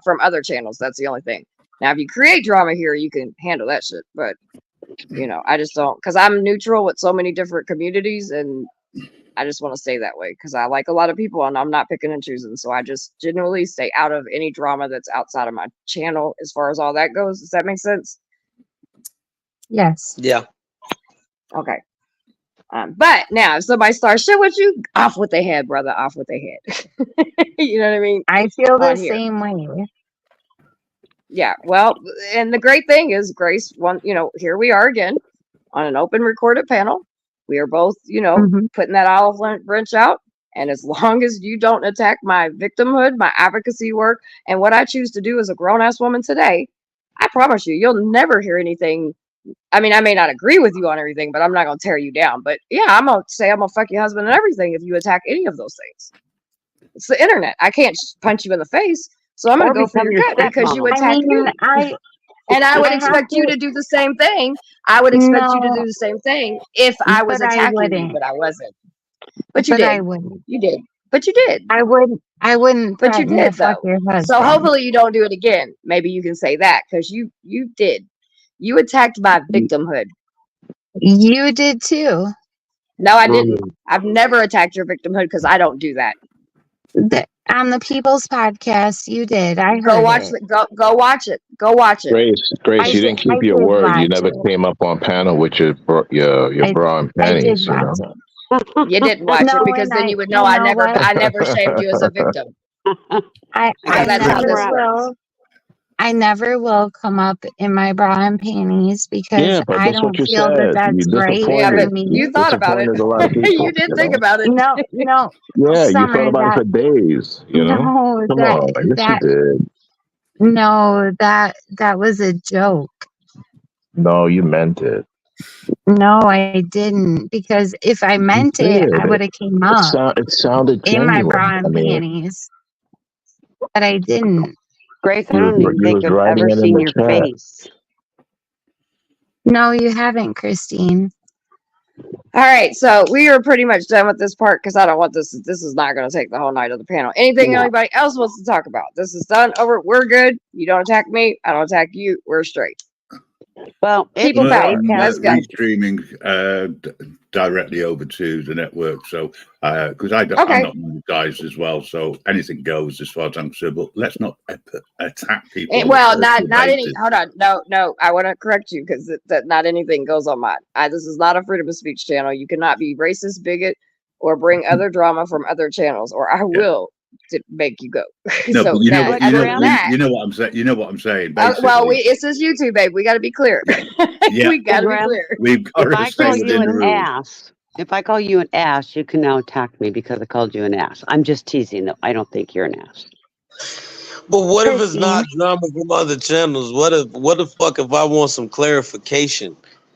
from other channels. That's the only thing. Now, if you create drama here, you can handle that shit. But I just don't, because I'm neutral with so many different communities, and I just want to stay that way because I like a lot of people and I'm not picking and choosing. So I just generally stay out of any drama that's outside of my channel as far as all that goes. Does that make sense? Yes. Yeah. Okay. But now if somebody starts shit with you, off with their head, brother, off with their head. You know what I mean? I feel the On here. same way. Yeah. Well, and the great thing is, Grace, here we are again on an open recorded panel. We are both, putting that olive branch out. And as long as you don't attack my victimhood, my advocacy work, and what I choose to do as a grown-ass woman today, I promise you'll never hear anything. I mean, I may not agree with you on everything, but I'm not going to tear you down. But yeah, I'm going to say I'm going to fuck your husband and everything if you attack any of those things. It's the internet. I can't punch you in the face. So I'm going to go for your gut because you attacked me. And I would expect you to do the same thing. I would expect you to do the same thing if I was attacking you, but I wasn't. But you did. I wouldn't. You did. But you did. I wouldn't. But you did, though. So hopefully you don't do it again. Maybe you can say that because you did. You attacked my victimhood. You did too. No, I didn't. I've never attacked your victimhood because I don't do that. On the People's Podcast, you did. I heard go watch it. Go watch it. Go watch it. Grace, you didn't keep your word. You never came up on panel with your bra and panties. You didn't watch it because then you would know I never shamed you as a victim. I never will come up in my bra and panties because I don't feel that's right for me. You thought about it. You did think about it. No. Yeah, you thought about it for days. No, Come on, yes, you did. No, that was a joke. No, you meant it. No, I didn't, because if I meant it, I would have came up. It sounded in my bra and panties, but I didn't. Grace, I don't even think I've ever seen your face. No, you haven't, Christine. All right, so we are pretty much done with this part because I don't want this. This is not going to take the whole night of the panel. Anything anybody else wants to talk about? This is done. Over. We're good. You don't attack me. I don't attack you. We're straight. Well, people power. Let's go. Restreaming directly over to the network. So, because I'm not one of the guys as well, so anything goes as far as I'm concerned. But let's not attack people. Well, not any. Hold on, no. I want to correct you because that not anything goes on mine. This is not a freedom of speech channel. You cannot be racist, bigot, or bring other drama from other channels, or I will. To make you go. No, so you know what I'm saying. You know what I'm saying. Well, it says YouTube, babe. We got to be clear. Yeah, we got to be clear. We've got if I call you an ass, you can now attack me because I called you an ass. I'm just teasing, though. I don't think you're an ass. But what if it's not drama from other channels? What the fuck if I want some clarification?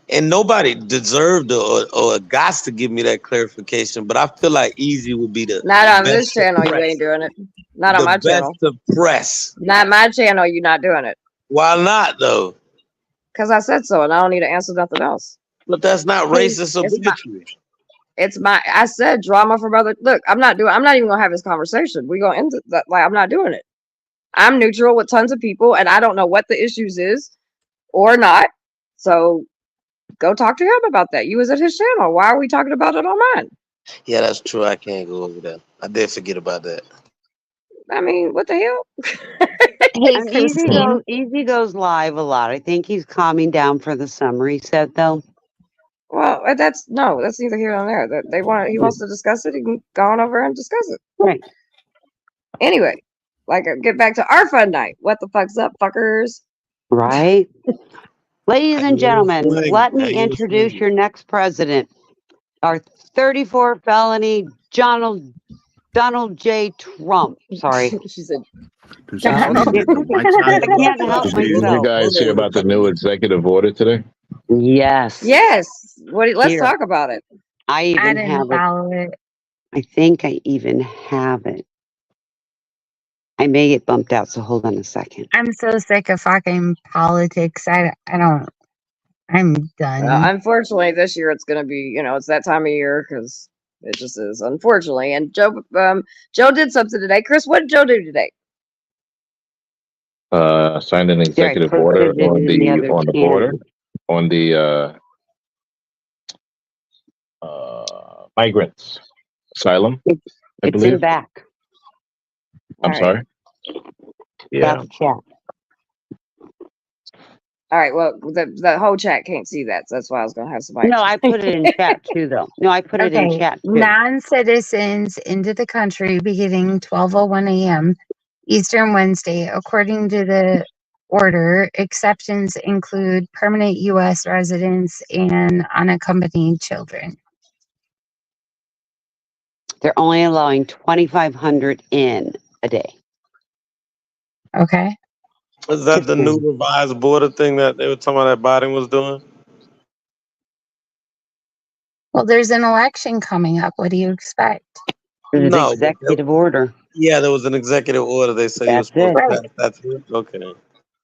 And nobody deserved or got to give me that clarification, but I feel like Easy would be the not on this channel. You ain't doing it. Not on my channel. The press. Not my channel. You're not doing it. Why not though? Because I said so, and I don't need to answer nothing else. But that's not racist or bigotry. I said drama from other. Look, I'm not even gonna have this conversation. We gonna end that. Like, I'm not doing it. I'm neutral with tons of people, and I don't know what the issues is or not. So. Go talk to him about that. You was at his channel. Why are we talking about it on mine? Yeah, that's true. I can't go over that. I did forget about that. I mean, what the hell? Easy goes live a lot. I think he's calming down for the summer. He said, though. Well, that's neither here nor there. That he wants to discuss it. He can go on over and discuss it. Right. Anyway, get back to our fun night. What the fuck's up, fuckers? Right. Ladies and gentlemen, let me introduce your next president, our 34 felony Donald J. Trump. Sorry. She said, I can't help myself. Did you guys hear about the new executive order today? Yes. Let's talk about it. I didn't follow it. I think I even have it. I may get bumped out, so hold on a second. I'm so sick of fucking politics. I'm done. Unfortunately, this year it's going to be, it's that time of year because it just is, unfortunately. And Joe did something today. Chris, what did Joe do today? signed an executive order on the border, on the migrants asylum. I believe. In back. I'm sorry. Yeah. Back chat. All right. Well, the whole chat can't see that, so that's why I was going to have somebody. No, I put it in chat too, though. No, I put it in chat too. Non-citizens into the country beginning 12:01 a.m. Eastern Wednesday, according to the order. Exceptions include permanent U.S. residents and unaccompanied children. They're only allowing 2,500 in a day. Okay. Is that the new revised border thing that they were talking about that Biden was doing? Well, there's an election coming up. What do you expect? There's an executive order. Yeah, there was an executive order. They said you were supposed to pass that through. Okay.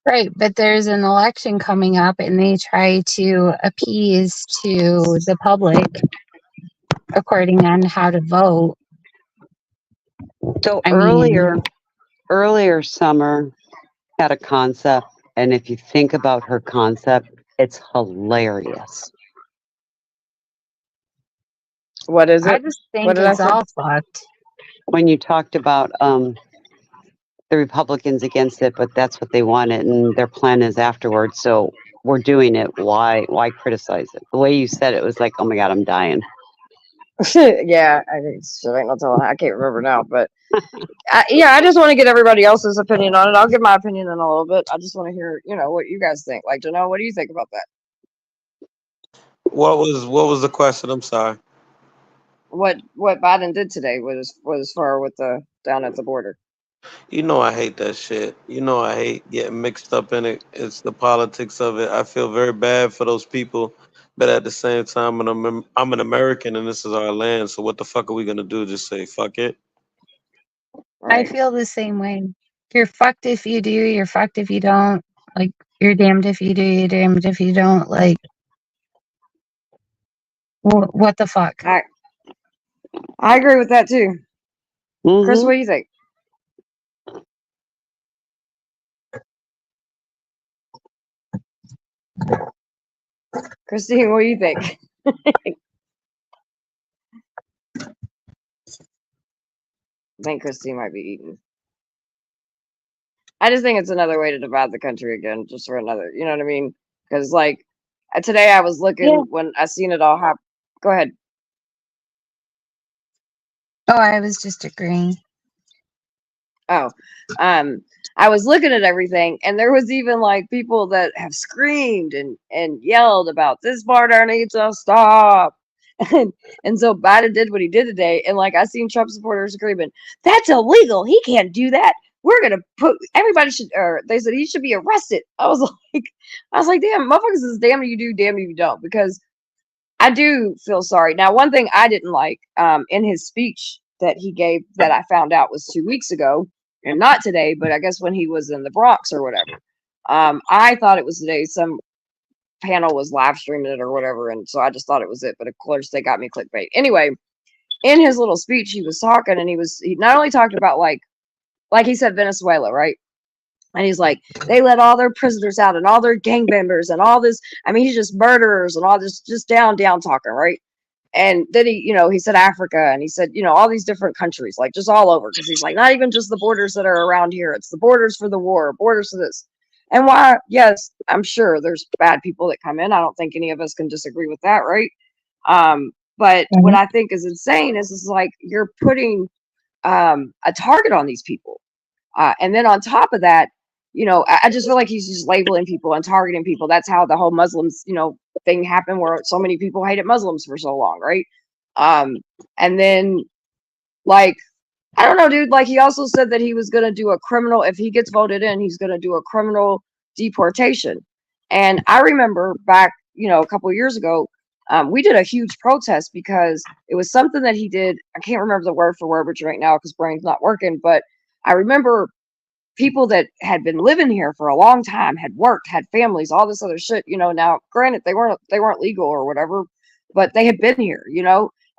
Right, but there's an election coming up, and they try to appease to the public according on how to vote. So earlier Summer had a concept, and if you think about her concept, it's hilarious. What is it? I just think it's all fucked. When you talked about the Republicans against it, but that's what they wanted, and their plan is afterwards. So we're doing it. Why criticize it? The way you said it was like, oh my God, I'm dying. Yeah, I think shit ain't no telling. I can't remember now, but I just want to get everybody else's opinion on it. I'll give my opinion in a little bit. I just want to hear, what you guys think. Like, Janelle, what do you think about that? What was the question? I'm sorry. What Biden did today was far with the down at the border. I hate that shit. I hate getting mixed up in it. It's the politics of it. I feel very bad for those people, but at the same time, I'm an American and this is our land. So what the fuck are we gonna do? Just say fuck it? Right. I feel the same way. You're fucked if you do. You're fucked if you don't. Like, you're damned if you do. You're damned if you don't. Like, what the fuck? I agree with that too. Mm-hmm. Chris, what do you think? Christine, what do you think? I think Christine might be eating. I just think it's another way to divide the country again, just for another, you know what I mean? Because like today I was looking when I seen it all happen. Go ahead. Oh, I was just agreeing. Oh, I was looking at everything, and there was even like people that have screamed and yelled about this border needs to stop. And so Biden did what he did today, and like I seen Trump supporters screaming, "That's illegal! He can't do that! We're gonna put everybody should." Or they said he should be arrested. I was like, damn, motherfuckers is damn you do, damn you don't. Because I do feel sorry. Now, one thing I didn't like in his speech that he gave that I found out was 2 weeks ago, and not today, but I guess when he was in the Bronx or whatever. I thought it was today. Some panel was live streaming it or whatever, and so I just thought it was it. But of course, they got me clickbait. Anyway, in his little speech, he was talking, and he not only talked about like he said Venezuela, right? And he's like, they let all their prisoners out and all their gang members and all this. I mean, he's just murderers and all this, just down talking, right? And then he said Africa, and he said, all these different countries, like just all over. Because he's like, not even just the borders that are around here. It's the borders for the war, borders for this. And why, yes, I'm sure there's bad people that come in. I don't think any of us can disagree with that, right? But what I think is insane is like you're putting a target on these people. And then on top of that, I just feel like he's just labeling people and targeting people. That's how the whole Muslims, thing happened, where so many people hated Muslims for so long, right? And then, like, I don't know, dude. Like, he also said that he was gonna do a criminal, if he gets voted in, he's gonna do a criminal deportation. And I remember back, a couple of years ago, we did a huge protest because it was something that he did. I can't remember the word for word right now because brain's not working, but I remember people that had been living here for a long time, had worked, had families, all this other shit, now granted they weren't legal or whatever, but they had been here,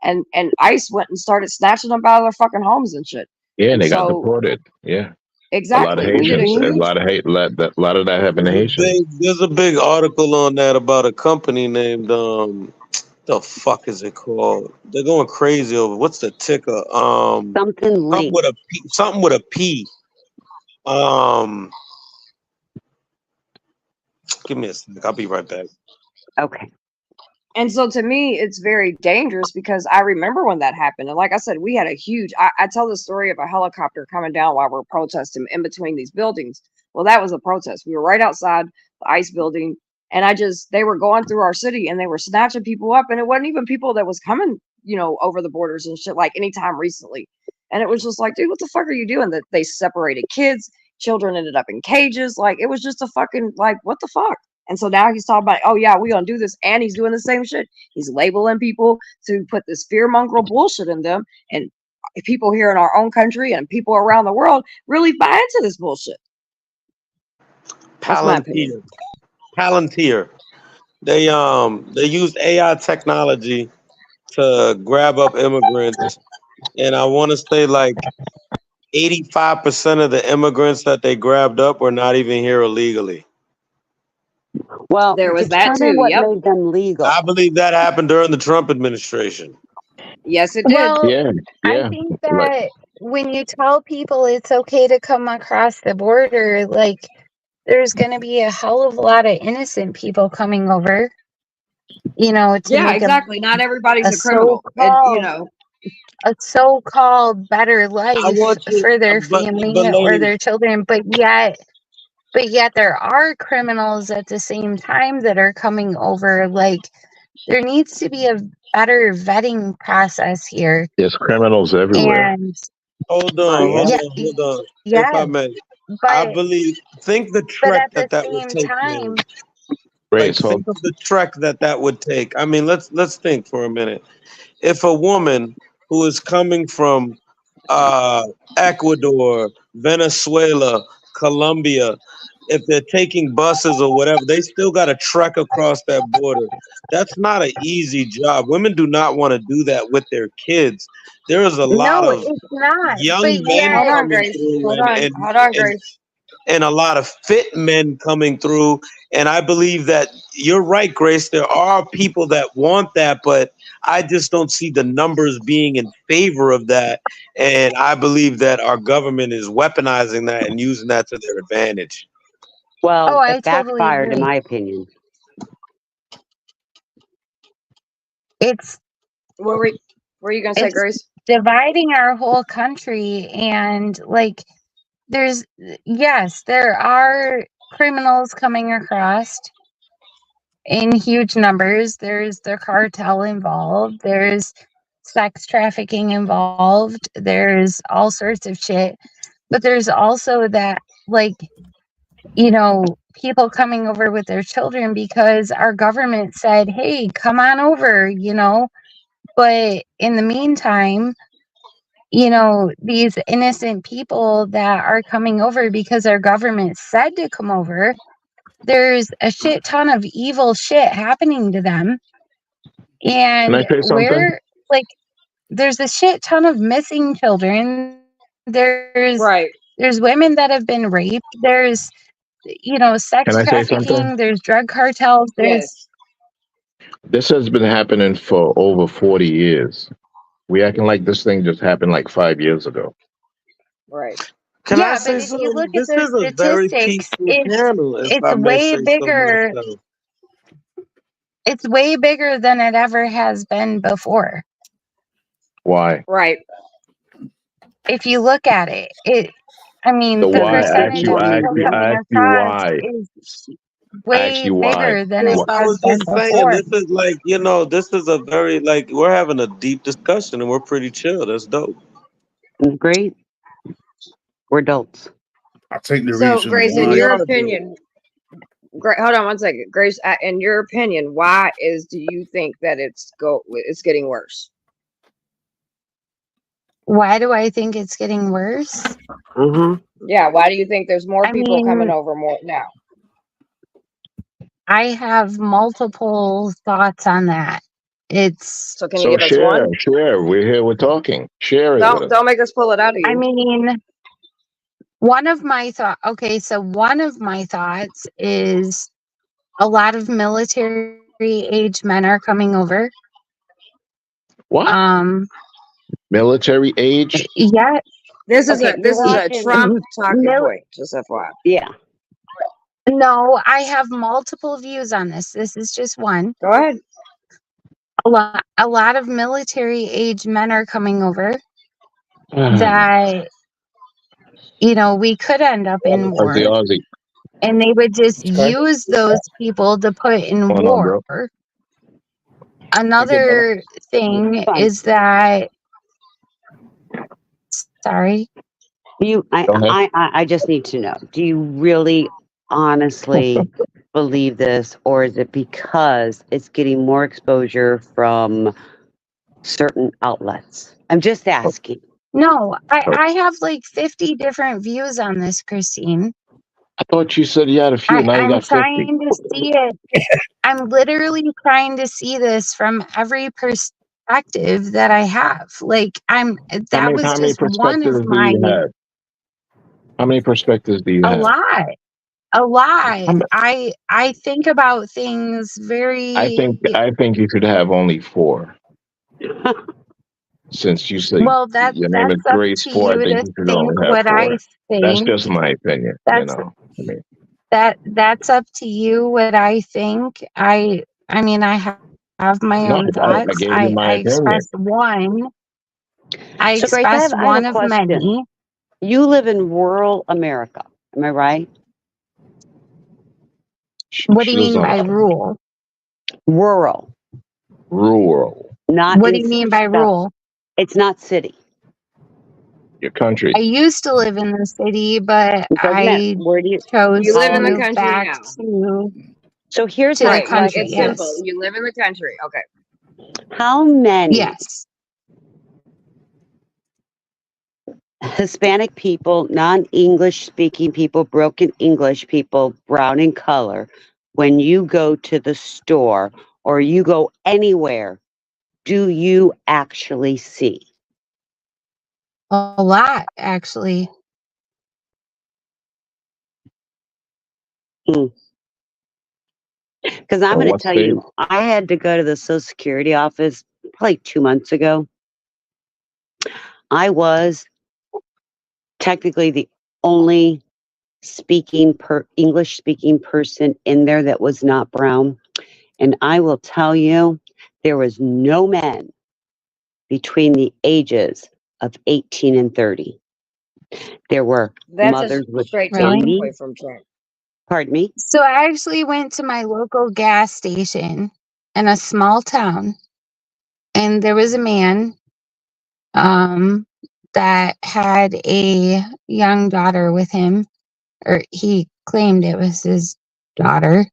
and ICE went and started snatching them out of their fucking homes and shit. Yeah, and they got deported. Yeah. Exactly. We get a A huge. lot of hate. A lot of that happened to Haitians. There's a big article on that about a company named the fuck is it called? They're going crazy over what's the ticker? Something link. Something with a P. Give me a sec. I'll be right back. Okay. And so to me, it's very dangerous because I remember when that happened. And like I said, we had a huge, I tell the story of a helicopter coming down while we're protesting in between these buildings. Well, that was a protest. We were right outside the ICE building. And they were going through our city and they were snatching people up. And it wasn't even people that was coming, over the borders and shit like anytime recently. And it was just like, dude, what the fuck are you doing? That they separated kids, children ended up in cages. Like, it was just a fucking, like, what the fuck? And so now he's talking about, oh yeah, we're gonna do this, and he's doing the same shit. He's labeling people to put this fear mongrel bullshit in them, and people here in our own country and people around the world really buy into this bullshit. Palantir. They use AI technology to grab up immigrants, and I want to say like 85% of the immigrants that they grabbed up were not even here illegally. Well, there was that too. What Yep. made them legal? I believe that happened during the Trump administration. Yes, it did. Well, Yeah. I think that when you tell people it's okay to come across the border, like there's going to be a hell of a lot of innocent people coming over. To make exactly. Not everybody's a criminal. A so-called better life for their family or their children, but yet there are criminals at the same time that are coming over. Like, there needs to be a better vetting process here. There's criminals everywhere. And hold on. Yeah, if I may, I think the trek that would take. Time, think of the trek that would take. I mean, let's think for a minute. If a woman who is coming from Ecuador, Venezuela, Colombia, if they're taking buses or whatever, they still got to trek across that border. That's not an easy job. Women do not want to do that with their kids. There is a lot of young men coming through and a lot of fit men coming through. And I believe that you're right, Grace. There are people that want that, but I just don't see the numbers being in favor of that. And I believe that our government is weaponizing that and using that to their advantage. Well, it backfired, in my opinion. It's what were you gonna say, Grace? Dividing our whole country, and like there are criminals coming across in huge numbers. There's the cartel involved, there's sex trafficking involved, there's all sorts of shit, but there's also that, like, people coming over with their children because our government said, hey, come on over, but in the meantime, these innocent people that are coming over because our government said to come over, there's a shit ton of evil shit happening to them. And there's a shit ton of missing children. There's women that have been raped. There's, sex trafficking. There's drug cartels. This has been happening for over 40 years. We acting like this thing just happened like 5 years ago. Right. Can I say but if you look this at is the a very statistics, peaceful panel, it's way bigger. It's way bigger than it ever has been before. Why? Right. If you look at it, the percentage of people coming across is way bigger than it has been before. This is like, this is a very, like, we're having a deep discussion and we're pretty chill. That's dope. Great. We're adults. I think the reason. Grace, in your opinion, hold on one second. Grace, in your opinion, why do you think that it's getting worse? Why do I think it's getting worse? Yeah, why do you think there's more people coming over more now? I have multiple thoughts on that. So can you give us one? Share. We're here. We're talking. Share it. Don't make us pull it out of you. One of my thoughts is a lot of military age men are coming over. What? Military age? Yeah. This is Okay, this is a watching- Trump talking Mil- point, just FYI. Yeah. No, I have multiple views on this. This is just one. Go ahead. A lot of military age men are coming over that, you know, we could end up in war. Aussie. And they would just Okay. use those people to put in What's going on, war. bro? Another thing Fine. is that, sorry, Go ahead. I just need to know, do you really honestly believe this, or is it because it's getting more exposure from certain outlets? I'm just asking. no, I have like 50 different views on this, Christine. I thought you said you had a few. Now you I'm got 50. trying to see it. I'm literally trying to see this from every perspective that I have. Like How many just one perspectives of do my, you have? How many perspectives do you a have? lot. I think about things very. I think you should have only 4. Since you say Well, your name is that's up Grace to 4, I you think to you should think only have what 4. I That's think. just my opinion. That's that's up to you what I think. I mean I have my No, own I thoughts. gave you my I opinion. expressed one. I So, Grace, expressed I have one a of question. many. You live in rural America, am I right? What do you She was mean on by rule? Rural, rural, not. What do in you mean by stuff. rule? It's not city. your country. I used to live in the city, but It doesn't matter. I Where do you? chose You live to in the move country back now. to So here's to the Right. country. It's Yes. simple. You live in the country. Okay. how many Yes. Hispanic people, non-English speaking people, broken English people, brown in color, when you go to the store or you go anywhere, do you actually see? A lot, actually. Because I'm going to tell you, I had to go to the Social Security office probably 2 months ago. I was technically the only English speaking person in there that was not brown. And I will tell you, there was no men between the ages of 18 and 30. There were That's mothers a with straight Really? talking babies. point from Trump. Pardon me? So I actually went to my local gas station in a small town, and there was a man that had a young daughter with him, or he claimed it was his daughter.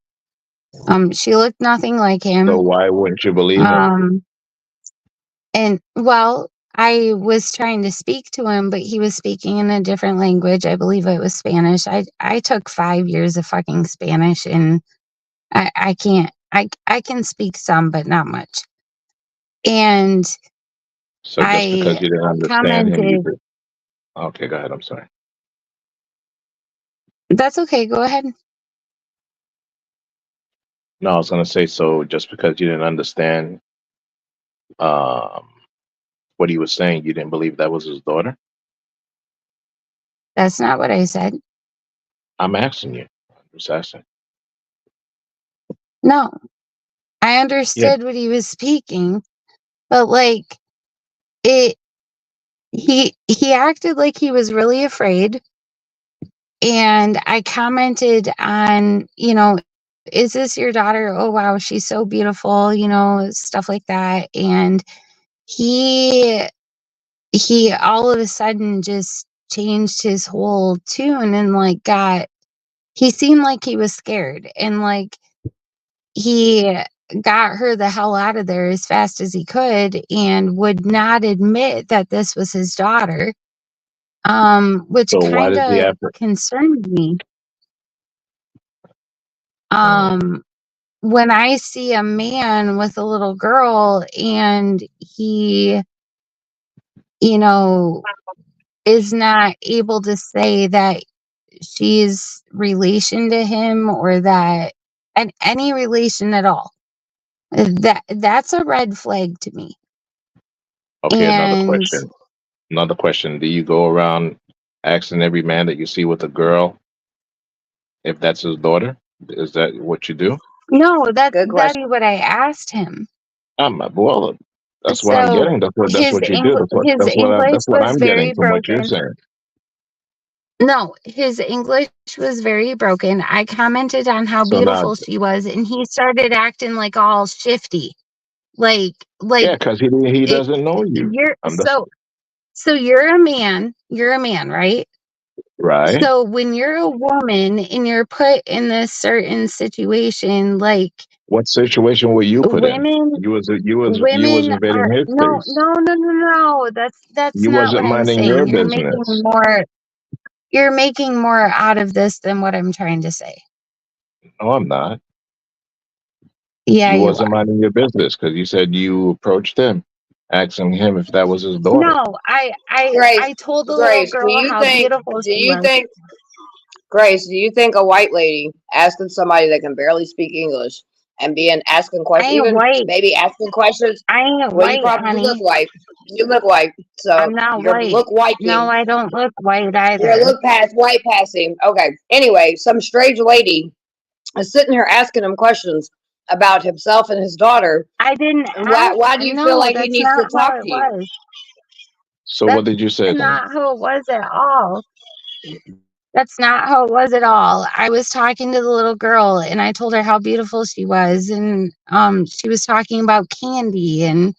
She looked nothing like him. So why wouldn't you believe him? And well, I was trying to speak to him, but he was speaking in a different language. I believe it was Spanish. I took 5 years of fucking Spanish, and I can't. I can speak some, but not much. And So just because you didn't understand him, you commented. could. Okay, go ahead. I'm sorry. That's okay. Go ahead. No, I was gonna say, so just because you didn't understand what he was saying, you didn't believe that was his daughter? That's not what I said. I'm asking you. I'm just asking. No, I understood what he was speaking, but like it, he acted like he was really afraid. And I commented on, is this your daughter? Oh, wow, she's so beautiful, stuff like that. And he all of a sudden just changed his whole tune and like he seemed like he was scared, and like he got her the hell out of there as fast as he could and would not admit that this was his daughter, which So why kind does he of have to? concerned me. When I see a man with a little girl and he, you know, is not able to say that she's relation to him or that and any relation at all. That's a red flag to me. Okay, another And question. Another question. Do you go around asking every man that you see with a girl if that's his daughter? Is that what you do? no, that's Good question. what I asked him. Well, that's what I'm So getting. That's what you do. English That's what was I'm getting very from what you're broken. saying. No, his English was very broken. I commented on how So now, beautiful she was, and he started acting like all shifty. Like yeah, because he it, doesn't know you. you're That's so you're a man. You're a man, right? right. So when you're a woman and you're put in this certain situation, like What situation were you put in? women You was women invading are his space. no. That's You not what wasn't I'm minding saying. your business. You're making more out of this than what I'm trying to say. No, I'm not. Yeah, You you wasn't are. minding your business because you said you approached him, asking him if that was his daughter. No, Grace, I told the little Grace, girl how beautiful do she you was. think, Grace, do you think a white lady asking somebody that can barely speak English and asking I questions, ain't even white. maybe asking questions? I ain't Well, you white, probably look honey. white. You look white, so I'm not you're white. look No, whiting. I don't look white You're either. look past white passing. Okay. Anyway, some strange lady is sitting here asking him questions about himself and his daughter. I didn't And ask. why do you feel No, like he that's needs to not how talk it to you? was. So what That's did you say to him? not how it was at all. That's not how it was at all. I was talking to the little girl and I told her how beautiful she was, and she was talking about candy and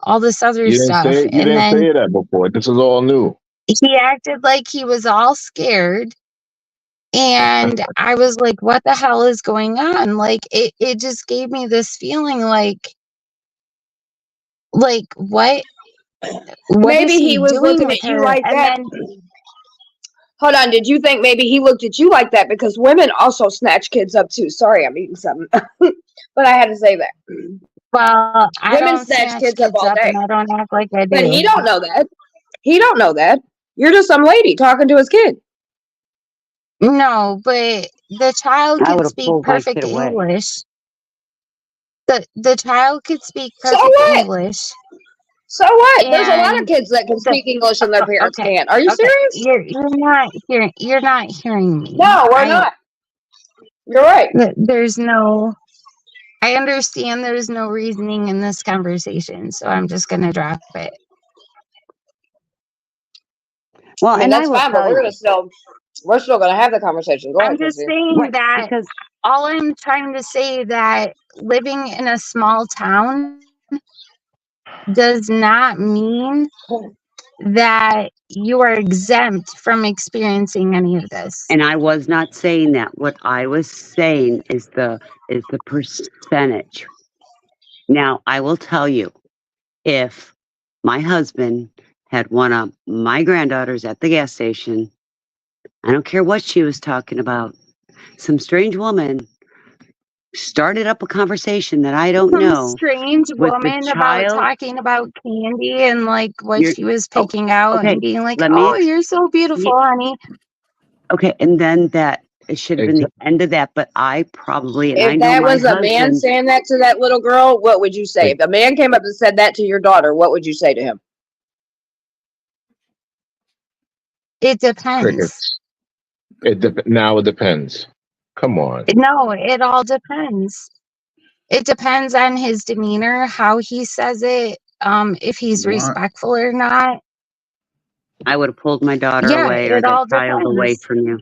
all this other You didn't stuff. say you And didn't then say that before. This is all new. he acted like he was all scared. And I was like, what the hell is going on? Like it just gave me this feeling like what is Maybe he he was doing looking with at you her? like And that. then Hold on, did you think maybe he looked at you like that? Because women also snatch kids up too. Sorry, I'm eating something. But I had to say that. well, I Women don't snatch snatch kids up kids all up day. and I don't act like I But he do. don't know that. He don't know that. You're just some lady talking to his kid. No, but the child I could would have speak pulled my kid perfect away. English. The child could speak So perfect what? English. So what? There's a lot of And kids that can the speak English and their parents okay, can't. Are you okay. serious? You're not hearing me. No, we're not. You're right. There's no I understand there's no reasoning in this conversation, so I'm just gonna drop it. Well, I mean, and I that's will fine, but tell you, we're still gonna have the conversation. Go I'm ahead, just Chrissy. saying right? that Because all I'm trying to say that living in a small town does not mean that you are exempt from experiencing any of this. and I was not saying that. What I was saying is the percentage. Now, I will tell you, if my husband had one of my granddaughters at the gas station, I don't care what she was talking about, some strange woman started up a conversation that I don't Some know strange with the woman about child. talking about candy and like what You're she was oh, picking out okay. and being like, Let me "Oh, you're so beautiful, honey." okay, and then that it should have been the end of that. But I probably, and I If know that my was a man husband. saying that to that little girl, what would you say? If a man came up and said that to your daughter, what would you say to him? It depends. Crickets. Now it depends. Come on. No, it all depends. It depends on his demeanor, how he says it, if he's What? respectful or not. I would have pulled my daughter Yeah, away or it that all child away depends. from you.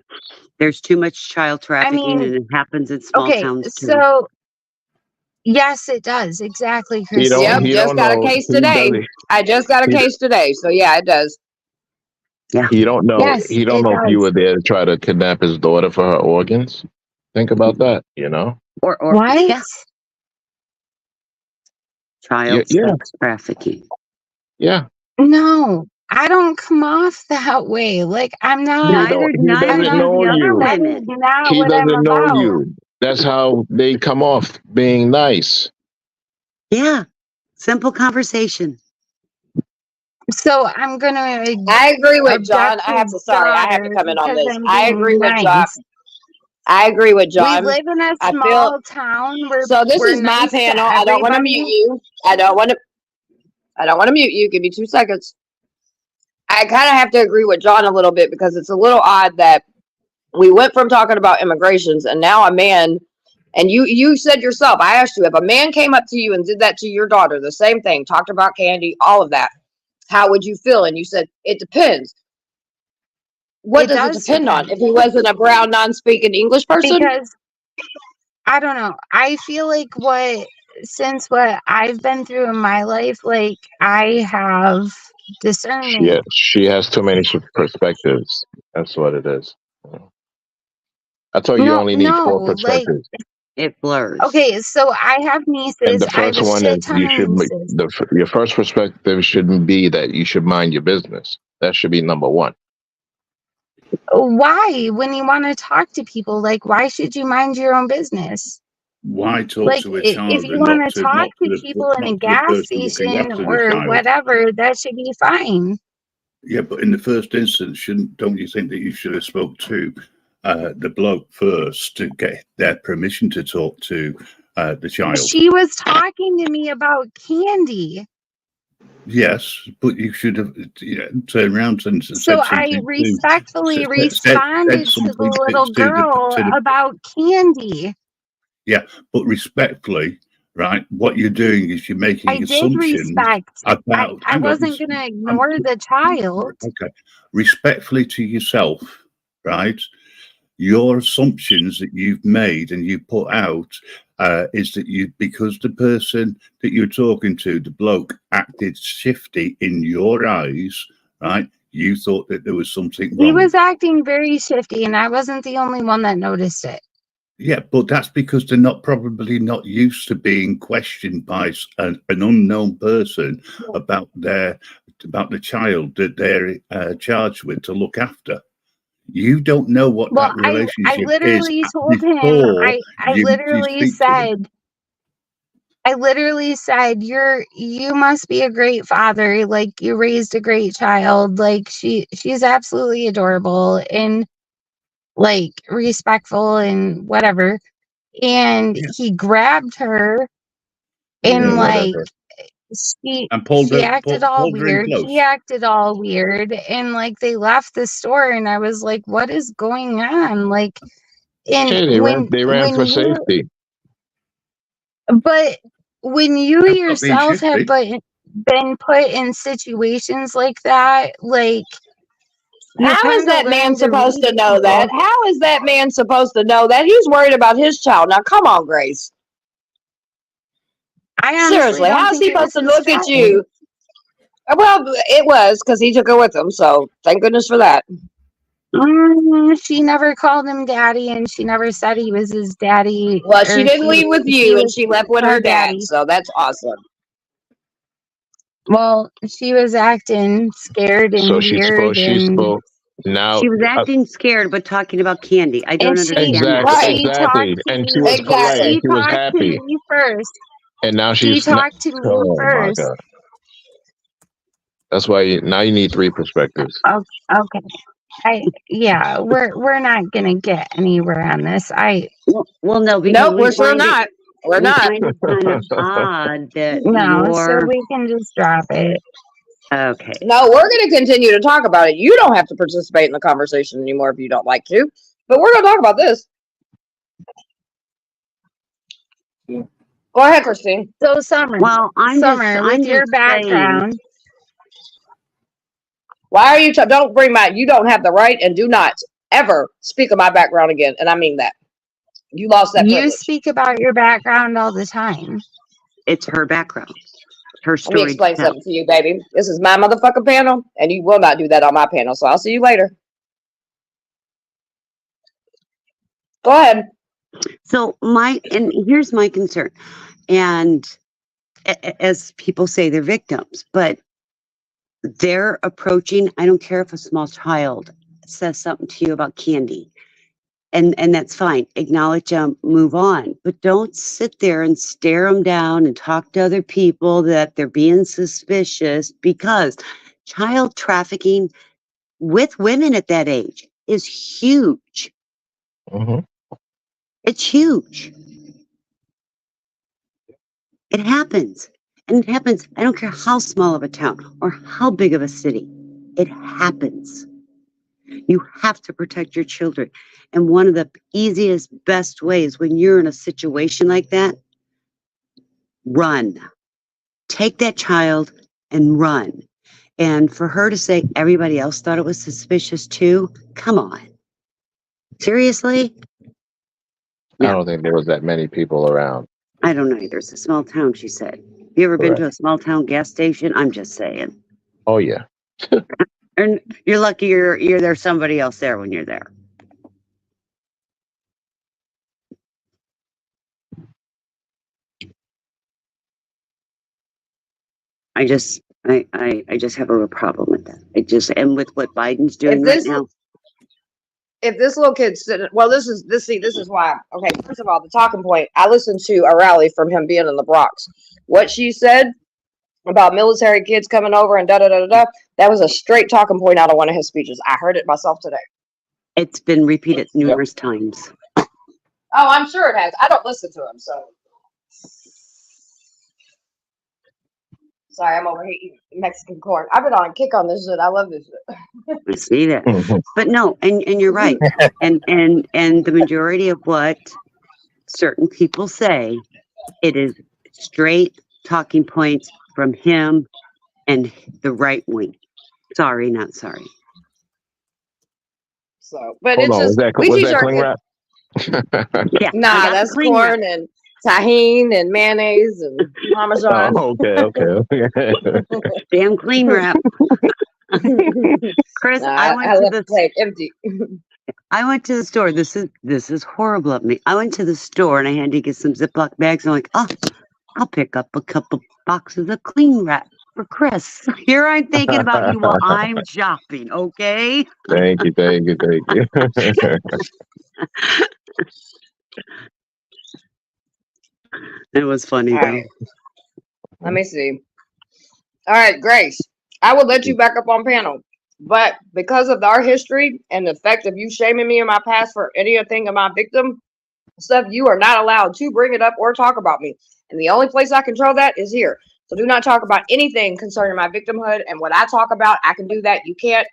There's too much child I trafficking, mean, and it happens in small okay, towns too. so yes, it does. Exactly, He don't Yep, Christine. he just don't got a know. case He today. doesn't I just got a he, case today. So yeah, it does. Yeah, he don't know Yes, he don't it know if you does. were there to try to kidnap his daughter for her organs. Think about that, you know? or What? yeah, child Yeah, sex trafficking. yeah. No, I don't come off that way. Like, I'm not, He I'm Neither doesn't do not, the know other you. that is women. not He what I'm doesn't know about. you. That's how they come off being nice. Yeah, simple conversation. So I'm gonna I agree with object John. his I have to daughter come in on because this. I'm I agree being with John. nice. I agree with We John. live in a I feel small town where so. This we're is my nice to panel. I don't want to mute everybody. you. I don't want to mute you. Give me 2 seconds. I kind of have to agree with John a little bit because it's a little odd that we went from talking about immigrations and now a man, and you said yourself, I asked you, if a man came up to you and did that to your daughter, the same thing, talked about candy, all of that, how would you feel? And you said, it depends. What It does it does depend on? If depend he wasn't a brown, non-speaking English person? because I don't know. I feel like since what I've been through in my life, like I have discernment. She has too many perspectives. That's what it is. I thought you No, only need no, 4 like perspectives. It blurs. okay, so I have And nieces. the I have first a one shit is ton you of should nieces. your first perspective shouldn't be that you should mind your business. That should be number one. Why, when you want to talk to people, like why should you mind your own business? Why talk Like to a if child you and want to talk to people in a not to the gas person looking station after the or child? whatever, that should be fine. Yeah, but in the first instance, don't you think that you should have spoke to the bloke first to get their permission to talk to the child? She was talking to me about candy. Yes, but you should have turned around and So said I something respectfully said responded to the something little girl to the about candy. yeah, but respectfully, right? What you're doing is you're I making did assumptions respect. about. I Hang on, wasn't going to I'm, ignore the child. okay. Respectfully to yourself, right? Your assumptions that you've made and you put out is that because the person that you're talking to, the bloke, acted shifty in your eyes, right? You thought that there was something He wrong. was acting very shifty, and I wasn't the only one that noticed it. Yeah, but that's because they're probably not used to being questioned by an unknown person about the child that they're charged with to look after. You don't know what Well, that I relationship is literally told him, before I you literally speak to them. said, you must be a great father. Like you raised a great child. Like she's absolutely adorable and like respectful and whatever. And Yeah, he grabbed her and yeah. like Whatever. And she acted all pulled her in weird. He close. acted all weird. And like they left the store and I was like, what is going on? Like and Hey, they ran for safety. but when you That's not being yourself have shifty. been put in situations like that, like you How is kind of that man learn to supposed read to know that? people. How is that man supposed to know that? He's worried about his child. Now, come on, Grace. I honestly Seriously, don't how is think he it was supposed to his look at child. you? Well, it was because he took her with him. So thank goodness for that. She never called him daddy, and she never said he was his daddy, Well, she or didn't leave with he you and was she left with her her dad. daddy. So that's awesome. Well, she was acting scared So and weird, she and spoke. Now, She was acting scared, but talking about candy. I don't understand that. Right. she talked exactly, to and she me. was polite and Exactly. She she was talked to happy. me first. And now She she's not. talked to me Oh my first. god! That's why now you need 3 perspectives. Okay. We're not gonna get anywhere on this. Well, no, because Nope, we're sure not. We're we not. find it kind of odd that No, so you're we can just drop it. okay. No, we're going to continue to talk about it. You don't have to participate in the conversation anymore if you don't like to, but we're going to talk about this. Go ahead, Christine. So Summer, Well, I'm with your just background, Why are you? Don't bring my. You don't have the right, and do not ever speak of my background again. And I mean that. You lost that you privilege. speak about your background all the time. it's her background, her Let me story to explain tell. something to you, baby. This is my motherfucking panel, and you will not do that on my panel. So I'll see you later. Go ahead. So and here's my concern, and as people say, they're victims, but they're approaching. I don't care if a small child says something to you about candy. And that's fine. Acknowledge them, move on. But don't sit there and stare them down and talk to other people that they're being suspicious, because child trafficking with women at that age is huge. Mm-hmm. It's huge. It happens. And it happens, I don't care how small of a town or how big of a city. It happens. You have to protect your children. And one of the easiest, best ways when you're in a situation like that, run. Take that child and run. And for her to say everybody else thought it was suspicious too, come on. Seriously? I No. don't think there was that many people around. I don't know either. It's a small town, she said. You ever been Correct. to a small town gas station? I'm just saying. Oh yeah. And you're lucky you're there somebody else there when you're there. I just have a real problem with that. And with what Biden's doing right now. If this little kid's sitting, well, this is why. Okay, first of all, the talking point. I listened to a rally from him being in the Bronx. What she said about military kids coming over and da da da da da. That was a straight talking point out of one of his speeches. I heard it myself today. It's been repeated numerous times. Oh, I'm sure it has. I don't listen to him, so. Sorry, I'm over here eating Mexican corn. I've been on a kick on this shit. I love this shit. I see that. But no, and you're right. And the majority of what certain people say, it is straight talking points from him and the right wing. Sorry, not sorry. So, but Hold it's on, just was that cling wrap? Yeah, nah, that's corn and tahini and mayonnaise and Parmesan. Oh, okay. Damn clean wrap. Chris, I left the plate empty. I went to the store. This is horrible of me. I went to the store and I had to get some Ziploc bags. I'm like, oh, I'll pick up a couple boxes of clean wrap for Chris. Here I'm thinking about you while I'm shopping, okay? Thank you. It was funny though. Right. Let me see. All right, Grace. I will let you back up on panel. But because of our history and the effect of you shaming me in my past for anything of my victim stuff, you are not allowed to bring it up or talk about me. And the only place I control that is here. So do not talk about anything concerning my victimhood. And what I talk about, I can do that. You can't,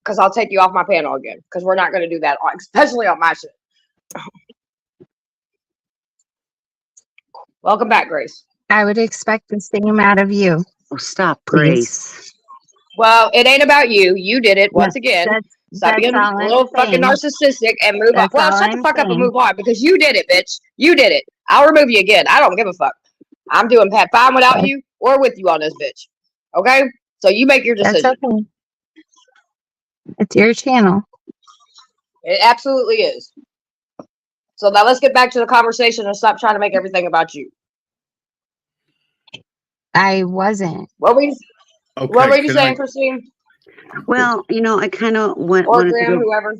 because I'll take you off my panel again. Because we're not going to do that, especially on my shit. Welcome back, Grace. I would expect the same out of you. Oh, stop, Please. Grace. Well, it ain't about you. You did it once again. Stop being a little fucking narcissistic and move on. Well, shut the fuck up and move on because you did it, bitch. You did it. I'll remove you again. I don't give a fuck. I'm doing fine without you or with you on this bitch. Okay? So you make your decision. That's okay. It's your channel. It absolutely is. So now let's get back to the conversation and stop trying to make everything about you. I wasn't. What were you saying, Christine? Well, I kind of wanted Graham, to go whoever.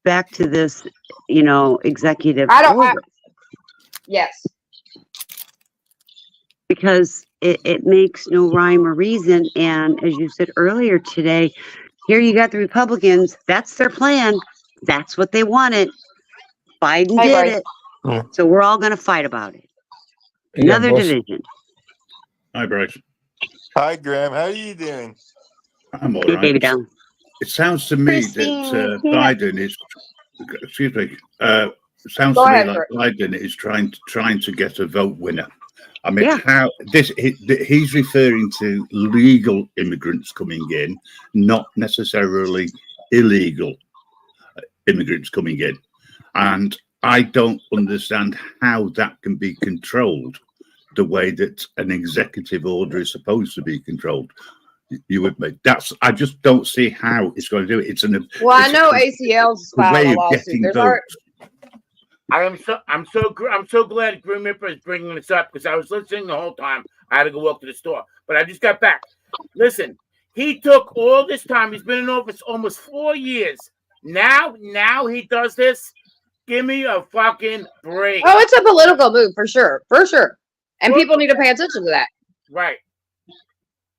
back to this, executive order. Yes. Because it makes no rhyme or reason. And as you said earlier today, here you got the Republicans. That's their plan. That's what they wanted. Biden did it. So we're all going to fight about it. Another division. Hi, Bryce. Hi, Graham. How are you doing? I'm all right. Baby down. It sounds to me that Biden is, excuse me, sounds Go to ahead, me like Kurt. Biden is trying to get a vote winner. I mean, he's referring to legal immigrants coming in, not necessarily illegal immigrants coming in. And I don't understand how that can be controlled the way that an executive order is supposed to be controlled. You with me? I just don't see how it's going to do it. I know ACL's filed a lawsuit. I'm so glad Grim Reaper is bringing this up because I was listening the whole time. I had to go walk to the store, but I just got back. Listen, he took all this time. He's been in office almost 4 years. Now he does this. Give me a fucking break. Oh, it's a political move for sure, and people need to pay attention to that. Right.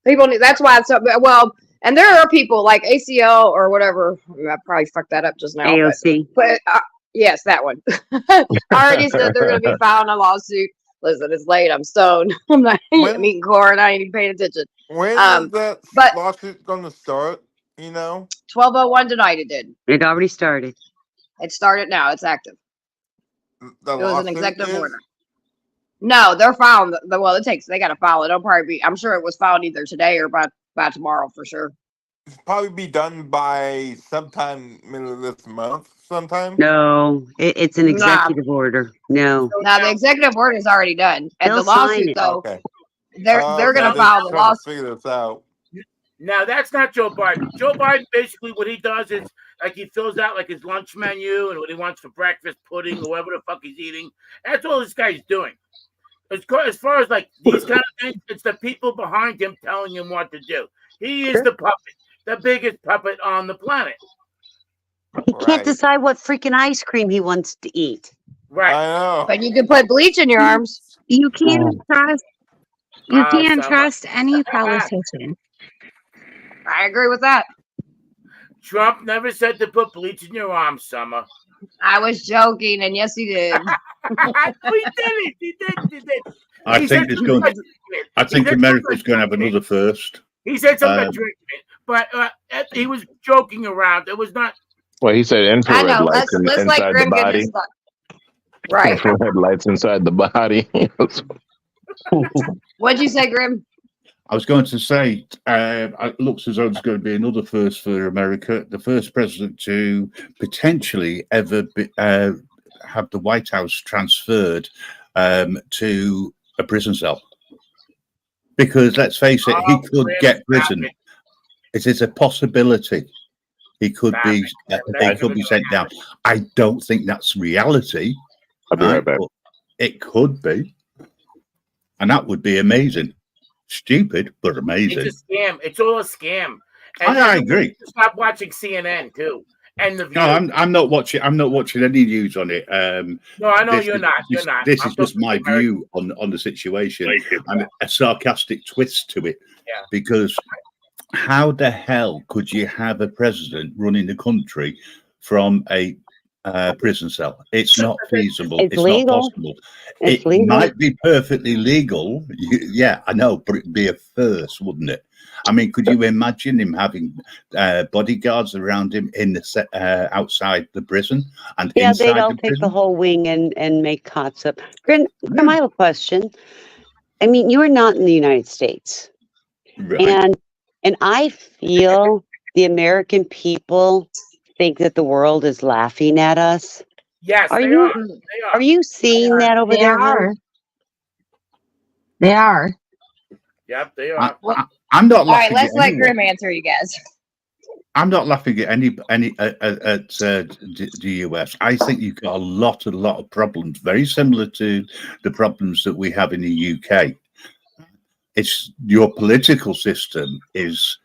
People need. That's why it's so well. And there are people like ACL or whatever. I probably fucked that up just now. AOC. But yes, that one. Already said they're going to be filing a lawsuit. Listen, it's late. I'm stoned. I'm eating corn. I ain't even paying attention. When is that but lawsuit going to start? You know, 12:01 tonight. It did. It already started. It started now. It's active. the It was an lawsuit executive is? order. No, they're filing. Well, they got to file it. It'll probably be. I'm sure it was filed either today or by tomorrow for sure. It's probably be done by sometime middle of this month. Sometime. No, it's an executive order. No. Now the executive order is already done, and They'll the lawsuit sign it. though, Okay. they're going to file the trying to lawsuit. figure this out. Now that's not Joe Biden. Joe Biden basically what he does is like he fills out like his lunch menu and what he wants for breakfast, pudding, or whatever the fuck he's eating. That's all this guy's doing. As far as like these kind of things, it's the people behind him telling him what to do. He is the puppet, the biggest puppet on the planet. He can't decide what freaking ice cream he wants to eat. Right. I know. But you can put bleach in your arms. You can't trust. You can't trust any politician. I agree with that. Trump never said to put bleach in your arms, Summer. I was joking, and yes, he did. He did. He did. I think it's going. I think America's going to have another first. He said something about drinking it, but he was joking around. It was not. Well, he said infrared I know. lights Let's inside like Grim the get body. his right. Infrared lights inside the body. What'd you say, Grim? I was going to say, it looks as though it's going to be another first for America. The first president to potentially ever have the White House transferred to a prison cell. Because let's face it, he could get prison. It is a possibility. He could be. He could be sent down. I don't think that's reality. I'll be right back. But it could be, and that would be amazing. Stupid, but amazing. It's a scam. It's all a scam. And I agree. Stop watching CNN too. And the no, I'm not watching. I'm not watching any news on it. No, I know you're not. You're not. This is just my view on the situation and a sarcastic twist to it. Yeah. Because how the hell could you have a president running the country from a prison cell? It's not feasible. It's not possible. It might be perfectly legal. Yeah, I know, but it'd be a first, wouldn't it? I mean, could you imagine him having bodyguards around him in the outside the prison and inside they'd all take the whole wing and make cots up. Grim, I have a question. I mean, you are not in the United States, right. and I feel the American people think that the world is laughing at us. Yes, Are you seeing that over there? They are. Yep, they are. I'm not. All right, let's let Grim answer you guys. I'm not laughing at any at the US. I think you've got a lot of problems, very similar to the problems that we have in the UK. It's your political system is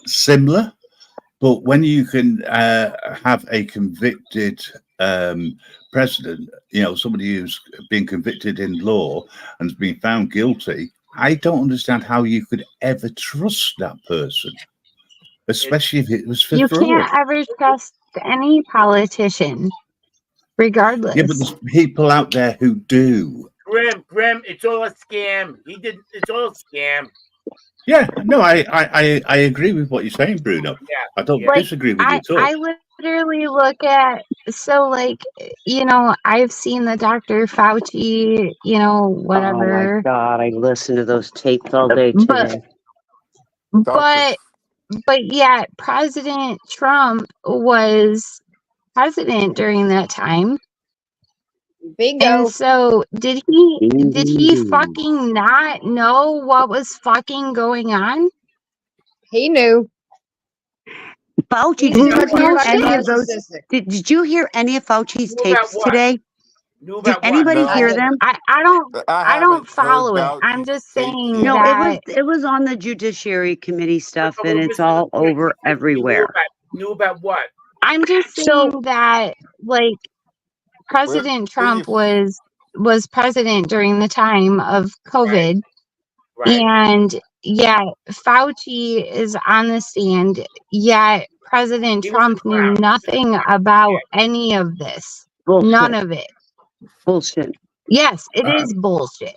similar, but when you can have a convicted president, somebody who's been convicted in law and has been found guilty, I don't understand how you could ever trust that person, especially if it was for fraud. You can't ever trust any politician, regardless. Yeah, but there's people out there who do. Grim, it's all a scam. It's all a scam. Yeah, no, I agree with what you're saying, Bruno. Yeah, I don't disagree with you at all. I literally look at, I've seen the Dr. Fauci, whatever. Oh my God, I listen to those tapes all day today. But yet President Trump was president during that time. Bingo. And so did he fucking not know what was fucking going on? He knew. Fauci, did you hear any of Fauci's tapes today? Did anybody hear them? I don't follow it. I'm just saying that it was on the Judiciary Committee stuff, and it's all over everywhere. Knew about what? I'm just saying that, President Trump was president during the time of COVID, and yet Fauci is on the stand, yet President He was a Trump knew clown. nothing about any of this. Bullshit. None of it. Bullshit. Yes, it is bullshit.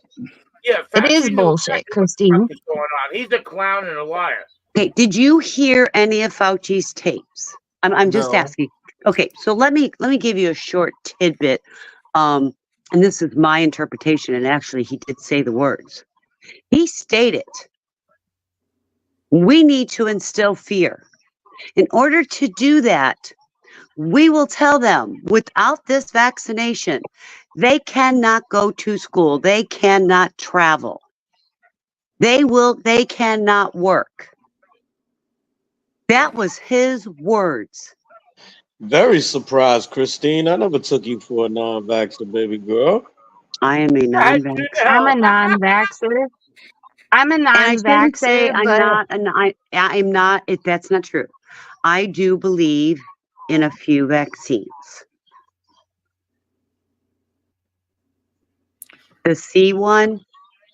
Yeah, It is Fauci knew bullshit, exactly what the Christine. fuck was going on. He's a clown and a liar. Okay, did you hear any of Fauci's tapes? I'm just No. asking. Okay, so let me give you a short tidbit. And this is my interpretation, and actually he did say the words. He stated, we need to instill fear. In order to do that, we will tell them without this vaccination, they cannot go to school. They cannot travel. They cannot work. That was his words. Very surprised, Christine. I never took you for a non-vaxxer, baby girl. I am a non-vaxxer. I'm a non-vaxxer. I'm a And I didn't say non-vaxxer, I'm but not. I'm not. That's not true. I do believe in a few vaccines. The C one,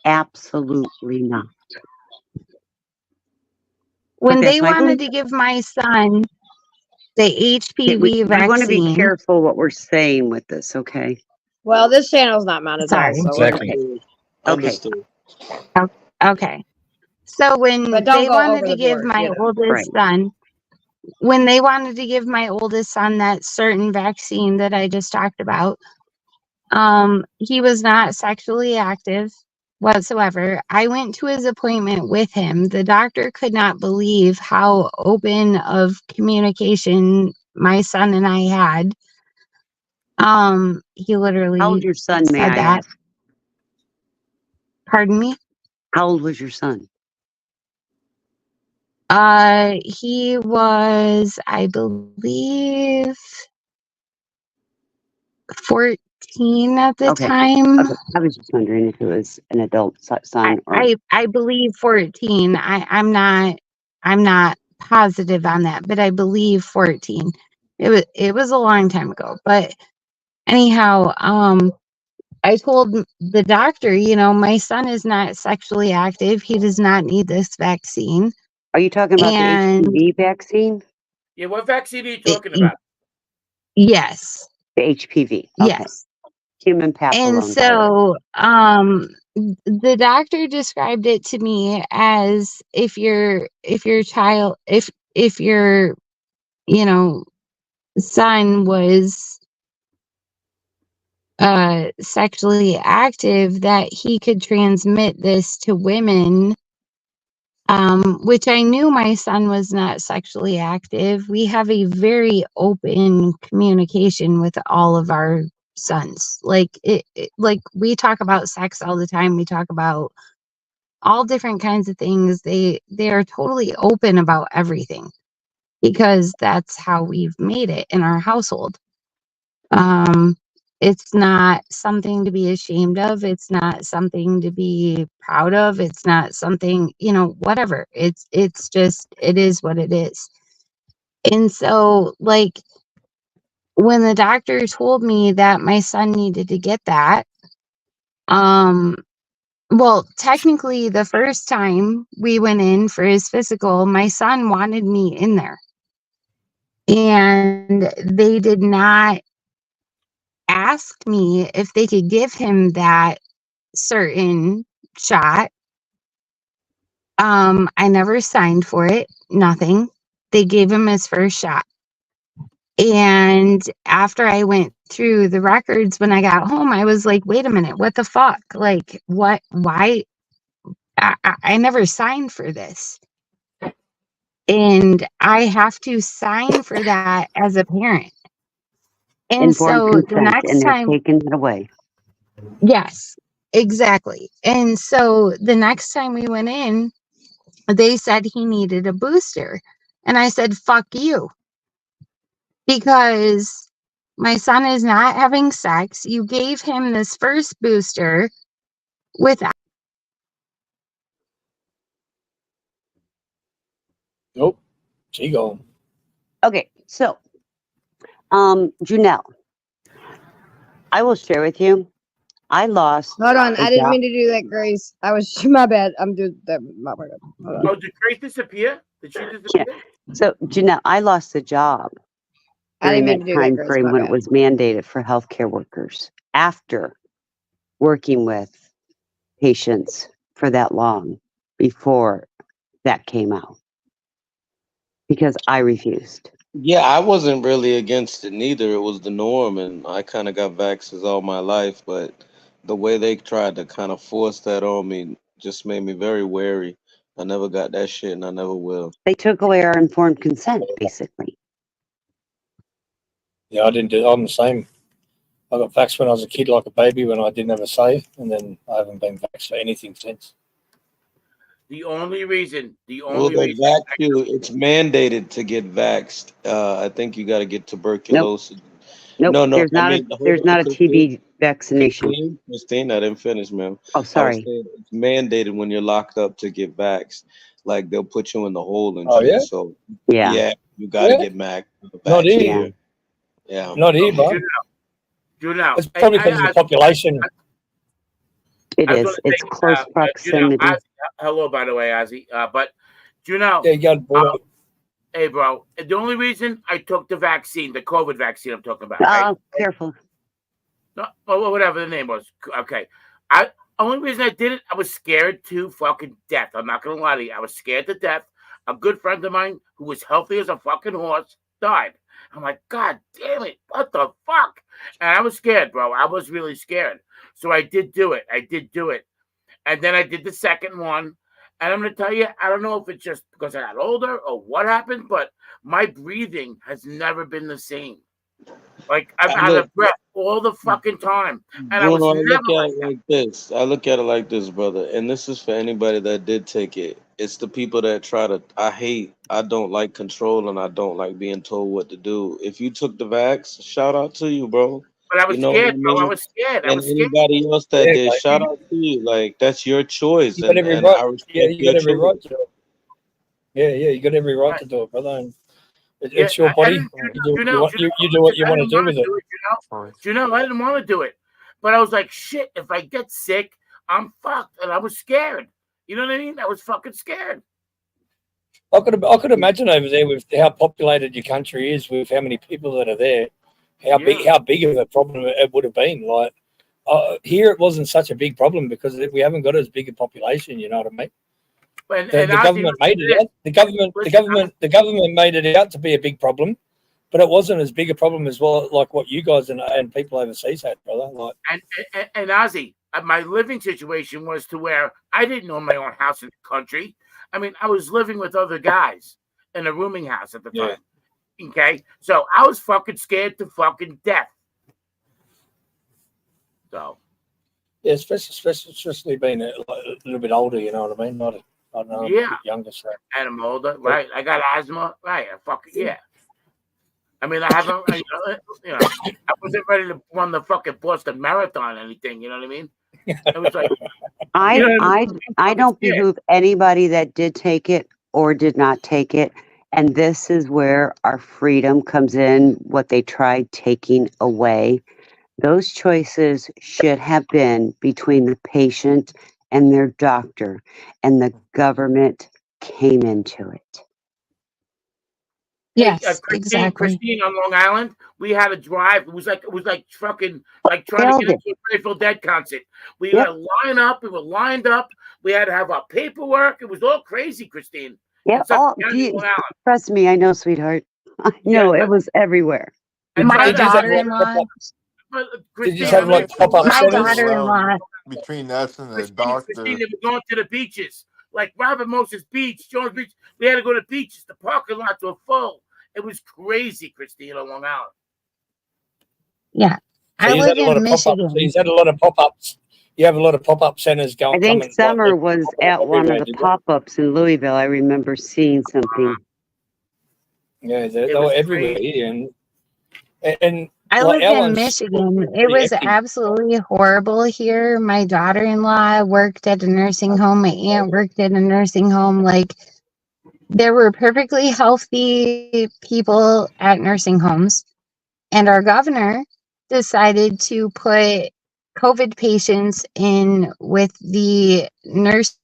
absolutely not. when that's they my wanted belief. to give my son the HPV We want to be vaccine, careful what we're saying with this, okay? Well, this channel's not monetized, sorry. so Exactly. Understood. Okay. So when but don't they go wanted over to the give board. my You know. oldest son, when they wanted to give my oldest son that certain vaccine that I just talked about, he was not sexually active whatsoever. I went to his appointment with him. The doctor could not believe how open of communication my son and I had. He literally How old your son, may said I that. ask? Pardon me? How old was your son? He was, I believe, 14 at the time. Okay. I was just wondering if it was an adult son or I believe 14. I'm not positive on that, but I believe 14. It was a long time ago. But anyhow, I told the doctor, my son is not sexually active. He does not need this vaccine. Are you talking about And the HPV vaccine? Yeah, what vaccine are you talking about? Yes. The HPV. Okay. Yes. Human papilloma And virus. so the doctor described it to me as if your son was sexually active, that he could transmit this to women, which I knew my son was not sexually active. We have a very open communication with all of our sons. Like like we talk about sex all the time. We talk about all different kinds of things. They are totally open about everything because that's how we've made it in our household. It's not something to be ashamed of. It's not something to be proud of. It's not something, whatever. It's just, it is what it is. And so, like, when the doctor told me that my son needed to get that, well, technically, the first time we went in for his physical, my son wanted me in there. And they did not ask me if they could give him that certain shot. I never signed for it, nothing. They gave him his first shot. And after I went through the records when I got home, I was like, wait a minute, what the fuck? Like, what? Why? I never signed for this. And I have to sign for that as a parent. And Informed so consent, the next and they're time, taking it away. yes, exactly. And so the next time we went in, they said he needed a booster. And I said, fuck you. Because my son is not having sex. You gave him this first booster without. Nope. She gone. Okay, so Janelle, I will share with you. I lost. Hold on, I didn't job. mean to do that, Grace. I was my bad. I'm doing that. Oh, did Grace disappear? Did she disappear? Yeah. So, Janelle, I lost a job I during didn't mean that to do that, time Grace. frame My when bad. it was mandated for healthcare workers after working with patients for that long before that came out because I refused. Yeah, I wasn't really against it neither. It was the norm, and I kind of got vaxxed all my life. But the way they tried to kind of force that on me just made me very wary. I never got that shit, and I never will. They took away our informed consent, basically. Yeah, I didn't do. I'm the same. I got vaxxed when I was a kid, like a baby, when I didn't have a say, and then I haven't been vaxxed for anything since. The only reason Well, they vax you. It's mandated to get vaxxed. I think you got to get tuberculosis. Nope. No, There's I not mean, there's not a TB vaccination. Christine, I didn't finish, man. Oh, I was sorry. saying it's mandated when you're locked up to get vaxxed. Like they'll put you in the hole and Oh, shit. yeah? So Yeah. you got to Yeah? get vaxxed. Not here. Here. Yeah. Not here, bro. Janelle, It's probably because of the population. It I was is. gonna It's say, close proximity. Ozzy, hello, by the way, Ozzy. But Janelle, Yeah, you got bored. hey, bro. The only reason I took the vaccine, the COVID vaccine, I'm talking about. Oh, Right? careful. No, well, whatever the name was. Okay. Only reason I did it, I was scared to fucking death. I'm not gonna lie to you. I was scared to death. A good friend of mine who was healthy as a fucking horse died. I'm like, God damn it, what the fuck? And I was scared, bro. I was really scared. So I did do it. And then I did the second one. And I'm gonna tell you, I don't know if it's just because I got older or what happened, but my breathing has never been the same. Like I'm out of breath all the fucking time, and I was Bruno, I never look at like it that. like this. I look at it like this, brother. And this is for anybody that did take it. It's the people that try to. I don't like control, and I don't like being told what to do. If you took the vax, shout out to you, bro. But I was You know what I scared, bro. I mean? was scared. I And was scared. anybody else that Yeah, did, mate. shout out to you. Like that's your choice, You got every and right. I Yeah, respect you your got every choice. right to it. Yeah, you got every right to do it, brother. And it's your body. You do what you want to do with it. I didn't want to do it, but I was like, shit. If I get sick, I'm fucked, and I was scared. You know what I mean? I was fucking scared. I could imagine over there with how populated your country is, with how many people that are there, how big of a problem it would have been. Like here, it wasn't such a big problem because we haven't got as big a population. You know what I mean? The government made it out. The government made it out to be a big problem, but it wasn't as big a problem as well, like what you guys and people overseas had, brother. Like and Ozzy, my living situation was to where I didn't own my own house in the country. I mean, I was living with other guys in a rooming house at the time. Okay, so I was fucking scared to fucking death. So yeah, especially being a little bit older, you know what I mean? Not a bit younger. So. And I'm older, right? I got asthma, right? I mean, I haven't, I wasn't ready to run the fucking Boston Marathon or anything. You know what I mean? It was like, I don't behoove anybody that did take it or did not take it. And this is where our freedom comes in, what they tried taking away. Those choices should have been between the patient and their doctor, and the government came into it. Yes, exactly. Christine on Long Island, we had to drive. It was like fucking like trying to get into a Grateful Dead concert. We had to line up. We were lined up. We had to have our paperwork. It was all crazy, Christine. Yeah. Trust me, I know, sweetheart. I know it was everywhere. My daughter-in-law. Did you have like pop-up My daughter-in-law. Between us and the doctor. Christine, they were going to the beaches, like Robert Moses Beach, Jones Beach. We had to go to beaches. The parking lots were full. It was crazy, Christine, on Long Island. Yeah. I live in Michigan. So you had a lot of pop-ups. You have a lot of pop-up centers going. I think Summer was at one of the pop-ups in Louisville. I remember seeing something. Yeah, they were everywhere. And I live in Michigan. It was absolutely horrible here. My daughter-in-law worked at a nursing home. My aunt worked at a nursing home. Like, there were perfectly healthy people at nursing homes. And our governor decided to put COVID patients in with the nurse.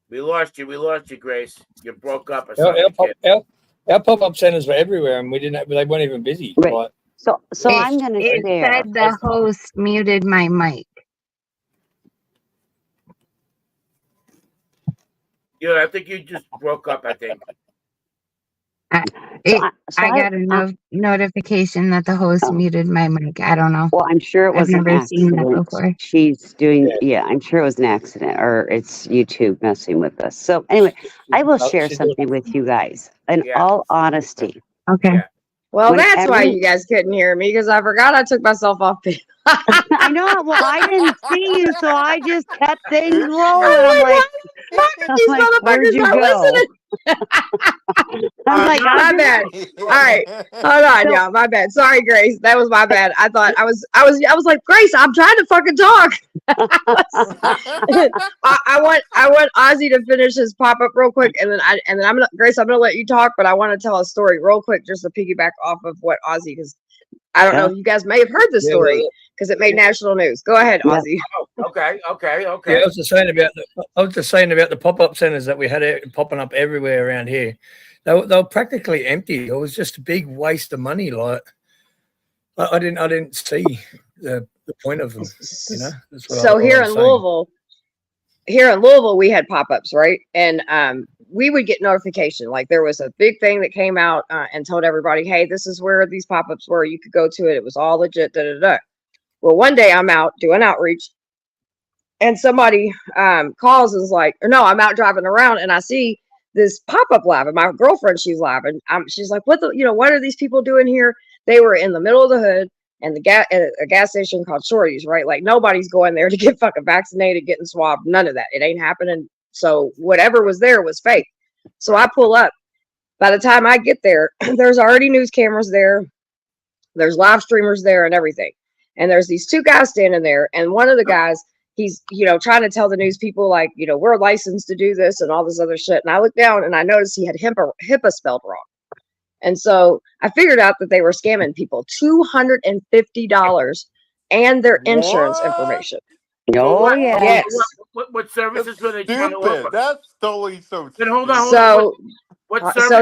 We lost you, Grace. You broke up or something. Our pop-up centers were everywhere, and they weren't even busy. Right. Like, So I'm going to It share. said the host muted my mic. Yeah, I think you just broke up. I think. I got a notification that the host muted my mic. I don't know. Well, I'm sure it was I've an never seen that accident. before. She's doing, I'm sure it was an accident, or it's YouTube messing with us. So anyway, I will share something with you guys. In all honesty. Okay. Yeah. Well, that's Whenever why you guys couldn't hear me, because I forgot I took myself off. I know. Well, I didn't see you, so I just kept things rolling. I'm like, these like, where'd motherfuckers you not go? listening. I'm like, my bad. All right, hold on, y'all. My bad. Sorry, Grace. That was my bad. I thought I was like, Grace, I'm trying to fucking talk. I want Ozzy to finish his pop up real quick, and then I'm gonna, Grace, I'm gonna let you talk, but I want to tell a story real quick just to piggyback off of what Ozzy, because I don't know, you guys may have heard the story because it made national news. Go ahead, Ozzy. Okay. Yeah, I was just saying about the pop-up centers that we had popping up everywhere around here. They were practically empty. It was just a big waste of money. Like, I didn't see the point of them. You know. So here in Louisville, we had pop-ups, right? And we would get notification. Like, there was a big thing that came out and told everybody, hey, this is where these pop-ups were. You could go to it. It was all legit. Da da da. Well, one day I'm out doing outreach, and somebody calls and is like, or no, I'm out driving around and I see this pop-up live, and my girlfriend, she's live, and she's like, what are these people doing here? They were in the middle of the hood and a gas station called Shorty's, right? Like, nobody's going there to get fucking vaccinated, getting swabbed, none of that. It ain't happening. So whatever was there was fake. So I pull up. By the time I get there, there's already news cameras there. There's live streamers there and everything. And there's these two guys standing there, and one of the guys, he's, trying to tell the news people, like, we're licensed to do this and all this other shit. And I looked down and I noticed he had HIPAA spelled wrong. And so I figured out that they were scamming people $250 and their insurance information. Oh, yeah. Yes. What services were they trying to offer? That's totally so. Then hold on. So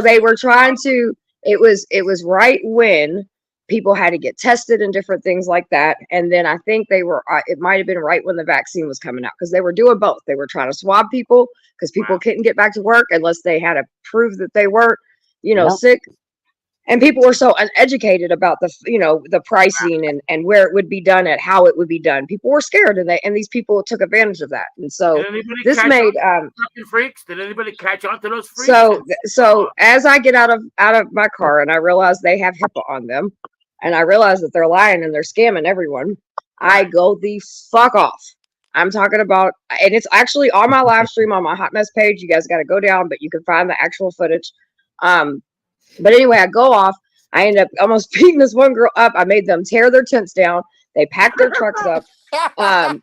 they were trying to. It was right when people had to get tested and different things like that. And then I think they were. It might have been right when the vaccine was coming out, because they were doing both. They were trying to swab people because people couldn't get back to work unless they had to prove that they weren't, sick. And people were so uneducated about the pricing and where it would be done at, how it would be done. People were scared, and these people took advantage of that. And so this made freaks. Did anybody catch on to those freaks? So as I get out of my car and I realize they have HIPAA on them, and I realize that they're lying and they're scamming everyone, I go the fuck off. I'm talking about, and it's actually on my live stream on my Hot Mess page. You guys got to go down, but you can find the actual footage. But anyway, I go off. I end up almost beating this one girl up. I made them tear their tents down. They packed their trucks up. By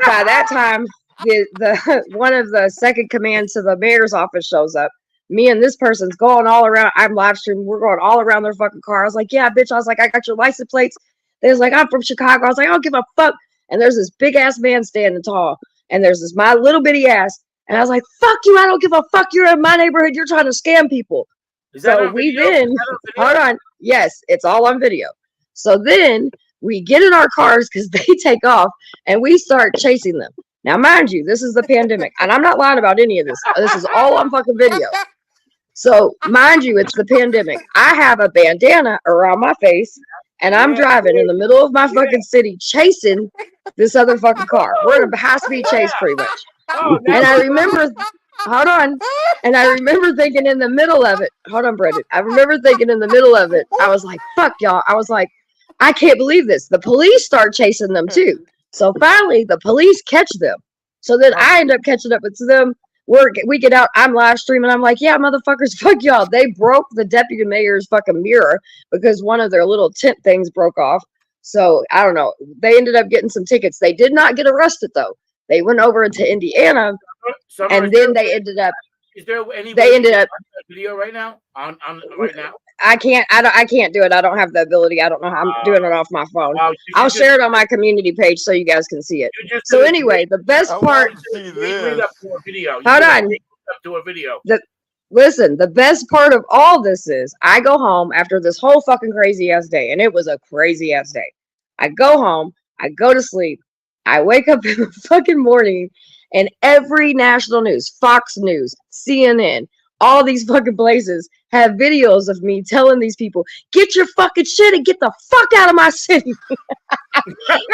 that time, the one of the second command to the mayor's office shows up. Me and this person's going all around. I'm live streaming. We're going all around their fucking car. I was like, yeah, bitch. I was like, I got your license plates. They was like, I'm from Chicago. I was like, I don't give a fuck. And there's this big ass man standing tall. And there's this my little bitty ass. And I was like, fuck you. I don't give a fuck. You're in my neighborhood. You're trying to scam people. So we then, hold on. Yes, it's all on video. So then we get in our cars because they take off and we start chasing them. Now, mind you, this is the pandemic, and I'm not lying about any of this. This is all on fucking video. So mind you, it's the pandemic. I have a bandana around my face and I'm driving in the middle of my fucking city chasing this other fucking car. We're in a high-speed chase pretty much. And I remember... Hold on. And I remember thinking in the middle of it, hold on, Brendan. I remember thinking in the middle of it, I was like, fuck y'all. I was like, I can't believe this. The police start chasing them too. So finally the police catch them. So then I end up catching up with them. We get out, I'm live streaming. I'm like, yeah, motherfuckers, fuck y'all. They broke the deputy mayor's fucking mirror because one of their little tent things broke off. So I don't know. They ended up getting some tickets. They did not get arrested though. They went over into Indiana. And then they ended up. Is there any? They ended up video right now. On right now. I can't. I can't do it. I don't have the ability. I don't know how I'm doing it off my phone. I'll share it on my community page so you guys can see it. So anyway, the best part. See Bring this. up to a video. Hold on. Up to a video. Listen, the best part of all this is I go home after this whole fucking crazy ass day, and it was a crazy ass day. I go home, I go to sleep, I wake up in the fucking morning, and every national news, Fox News, CNN, all these fucking places have videos of me telling these people, get your fucking shit and get the fuck out of my city.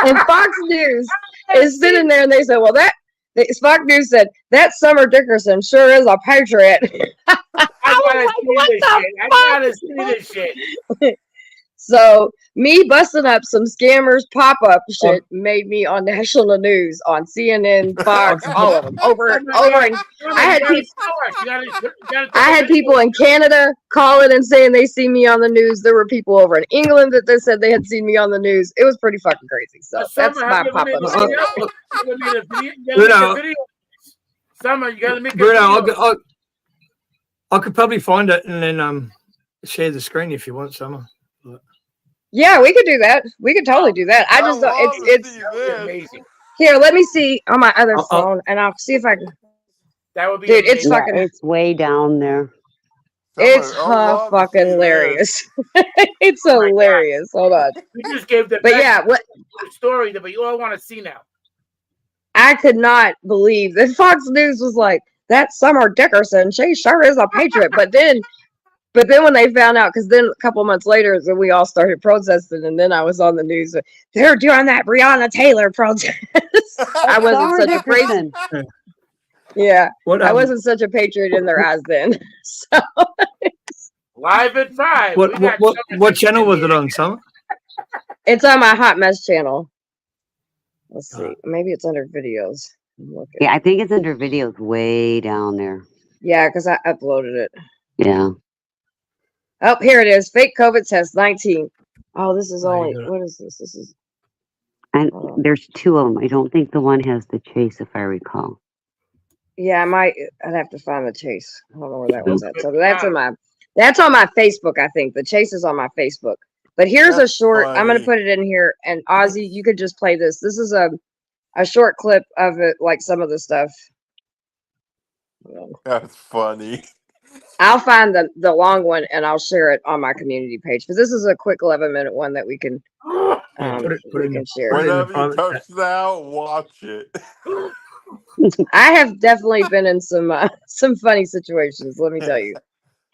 And Fox News is sitting there and they said, well, Fox News said, that Summer Dickerson sure is a patriot. I gotta see this shit. So me busting up some scammers pop-up shit made me on national news on CNN, Fox, all of them over. And I had people in Canada calling and saying they see me on the news. There were people over in England that they said they had seen me on the news. It was pretty fucking crazy. So that's my pop-up shit. Summer, you gotta make a Bruno, I could probably find it and then share the screen if you want, Summer. Yeah, we could do that. We could totally do that. I just don't. It's amazing. Here, let me see on my other phone, and I'll see if I can. That would be. Dude, it's fucking. It's way down there. It's fucking hilarious. It's hilarious. Hold on. We just gave the story that we all want to see now. I could not believe that Fox News was like, that Summer Dickerson, she sure is a patriot. But then when they found out, because then a couple months later, we all started protesting, and then I was on the news. They're doing that Breonna Taylor protest. I wasn't such a crazy. Yeah, I wasn't such a patriot in their eyes then. So live at 5. What channel was it on, Summer? It's on my Hot Mess channel. Let's see. Maybe it's under videos. Yeah, I think it's under videos way down there. Yeah, because I uploaded it. Yeah. Oh, here it is. Fake COVID test 19. Oh, this is only. What is this? This is. And there's 2 of them. I don't think the one has the chase, if I recall. Yeah, I'd have to find the chase. I don't know where that was at. So that's on my Facebook, I think. The chase is on my Facebook. But here's a short. I'm gonna put it in here, and Ozzy, you could just play this. This is a short clip of it, like some of the stuff. That's funny. I'll find the long one and I'll share it on my community page, because this is a quick 11-minute one that we can share. Whenever you touch that, watch it. I have definitely been in some funny situations. Let me tell you,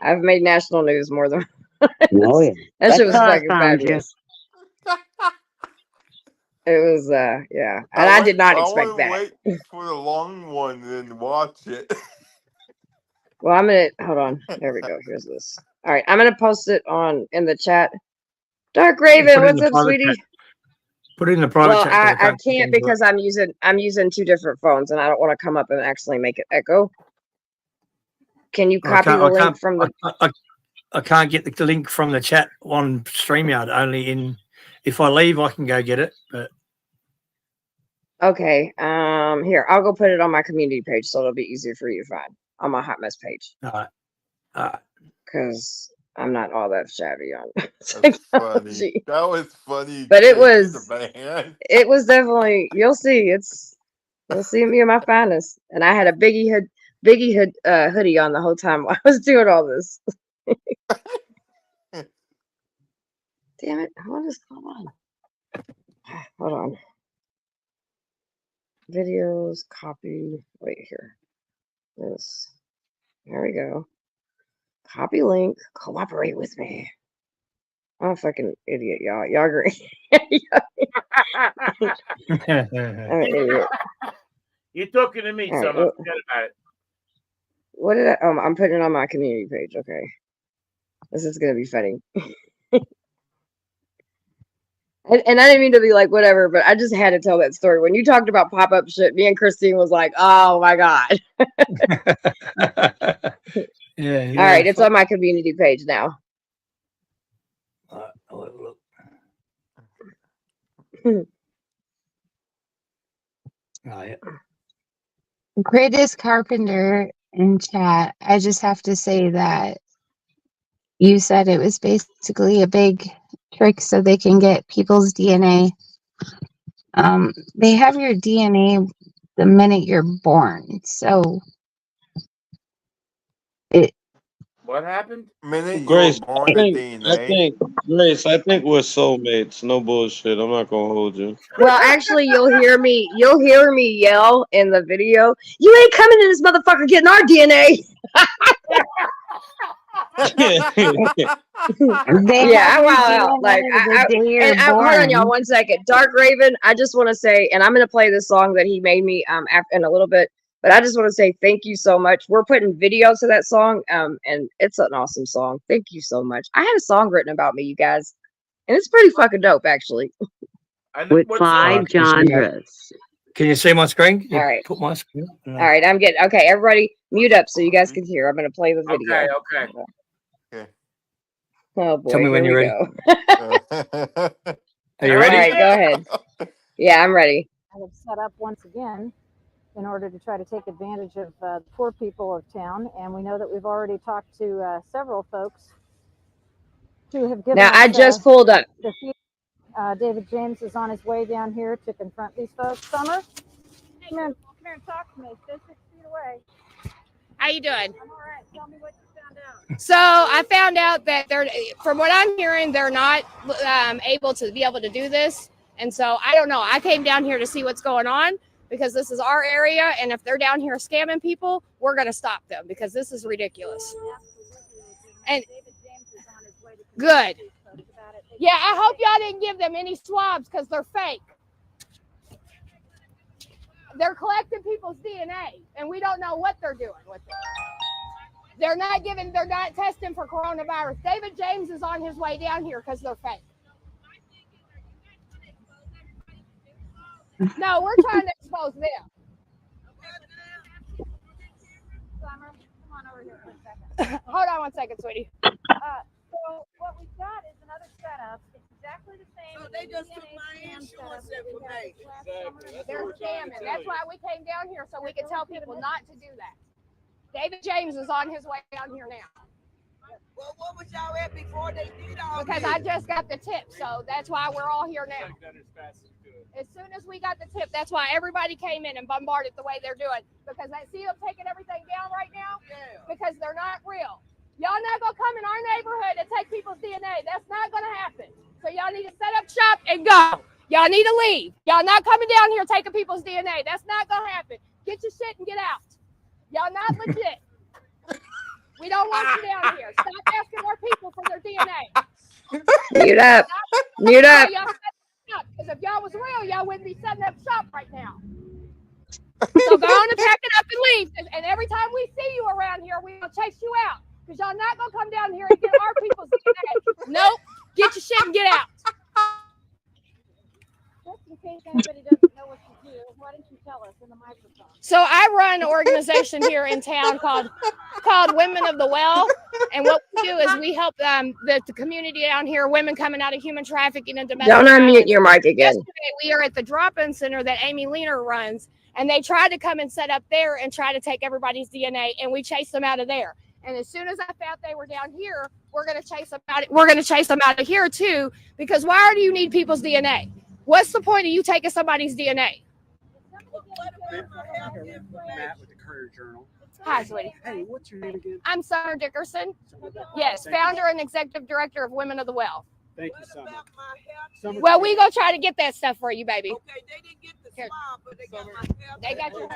I've made national news more than. Oh, yeah. That shit was fucking fabulous. It was yeah, and I did not expect that. Wait for the long one and watch it. Well, I'm gonna hold on. There we go. Here's this. All right, I'm gonna post it in the chat. Dark Raven, what's up, sweetie? Chat. Put it in the private chat. I can't because I'm using 2 different phones, and I don't want to come up and actually make it echo. Can you copy the link from the? I can't get the link from the chat on StreamYard. Only if I leave, I can go get it. But okay, here, I'll go put it on my community page, so it'll be easier for you to find on my Hot Mess page. All right. Because I'm not all that savvy on technology. That was funny. But it was definitely, you'll see me in my finest. And I had a biggie hoodie on the whole time while I was doing all this. Damn it. What is going on? Hold on. Videos, copy. Wait here. This. There we go. Copy link. Cooperate with me. I'm a fucking idiot, y'all. Y'all agree? I'm an idiot. You're talking to me, so forget about it. What did I'm putting it on my community page. Okay. This is gonna be funny. And I didn't mean to be like whatever, but I just had to tell that story. When you talked about pop-up shit, me and Christine was like, oh my God. Yeah. All right, it's on my community page now. I'll have a look. Oh, yeah. Greatest Carpenter in chat. I just have to say that You said it was basically a big trick so they can get people's DNA. They have your DNA the minute you're born. So it What happened? Minute you were Grace, born, the DNA. Grace, I think we're soulmates. No bullshit. I'm not gonna hold you. Well, actually, you'll hear me yell in the video. You ain't coming in this motherfucker getting our DNA. they Yeah, have I your wow out. Like DNA the day you're hold on, y'all, born. 1 second. Dark Raven, I just want to say, and I'm gonna play this song that he made me in a little bit, but I just want to say thank you so much. We're putting videos to that song, and it's an awesome song. Thank you so much. I had a song written about me, you guys, and it's pretty fucking dope, actually. With 5 genres. Can you see my screen? Can you All right. put my screen up? All right, I'm getting okay. Everybody, mute up so you guys can hear. I'm gonna play the video. Okay. Oh boy, Tell me when here you're we ready. go. Are you All ready? right, go ahead. Yeah, I'm ready. I have set up once again in order to try to take advantage of the poor people of town. And we know that we've already talked to several folks who have given Now us I just pulled up. the David James is on his way down here to confront these folks. Summer, come here and talk to me. Stay 6 feet away. How you doing? I'm all right. Tell me what you found out. So I found out that they're, from what I'm hearing, they're not able to do this. And so I don't know. I came down here to see what's going on because this is our area. And if they're down here scamming people, we're going to stop them because this is ridiculous. And good. Yeah, I hope y'all didn't give them any swabs because they're fake. They're collecting people's DNA and we don't know what they're doing with it. They're not testing for coronavirus. David James is on his way down here because they're fake. No, we're trying to expose them. Summer, come on over here for a second. Hold on 1 second, sweetie. So what we've got is another setup. It's exactly the same. So they just took my insurance information. They're scamming. That's why we came down here so we could tell people not to do that. David James is on his way down here now. Well, what was y'all at before they did all Because this? I just got the tip, so that's why we're all here now. As soon as we got the tip, that's why everybody came in and bombarded the way they're doing. Because I see them taking everything down right now. Yeah. Because they're not real. Y'all not gonna come in our neighborhood and take people's DNA. That's not gonna happen. So y'all need to set up shop and go. Y'all need to leave. Y'all not coming down here taking people's DNA. That's not gonna happen. Get your shit and get out. Y'all not legit. We don't want you down here. Stop asking our people for their DNA. Mute up. Mute up. Because if y'all was real, y'all wouldn't be setting up shop right now. So go on and pack it up and leave. And every time we see you around here, we'll chase you out. Because y'all not going to come down here and get our people's DNA. Nope. Get your shit and get out. Just in case anybody doesn't know what you do, why don't you tell us in the microphone? So I run an organization here in town called Women of the Well. And what we do is we help the community down here, women coming out of human trafficking and domestic Don't violence. unmute your mic again. Yesterday, we are at the drop-in center that Amy Leaner runs, and they tried to come and set up there and try to take everybody's DNA, and we chased them out of there. And as soon as I found they were down here, we're going to chase them out. We're going to chase them out of here too, because why do you need people's DNA? What's the point of you taking somebody's DNA? Matt with the Courier Journal. Hi, sweetie. Hey, what's your name again? I'm Summer Dickerson. Yes, founder and executive director of Women of the Well. Thank you, Summer. Well, we go try to get that stuff for you, baby. Okay, they didn't get the Here. swab, but they got my hair. They got your.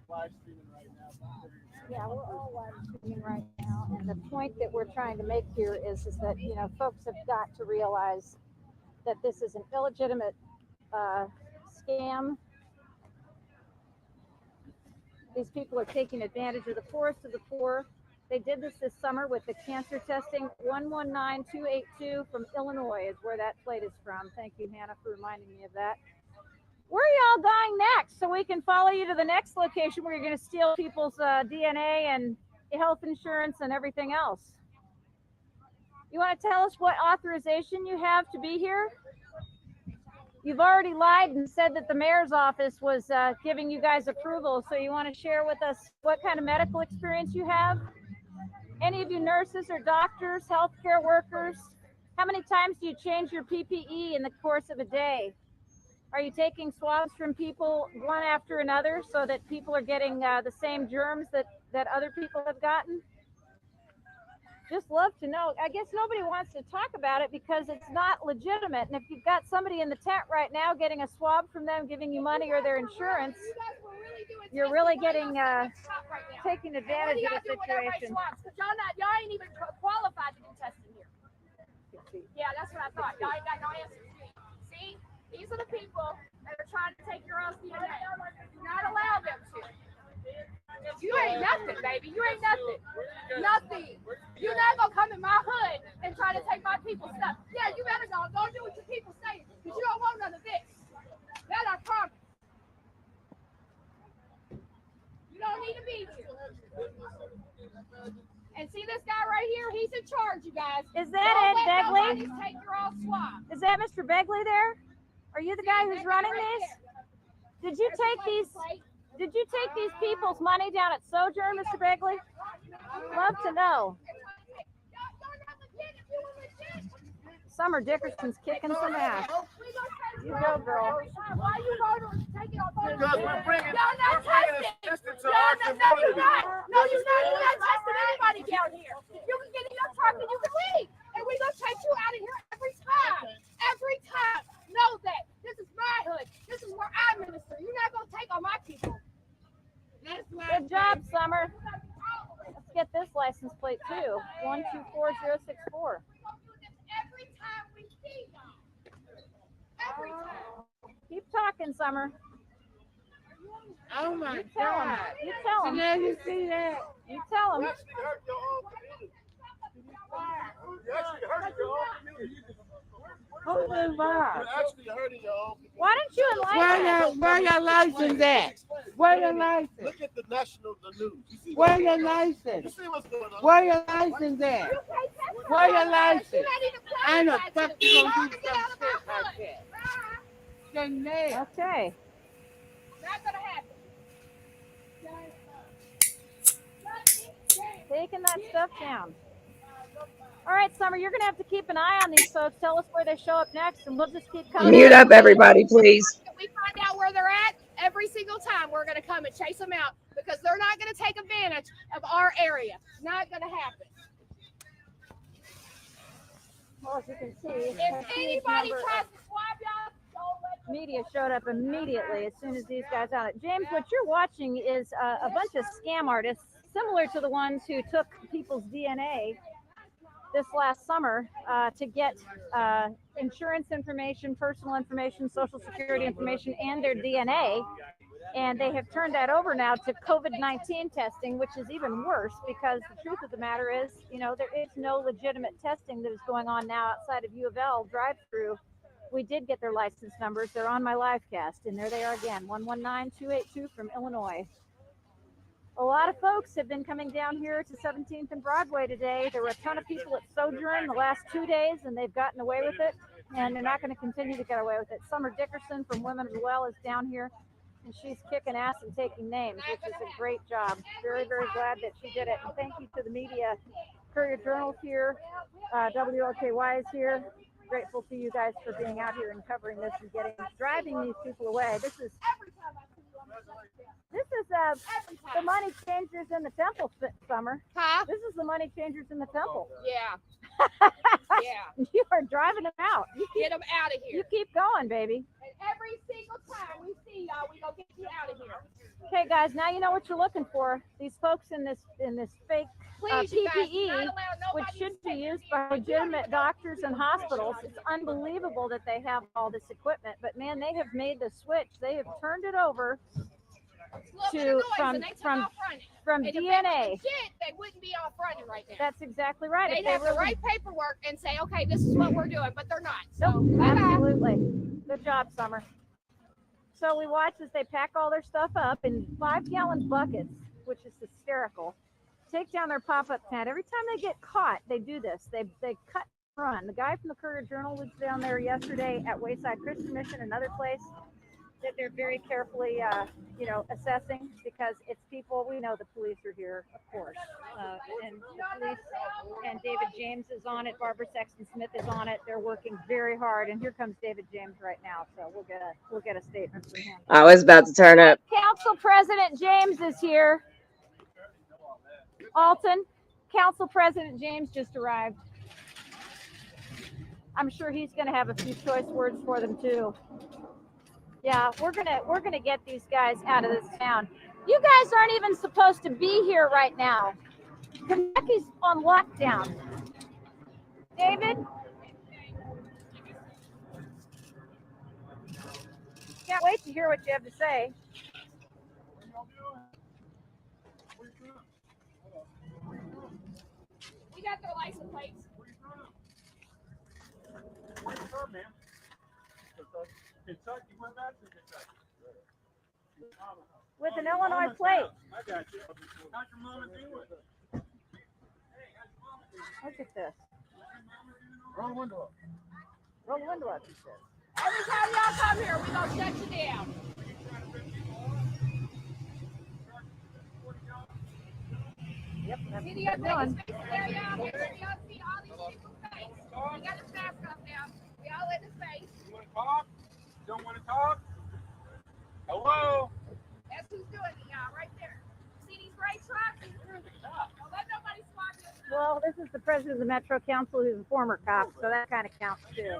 Live streaming right now. Yeah, we're all live streaming right now, and the point that we're trying to make here is that folks have got to realize that this is an illegitimate scam. These people are taking advantage of the poorest of the poor. They did this summer with the cancer testing. 119282 from Illinois is where that plate is from. Thank you, Hannah, for reminding me of that. Where are y'all going next so we can follow you to the next location where you're going to steal people's DNA and health insurance and everything else? You want to tell us what authorization you have to be here? You've already lied and said that the mayor's office was giving you guys approval. So you want to share with us what kind of medical experience you have? Any of you nurses or doctors, healthcare workers, how many times do you change your PPE in the course of a day? Are you taking swabs from people one after another so that people are getting the same germs that other people have gotten? Just love to know. I guess nobody wants to talk about it because it's not legitimate. And if you've got somebody in the tent right now getting a swab from them, giving you money or their insurance, you're really getting taking advantage of the situation. Y'all ain't even qualified to do testing here. Yeah, that's what I thought. Y'all ain't got no answers. See, these are the people that are trying to take your own DNA. Do not allow them to. You ain't nothing, baby. You ain't nothing. Nothing. You're not gonna come in my hood and try to take my people's stuff. Yeah, you better go. Go do what your people say, because you don't want none of this. That I promise. You don't need to be here. And see this guy right here? He's in charge, you guys. Is that Ed Begley? Take your own swab. Is that Mr. Begley there? Are you the guy who's running these? Did you take these? Did you take these people's money down at Sojourn, Mr. Begley? Love to know. Summer Dickerson's kicking some ass. You go, girl. Why you going to take it on board? Because we're bringing Y'all not testing. No, you're not. No, you're not. You're not testing anybody down here. You can get in your truck and you can leave. And we're going to take you out of here every time. Every time. Know that. This is my hood. This is where I minister. You're not going to take on my people. Good job, Summer. Let's get this license plate too. 124064. Every time we see y'all. Every time. Keep talking, Summer. Oh my you tell God. Him. You tell him. Did you see that? You tell him. Who's involved? Why don't you enlighten Where your license at? Where your license? Look at the news. You see Where your license? You see what's going on? Where your license at? Where your license? I know fuck you gonna do some shit like that. Okay. Not gonna happen. Taking that stuff down. All right, Summer, you're going to have to keep an eye on these folks. Tell us where they show up next, and we'll just keep coming. Mute up, everybody, please. If we find out where they're at, every single time we're going to come and chase them out because they're not going to take advantage of our area. Not going to happen. Well, as you can see, if anybody tries to swab y'all, don't let them media showed up immediately as soon as these guys out. James, what you're watching is a bunch of scam artists, similar to the ones who took people's DNA this last summer to get insurance information, personal information, social security information, and their DNA. And they have turned that over now to COVID-19 testing, which is even worse because the truth of the matter is, you know, there is no legitimate testing that is going on now outside of U of L drive-through. We did get their license numbers. They're on my live cast, and there they are again, 119282 from Illinois. A lot of folks have been coming down here to 17th and Broadway today. There were a ton of people at Sojourn the last 2 days, and they've gotten away with it, and they're not going to continue to get away with it. Summer Dickerson from Women as Well is down here, and she's kicking ass and taking names, which is a great job. Very, very glad that she did it. And thank you to the media. Courier Journal's here. WLKY is here. Grateful to you guys for being out here and covering this and driving these people away. This is the money changers in the temple, Summer. Huh? This is the money changers in the temple. Yeah. Yeah. You are driving them out. Get them out of here. You keep going, baby. And every single time we see y'all, we gonna get you out of here. Okay, guys. Now you know what you're looking for. These folks in this fake PPE, which should be used by legitimate doctors and hospitals. It's unbelievable that they have all this equipment, but man, they have made the switch. They have turned it over to from and DNA. If they wouldn't be off running right now. That's exactly right. They'd have the right paperwork and say, okay, this is what we're doing, but they're not. So nope, absolutely. Good job, Summer. So we watch as they pack all their stuff up in 5-gallon buckets, which is hysterical. Take down their pop-up tent. Every time they get caught, they do this. They cut and run. The guy from the Courier Journal was down there yesterday at Wayside Christian Mission, another place. that they're very carefully, assessing, because it's people. We know the police are here, of course, and the police and David James is on it. Barbara Sexton Smith is on it. They're working very hard, and here comes David James right now. So we'll get a statement from him. I was about to turn up. Council President James is here. Alton, Council President James just arrived. I'm sure he's going to have a few choice words for them too. Yeah, we're gonna get these guys out of this town. You guys aren't even supposed to be here right now. Kentucky's on lockdown. David? Can't wait to hear what you have to say. We got their license plates. Where you from, man? Kentucky. Where back to Kentucky? With an Illinois plate. I got you. How's your mama doing? Look at this. Roll the window up. Roll the window up, he says. Every time y'all come here, we gonna shut you down. Yep, that's See the other thing there, y'all? Y'all see all these people's face. We got his mask up now. We all in his face. You want to talk? Don't want to talk? Hello? That's who's doing it, y'all, right there. See these gray trucks? Don't let nobody swat you. Well, this is the president of the Metro Council, who's a former cop, so that kind of counts too.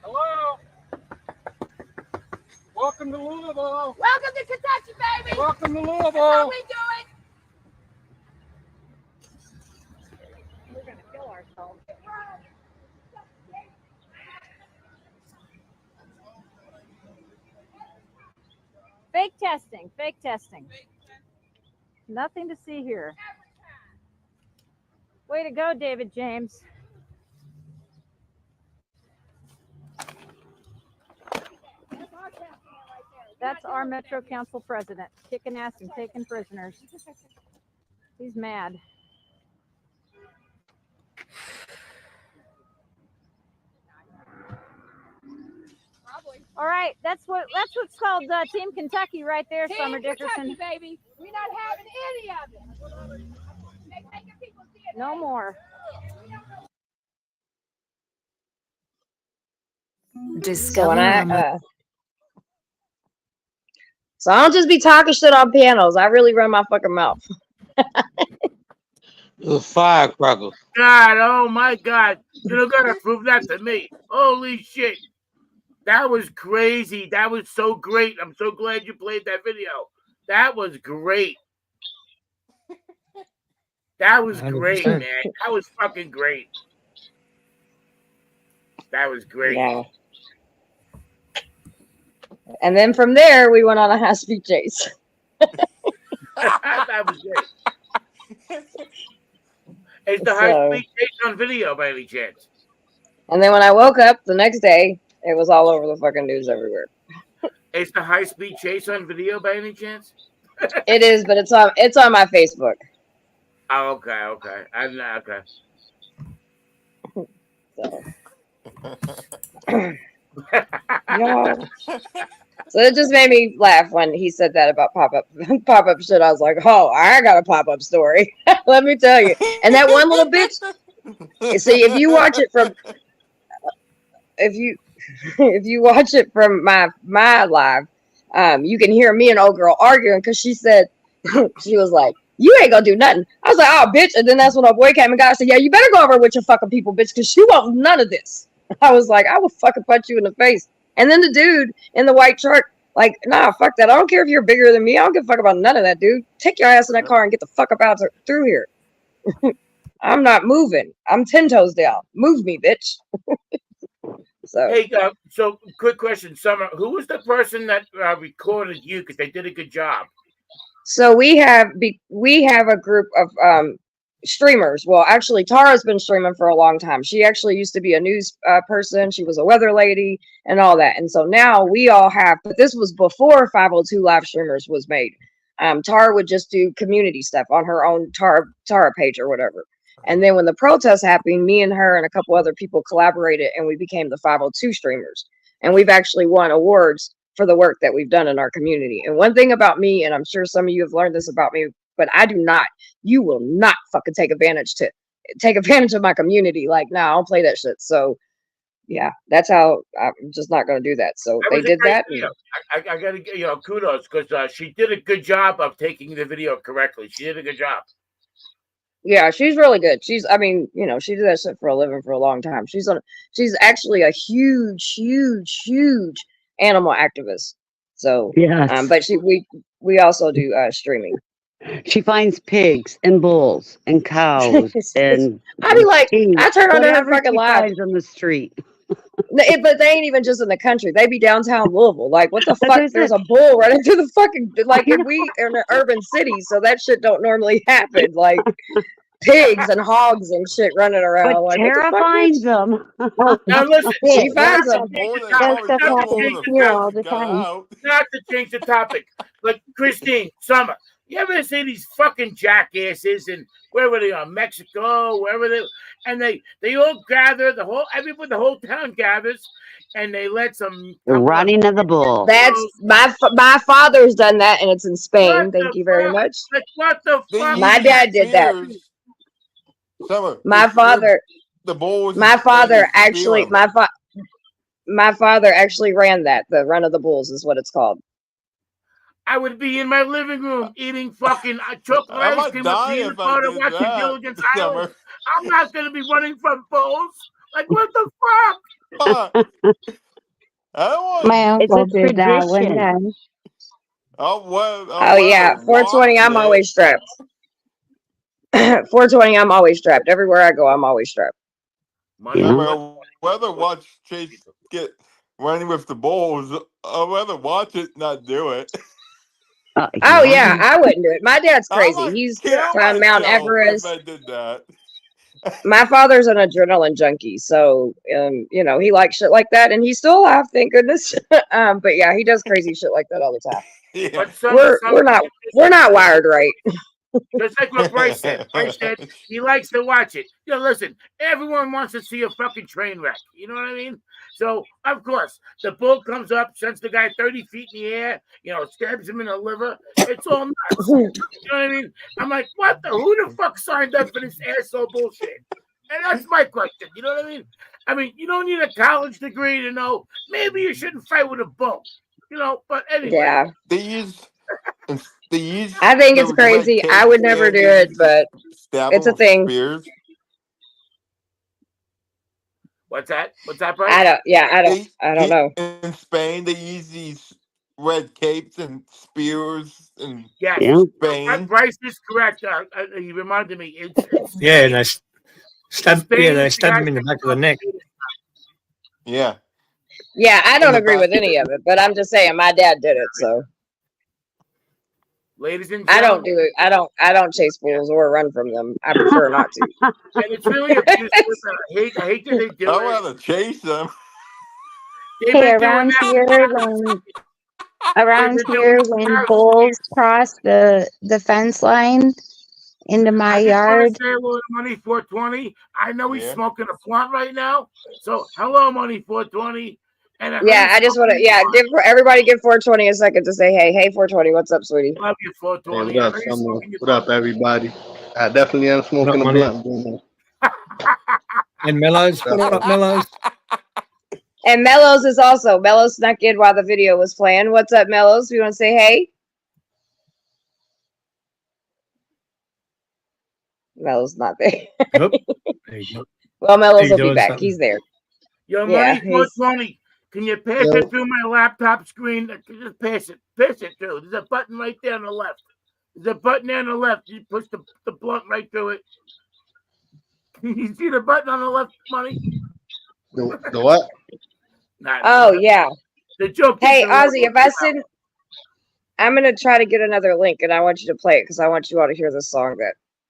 Hello? Welcome to Louisville. Welcome to Kentucky, baby. Welcome to Louisville. That's how we do it. We're gonna kill ourselves. Fake testing, fake testing. Nothing to see here. Way to go, David James. That's our Metro Council president, kicking ass and taking prisoners. He's mad. All right, that's what's called Team Kentucky right there, Team Summer Dickerson. Kentucky, baby. We're not having any of it. They taking people's DNA. No more. So so I don't just be talking shit on panels. I really run my fucking mouth. Firecracker. God, oh my God. You don't gotta prove that to me. Holy shit. That was crazy. That was so great. I'm so glad you played that video. That was great. That was great, 100%. man. That was fucking great. That was great. Yeah. And then from there, we went on a high-speed chase. That was great. It's the high-speed chase on video, by any chance. And then when I woke up the next day, it was all over the fucking news everywhere. It's the high-speed chase on video, by any chance? It is, but it's on my Facebook. Oh, okay. I'm not okay. No. So it just made me laugh when he said that about pop-up shit. I was like, oh, I got a pop-up story. Let me tell you. And that one little bitch. See, if you watch it from my live, you can hear me and old girl arguing because she said she was like, you ain't gonna do nothing. I was like, oh, bitch. And then that's when our boy came and got. I said, yeah, you better go over with your fucking people, bitch, because she won't none of this. I was like, I will fucking punch you in the face. And then the dude in the white truck, like, nah, fuck that. I don't care if you're bigger than me. I don't give a fuck about none of that, dude. Take your ass in that car and get the fuck up out through here. I'm not moving. I'm 10 toes down. Move me, bitch. So, hey, so quick question, Summer. Who was the person that recorded you? Because they did a good job. So we have a group of streamers. Well, actually, Tara's been streaming for a long time. She actually used to be a news person. She was a weather lady and all that. And so now we all have, but this was before 502 Live Streamers was made. Tara would just do community stuff on her own Tara page or whatever. And then when the protests happened, me and her and a couple other people collaborated and we became the 502 streamers. and we've actually won awards for the work that we've done in our community. And one thing about me, and I'm sure some of you have learned this about me, but I do not. You will not fucking take advantage of my community. Like, nah, I don't play that shit. So yeah, that's how I'm just not going to do that. So That they was a did great that. video. I got to give kudos because she did a good job of taking the video correctly. She did a good job. Yeah, she's really good. I mean, she did that shit for a living for a long time. She's actually a huge, huge, huge animal activist. So Yes. but we also do streaming. She finds pigs and bulls and cows and I be like, I turn on her whatever fucking she live. finds on the street. But they ain't even just in the country. They be downtown Louisville. Like, what the That's what fuck? I There's said. a bull running through the fucking, like, if we are in an urban city, so that shit don't normally happen. Like, pigs and hogs and shit running around. But Like, what the Tara fuck, finds bitch? them. Now listen, She finds them. That stuff happens here all the time. Not to change the topic, but Christine, Summer, you ever see these fucking jackasses and wherever they are, Mexico, wherever they all gather, the whole town gathers, and they let some The running of the bull. That's my father's done that, and it's in Spain. Thank you very much. Like, what the fuck? My dad did that. Summer, My father. The bulls. My father actually. My father actually ran that. The Run of the Bulls is what it's called. I would be in my living room eating fucking chocolate ice cream with peanut butter, watching Gilligan's Island. I'm not going to be running from bulls. Like, what the fuck? My uncle did that one time. Oh yeah, 420. I'm always strapped. 420. I'm always strapped. Everywhere I go, I'm always strapped. Whether watch Chase get running with the bulls, I'd rather watch it, not do it. Oh yeah, I wouldn't do it. My dad's crazy. He's on Mount Everest. If I did that. My father's an adrenaline junkie, so he likes shit like that, and he's still alive, thank goodness. But yeah, he does crazy shit like that all the time. Yeah. But we're not wired right. Just like what Bryce said. Bryce said he likes to watch it. Listen, everyone wants to see a fucking train wreck. You know what I mean? So, of course, the bull comes up, sends the guy 30 feet in the air, stabs him in the liver. It's all nuts. You know what I mean? I'm like, who the fuck signed up for this asshole bullshit? And that's my question. You know what I mean? I mean, you don't need a college degree to know maybe you shouldn't fight with a bull. But anyway. Yeah. I think it's crazy. I would never do it, but it's a thing. Spears. What's that, Bryce? I don't know. In Spain, they use these red capes and spears and Spain. Bryce is correct. He reminded me. It's yeah, and they stab him in the back of the neck. Yeah. Yeah, I don't agree with any of it, but I'm just saying my dad did it, so. Ladies and gentlemen, I don't do it. I don't chase bulls or run from them. I prefer not to. And it's really abusive. I hate that they do it. I'd rather chase them. Hey, around here, when bulls cross the fence line into my yard. Say hello to Money 420. I know he's smoking a blunt right now. So hello, Money 420. And I just want to everybody give 420 a second to say hey 420, what's up, sweetie? Love you, 420. Hey, what up, Summer? What up, everybody? I definitely am smoking a blunt. And Mellows, what up, Mellows? And Mellows is also Mellows snuck in while the video was playing. What's up, Mellows? You want to say hey? Mellows not there. Nope. There you go. Well, Mellows will be back. He's there. Yo, Money 420. Can you pass it through my laptop screen? Just pass it. Pass it through. There's a button right there on the left. There's a button there on the left. You push the blunt right through it. Can you see the button on the left, Money? The what? Yeah. The joke. Hey, Ozzy, if I send, I'm gonna try to get another link, and I want you to play it because I want you all to hear this song.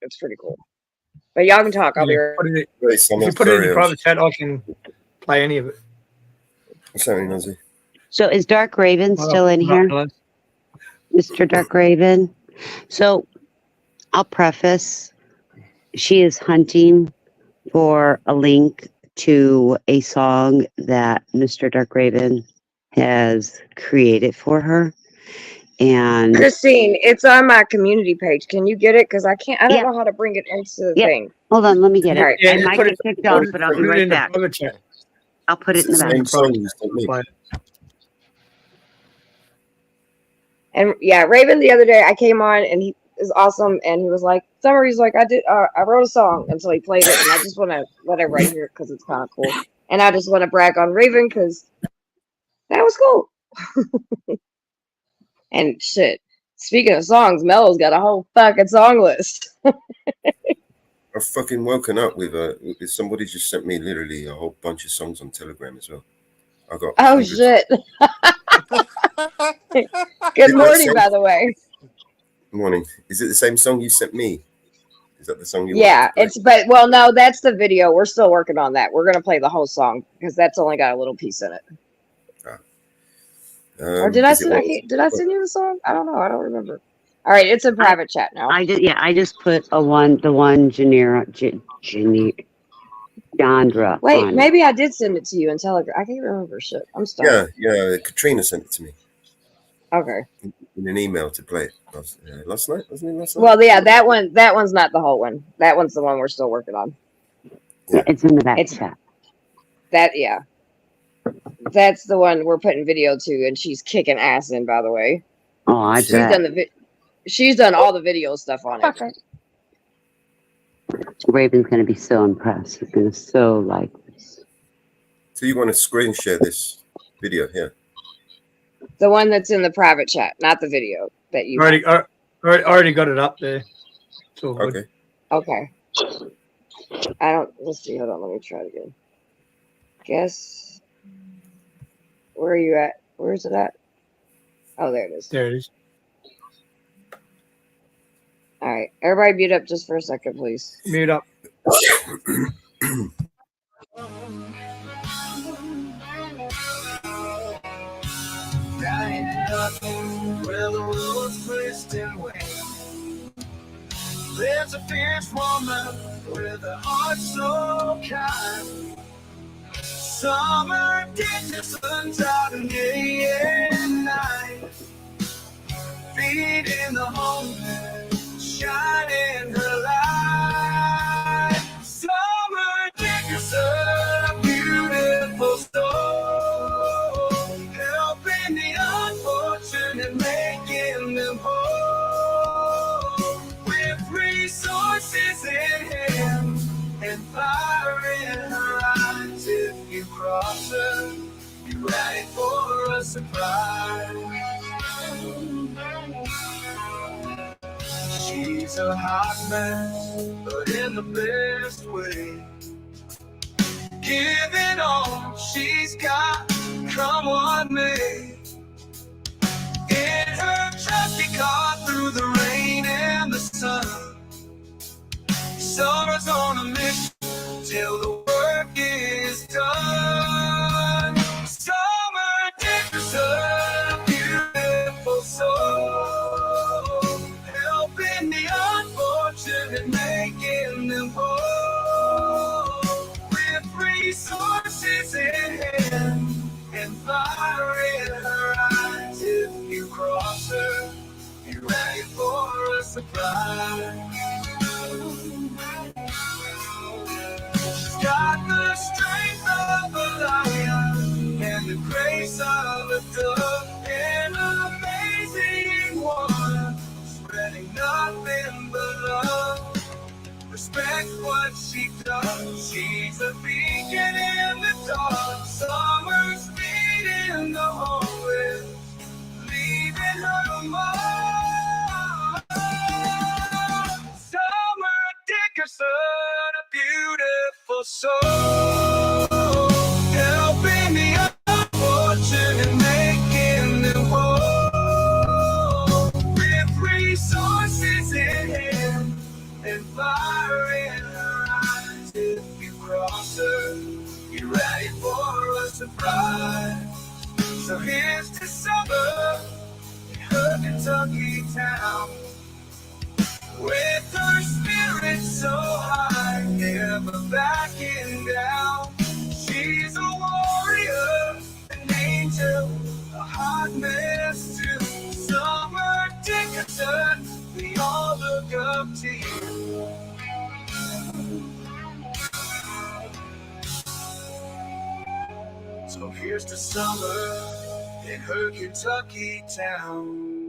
It's pretty cool. But y'all can talk. I'll be right. If you put it in the private chat, I can play any of it. So is Dark Raven still in here? Mr. Dark Raven. So I'll preface, she is hunting for a link to a song that Mr. Dark Raven has created for her. And Christine, it's on my community page. Can you get it? Because I can't. I don't know how to bring it into the thing. Hold on, let me get it. All right. I might get kicked off, but I'll be right back. I'll put it in the back. And yeah, Raven the other day I came on and he is awesome and he was like, Summer, he's like, I wrote a song, and so he played it, and I just want to let everybody hear it because it's kind of cool. And I just want to brag on Raven because that was cool. And shit, speaking of songs, Mello's got a whole fucking song list. I've fucking woken up with somebody just sent me literally a whole bunch of songs on Telegram as well. I got shit. Good morning, by the way. Morning. Is it the same song you sent me? Is that the song you? Yeah, no, that's the video. We're still working on that. We're gonna play the whole song because that's only got a little piece in it. Or did I send you the song? I don't know. I don't remember. All right, it's a private chat now. I did. Yeah, I just put the one Janira. Wait, maybe I did send it to you in Telegram. I can't remember shit. I'm sorry. Yeah. Katrina sent it to me. Okay. In an email to play it last night, wasn't it? Last night. Well, yeah, that one's not the whole one. That one's the one we're still working on. Yeah, it's in the back chat. That's the one we're putting video to, and she's kicking ass in. By the way, she's done all the video stuff on it. Okay. Raven's gonna be so impressed. He's gonna so like this. So you want to screen share this video here? The one that's in the private chat, not the video that you already got it up there. It's all good. Okay. Let's see. Hold on. Let me try it again. Guess. Where are you at? Where is it at? Oh, there it is. There it is. All right. Everybody mute up just for a second, please. Mute up. Where the roads twist and wave. There's a fierce woman with a heart so kind. Summer Dickinson's out in day and night. Feet in the home, shining her light. Summer Dickinson, a beautiful soul, helping the unfortunate, making them whole. With resources in hand and fire in her eyes, if you cross her, you're ready for a surprise. She's a hot mess, but in the best way. Giving all she's got, come what may. In her trusty car through the rain and the sun. Summer's on a mission till the work is done. Summer Dickinson, a beautiful soul, helping the unfortunate, making them whole. With resources in hand and fire in her eyes, if you cross her, you're ready for a surprise. She's got the strength of a lion and the grace of a dove, an amazing one, spreading nothing but love. Respect what she does. She's a beacon in the dark. Summer's feet in the hallway, leaving her mark. Summer Dickinson, a beautiful soul, helping the unfortunate, making them whole. With resources in hand and fire in her eyes, if you cross her, you're ready for a surprise. So here's to summer in her Kentucky town, with her spirit so high, never backing down. So here's to summer in her Kentucky town.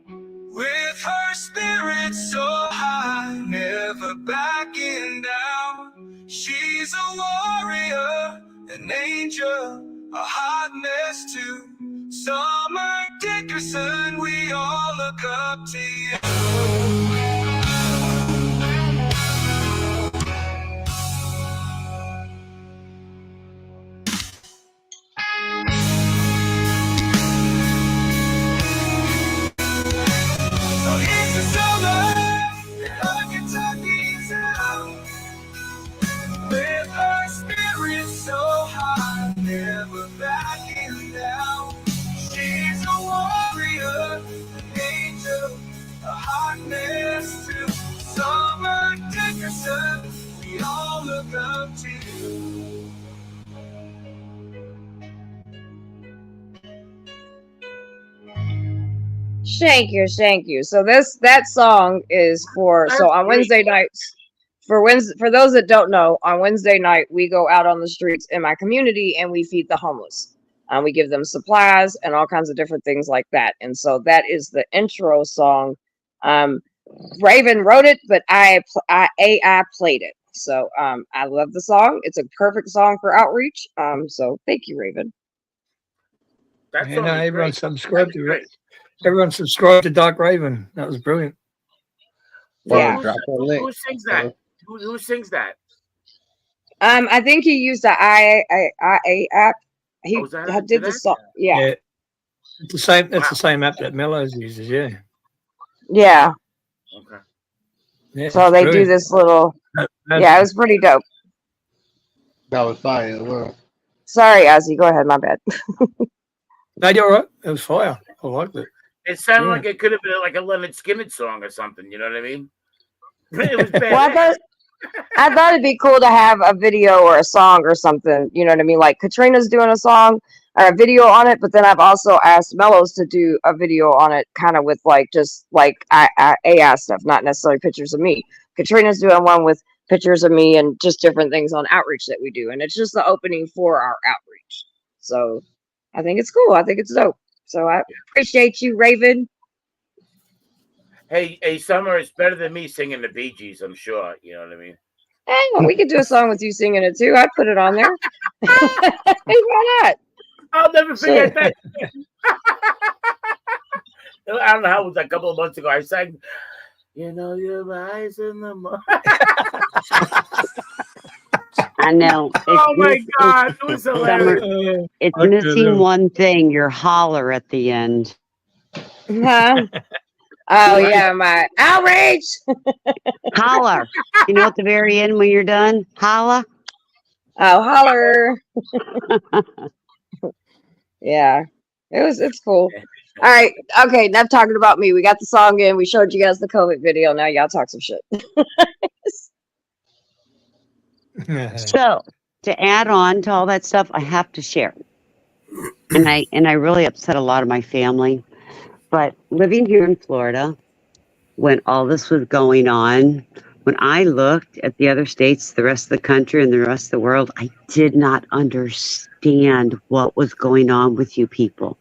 With her spirits so high, never backing down. She's a warrior, an angel, a hot mess too. Summer Dickerson, we all look up to you. So here's the summer in her Kentucky town. With her spirit so high, never backing down. She's a warrior, an angel, a hot mess too. Summer Dickerson, we all look up to you. Thank you, thank you. So that song is for That's so on great. Wednesday nights. For those that don't know, on Wednesday night we go out on the streets in my community and we feed the homeless. We give them supplies and all kinds of different things like that. And so that is the intro song. Raven wrote it, but I played it. So I love the song. It's a perfect song for outreach. So thank you, Raven. That Yeah, song no, is everyone great. subscribed That's to great. it. Everyone subscribed to Dark Raven. That was brilliant. Yeah. Who sings that? Who sings that? I think he used the IA app. He Oh, is that how they did do the that? song. Yeah. It's the same. That's Wow. the same app that Mellows uses. Yeah. Yeah. Okay. Yeah. So it's they do brilliant. this little. Yeah, it was pretty dope. That was fire as well. Sorry, Ozzy. Go ahead. My bad. No, you're all right. It was fire. I liked it. It sounded Brilliant. like it could have been like a Leonard Skinner song or something. You know what I mean? It was bad. Well, I thought it'd be cool to have a video or a song or something. You know what I mean? Like Katrina's doing a song or a video on it, but then I've also asked Mellows to do a video on it, kind of with like just like AI stuff, not necessarily pictures of me. Katrina's doing one with pictures of me and just different things on outreach that we do, and it's just the opening for our outreach. So I think it's cool. I think it's dope. So I appreciate you, Raven. Hey, Summer is better than me singing the Bee Gees, I'm sure. You know what I mean? Hey, well, we could do a song with you singing it too. I'd put it on there. Hey, why not? I'll never forget Shit. that. I don't know how it was a couple of months ago. I sang, you know, your eyes in the morning. I know. Oh my God, it was hilarious. It's missing one thing, your holler at the end. Huh? Oh yeah, my outrage. Holler. You know at the very end when you're done? Holla. Oh, holler. Yeah. It's cool. All right. Okay, enough talking about me. We got the song in. We showed you guys the COVID video. Now y'all talk some shit. So to add on to all that stuff, I have to share. And I really upset a lot of my family. But living here in Florida, when all this was going on, when I looked at the other states, the rest of the country and the rest of the world, I did not understand what was going on with you people.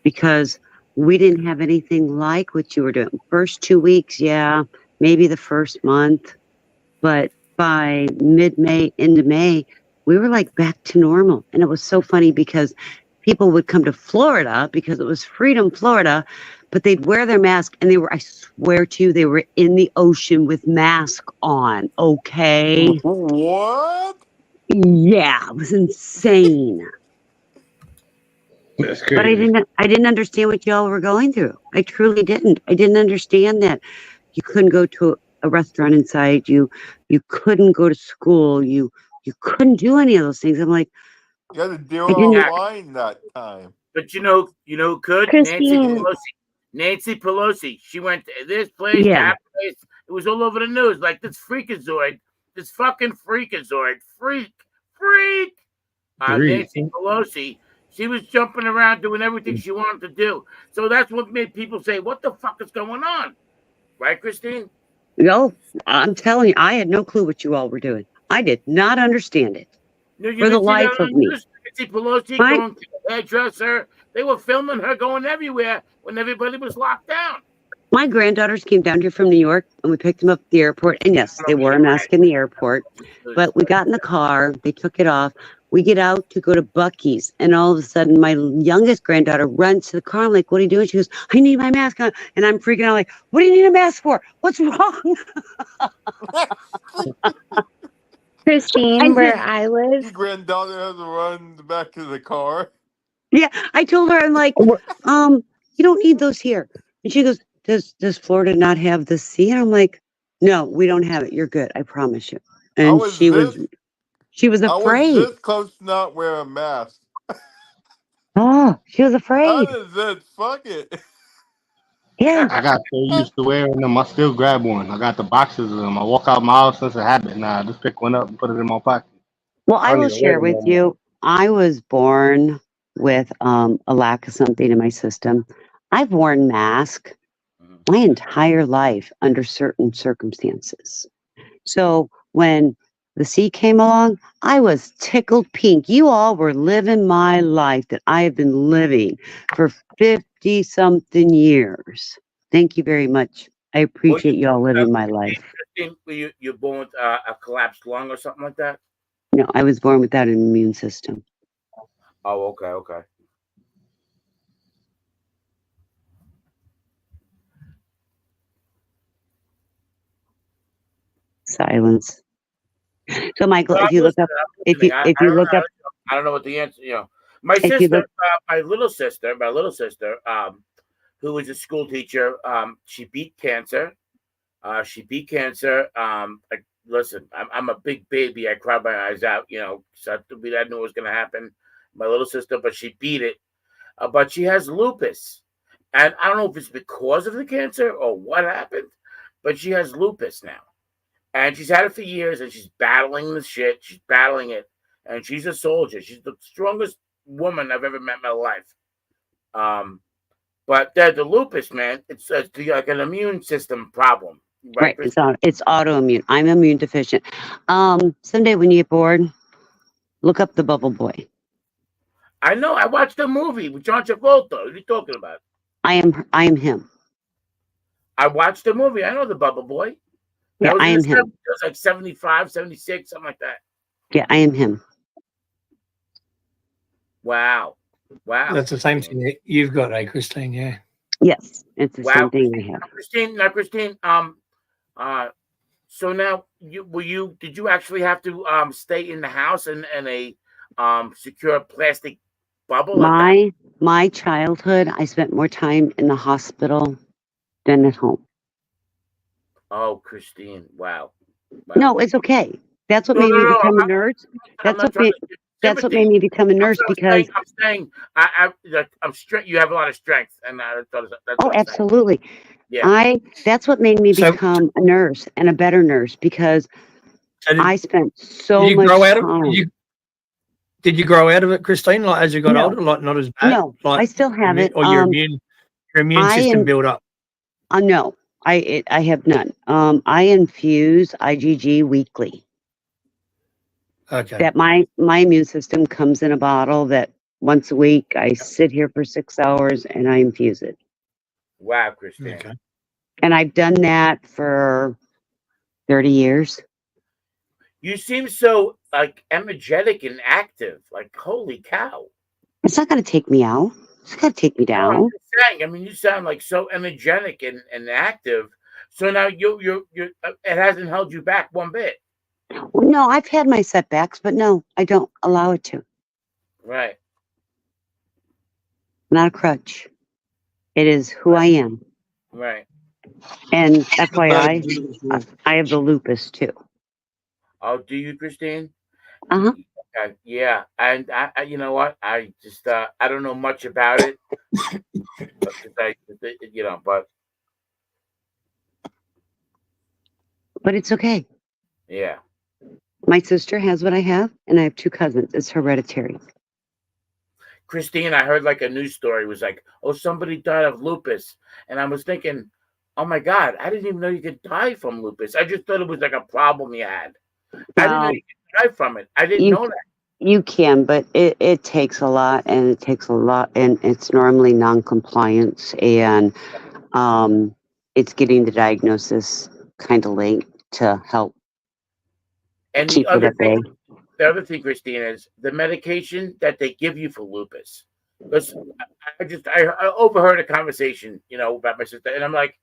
Because we didn't have anything like what you were doing. First 2 weeks, yeah, maybe the first month. But by mid-May, into May, we were like back to normal. And it was so funny because people would come to Florida because it was Freedom Florida, but they'd wear their mask and they were, I swear to you, they were in the ocean with mask on. Okay. What? Yeah, it was insane. That's But I didn't understand what y'all were going through. I truly didn't. I didn't understand that you couldn't go to a restaurant inside. You couldn't go to school. You couldn't do any of those things. I'm like, You had to do I it didn't- online that time. But you know who could? Christine. Nancy Pelosi. She went to this place, Yeah. that place. It was all over the news. Like this freakazoid, this fucking freakazoid, freak. Nancy Pelosi. She was jumping around doing everything she wanted to do. So that's what made people say, "What the fuck is going on?" Right, Christine? No, I'm telling you, I had no clue what you all were doing. I did not understand it. You for the didn't see that life on of the me. news? Nancy Pelosi My- going to the hairdresser. They were filming her going everywhere when everybody was locked down. My granddaughters came down here from New York and we picked them up at the airport. And yes, they wore a mask in the airport, but we got in the car, they took it off. We get out to go to Buc-ee's, and all of a sudden, my youngest granddaughter runs to the car. I'm like, "What are you doing?" She goes, "I need my mask on." And I'm freaking out, like, "What do you need a mask for? What's wrong?" Christine, where I live. Your granddaughter has to run back to the car. Yeah, I told her, I'm like, "You don't need those here." And she goes, "Does Florida not have the sea?" And I'm like, "No, we don't have it. You're good. I promise you." And she was I was afraid. this close to not wearing a mask. Oh, she was afraid. I just said, fuck it. Yeah. I got so used to wearing them, I still grab one. I got the boxes of them. I walk out my house, that's a habit now. I just pick one up and put it in my pocket. Well, I don't will even wear share them with no more. you. I was born with a lack of something in my system. I've worn masks my entire life under certain circumstances. So when the sea came along, I was tickled pink. You all were living my life that I have been living for 50 something years. Thank you very much. I appreciate you all living my life. Christine, were you born with a collapsed lung or something like that? No, I was born without an immune system. Oh, okay. Silence. So, Michael, No, if you look up, if you look up, I don't know what the answer. My if you sister, look, my little sister, who was a school teacher, she beat cancer. Listen, I'm a big baby. I cried my eyes out. So I knew it was going to happen. My little sister, but she beat it. But she has lupus, and I don't know if it's because of the cancer or what happened, but she has lupus now. And she's had it for years, and she's battling the shit. She's battling it, and she's a soldier. She's the strongest woman I've ever met in my life. But the lupus, man, it's like an immune system problem, right? It's autoimmune. I'm immune deficient. Someday when you get bored, look up the Bubble Boy. I know. I watched the movie with John Travolta. What are you talking about? I am him. I watched the movie. I know the Bubble Boy. Yeah, I am him. It was like 75, 76, something like that. Yeah, I am him. Wow. That's the same thing that you've got, Christine? Yeah. Yes, it's the same thing I have. Christine. So now, did you actually have to stay in the house in a secure plastic bubble? My childhood, I spent more time in the hospital than at home. Oh, Christine! Wow. No, it's okay. That's what made me become a nurse. That's what made me become a nurse because I'm saying I'm strength. You have a lot of strength, and that's absolutely. Yeah. That's what made me become a nurse and a better nurse because I spent so much time. Did you grow out of it, Christine? Like as you got older, like not as bad. No, like, I still have it. Or your immune system built up. No, I have none. I infuse IgG weekly. Okay. That my immune system comes in a bottle that once a week I sit here for 6 hours and I infuse it. Wow, Christine. Okay. And I've done that for 30 years. You seem so like energetic and active. Like holy cow! It's not going to take me out. It's going to take me down. I'm just saying. I mean, you sound like so energetic and active. So now you it hasn't held you back one bit. No, I've had my setbacks, but no, I don't allow it to. Right. Not a crutch. It is who I am. Right. And FYI, I have the lupus too. Oh, do you, Christine? Uh-huh. Yeah, and I you know what? I just I don't know much about it, but it's okay. Yeah. My sister has what I have, and I have 2 cousins. It's hereditary. Christine, I heard like a news story. It was like, oh, somebody died of lupus, and I was thinking, oh my God, I didn't even know you could die from lupus. I just thought it was like a problem you had. I didn't know you could die from it. I didn't know that. You can, but it takes a lot, and it's normally non-compliance, and it's getting the diagnosis kind of late to help And keep it at bay. the other thing, Christine, is the medication that they give you for lupus. Because I overheard a conversation, about my sister, and I'm like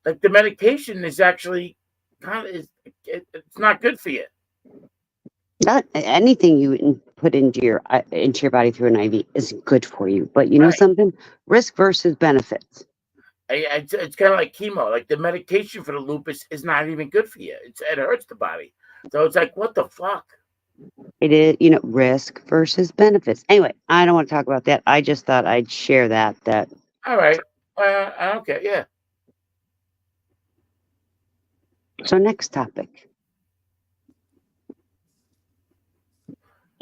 the medication is actually it's not good for you. Not anything you put into your body through an IV is good for you, but you know something? Risk versus benefits. It's kind of like chemo. Like the medication for the lupus is not even good for you. It hurts the body. So it's like, what the fuck? It is, risk versus benefits. Anyway, I don't want to talk about that. I just thought I'd share that. All right. Okay. Yeah. So next topic.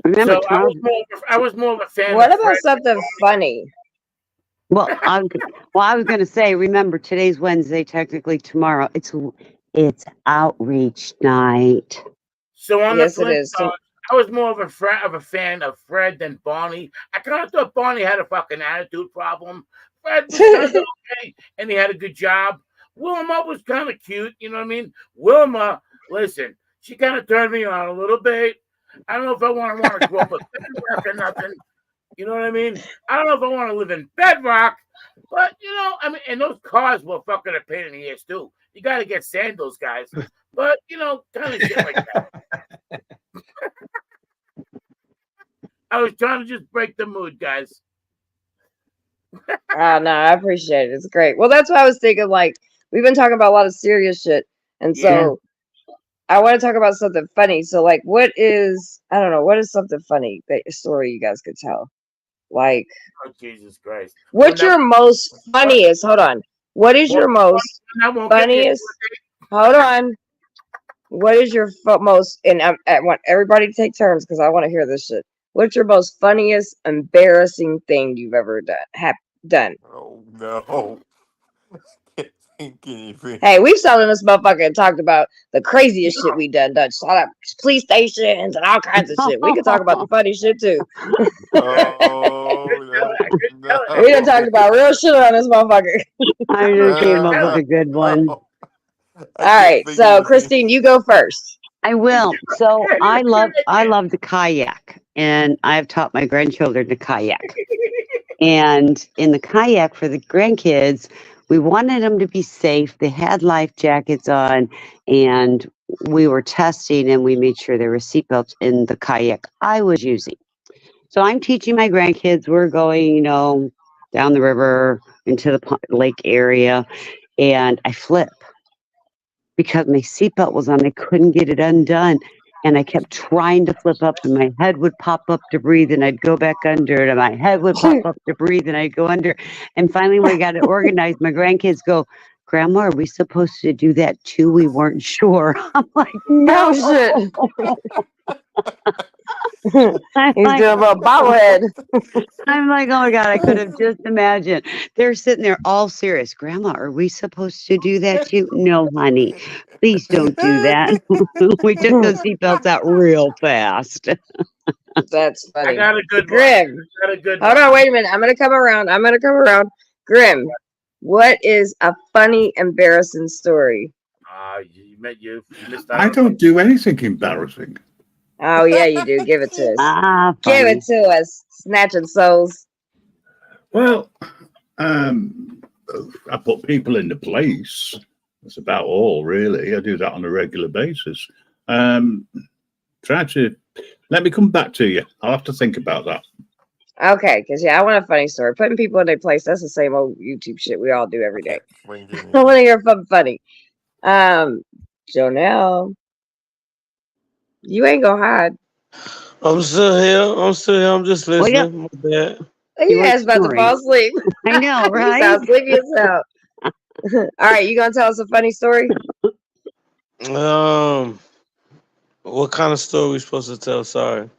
Remember, so I was more of a fan. What about something funny? Well, I was going to say, remember, today's Wednesday. Technically, tomorrow it's outreach night. So on yes, the it is. So I was more of a fan of Fred than Barney. I kind of thought Barney had a fucking attitude problem. Fred was kind of okay, and he had a good job. Wilma was kind of cute, you know what I mean? Wilma, listen, she kind of turned me on a little bit. I don't know if I want to grow up with Bedrock or nothing. You know what I mean? I don't know if I want to live in Bedrock, but and those cars were fucking a pain in the ass too. You got to get sandals, guys. But kind of shit like that. I was trying to just break the mood, guys. No, I appreciate it. It's great. Well, that's what I was thinking. Like, we've been talking about a lot of serious shit, and so I want to talk about something funny. So, like, what is something funny story you guys could tell? Like, oh Jesus Christ! What's your most funniest? Hold on. What is your most funniest? Hold on. What is your most? And I want everybody to take turns because I want to hear this shit. What's your most funniest, embarrassing thing you've ever done? Oh no! Can't think anything. Hey, we've sat in this motherfucker and talked about the craziest shit we done shot up police stations and all kinds of shit. We can talk about the funny shit too. We done talked about real shit on this motherfucker. I just came up with a good one. All right, so Christine, you go first. I will. So I love to kayak, and I've taught my grandchildren to kayak. And in the kayak for the grandkids, we wanted them to be safe. They had life jackets on, and we were testing, and we made sure there were seatbelts in the kayak I was using. So I'm teaching my grandkids. We're going, down the river into the lake area, and I flip because my seatbelt was on. I couldn't get it undone. And I kept trying to flip up, and my head would pop up to breathe, and I'd go back under, and my head would pop up to breathe, and I'd go under. And finally, when I got it organized, my grandkids go, "Grandma, are we supposed to do that too? We weren't sure." I'm like, "No shit." He's doing a bobblehead. I'm like, oh my God, I could have just imagined. They're sitting there all serious. "Grandma, are we supposed to do that too?" "No, honey, please don't do that." We took those seatbelts out real fast. That's funny. I got a good Grim. Hold on, wait a minute. I'm gonna come around. Grim, what is a funny, embarrassing story? You missed I don't do anything embarrassing. Oh yeah, you do. Give it to us. Give it to us. Snatching souls. Well, I put people in the place. That's about all, really. I do that on a regular basis. Try to let me come back to you. I'll have to think about that. Okay, because I want a funny story. Putting people in their place, that's the same old YouTube shit we all do every day. I want to hear something funny. Jonelle, you ain't gonna hide. I'm still here. I'm just listening. My bad. Your ass about to fall asleep. I know, right? You sound sleepy as hell. All right, you gonna tell us a funny story? What kind of story we supposed to tell? Sorry.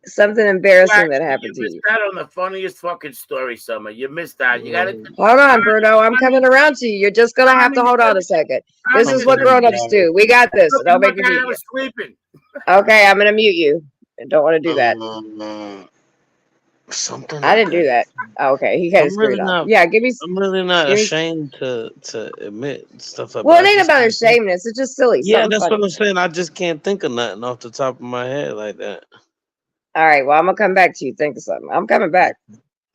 Something embarrassing that happened to You missed you. that on the funniest fucking story, Summer. You missed that. You gotta Hold on, Bruno. I'm coming around to you. You're just gonna have to hold on a second. This is what grown-ups do. We got this. Don't make me mute you. sleeping. Okay, I'm gonna mute you. don't want to do that. Something I didn't do that. Oh, okay, he kind of I'm really screwed up. not. Yeah, give me. I'm really not Give me. ashamed to admit stuff like that. Well, I it ain't just about can't think. ashaminess. It's just silly. Yeah, Something that's what funny. I'm saying. I just can't think of nothing off the top of my head like that. All right. Well, I'm gonna come back to you. Think of something. I'm coming back.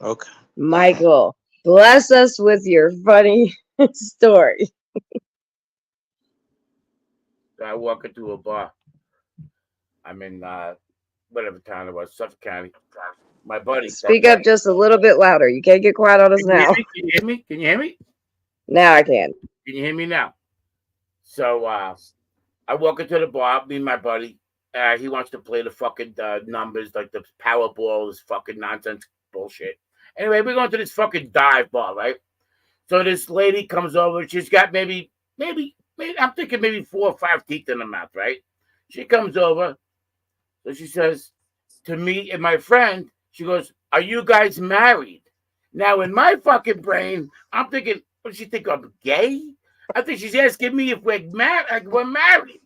Okay. Michael, bless us with your funny story. I walk into a bar. I'm in whatever town it was, Suffolk County. My buddy. Speak up just a little bit louder. You can't get quiet on us Can you hear now. me? Can you hear me? Can you hear me? Now I can. Can you hear me now? So I walk into the bar, me and my buddy. He wants to play the fucking numbers, like the Powerball, this fucking nonsense bullshit. Anyway, we're going to this fucking dive bar, right? So this lady comes over. She's got maybe, I'm thinking maybe 4 or 5 teeth in her mouth, right? She comes over. So she says to me and my friend, she goes, "Are you guys married?" Now, in my fucking brain, I'm thinking, what does she think? I'm gay? I think she's asking me if we're married. Like we're married.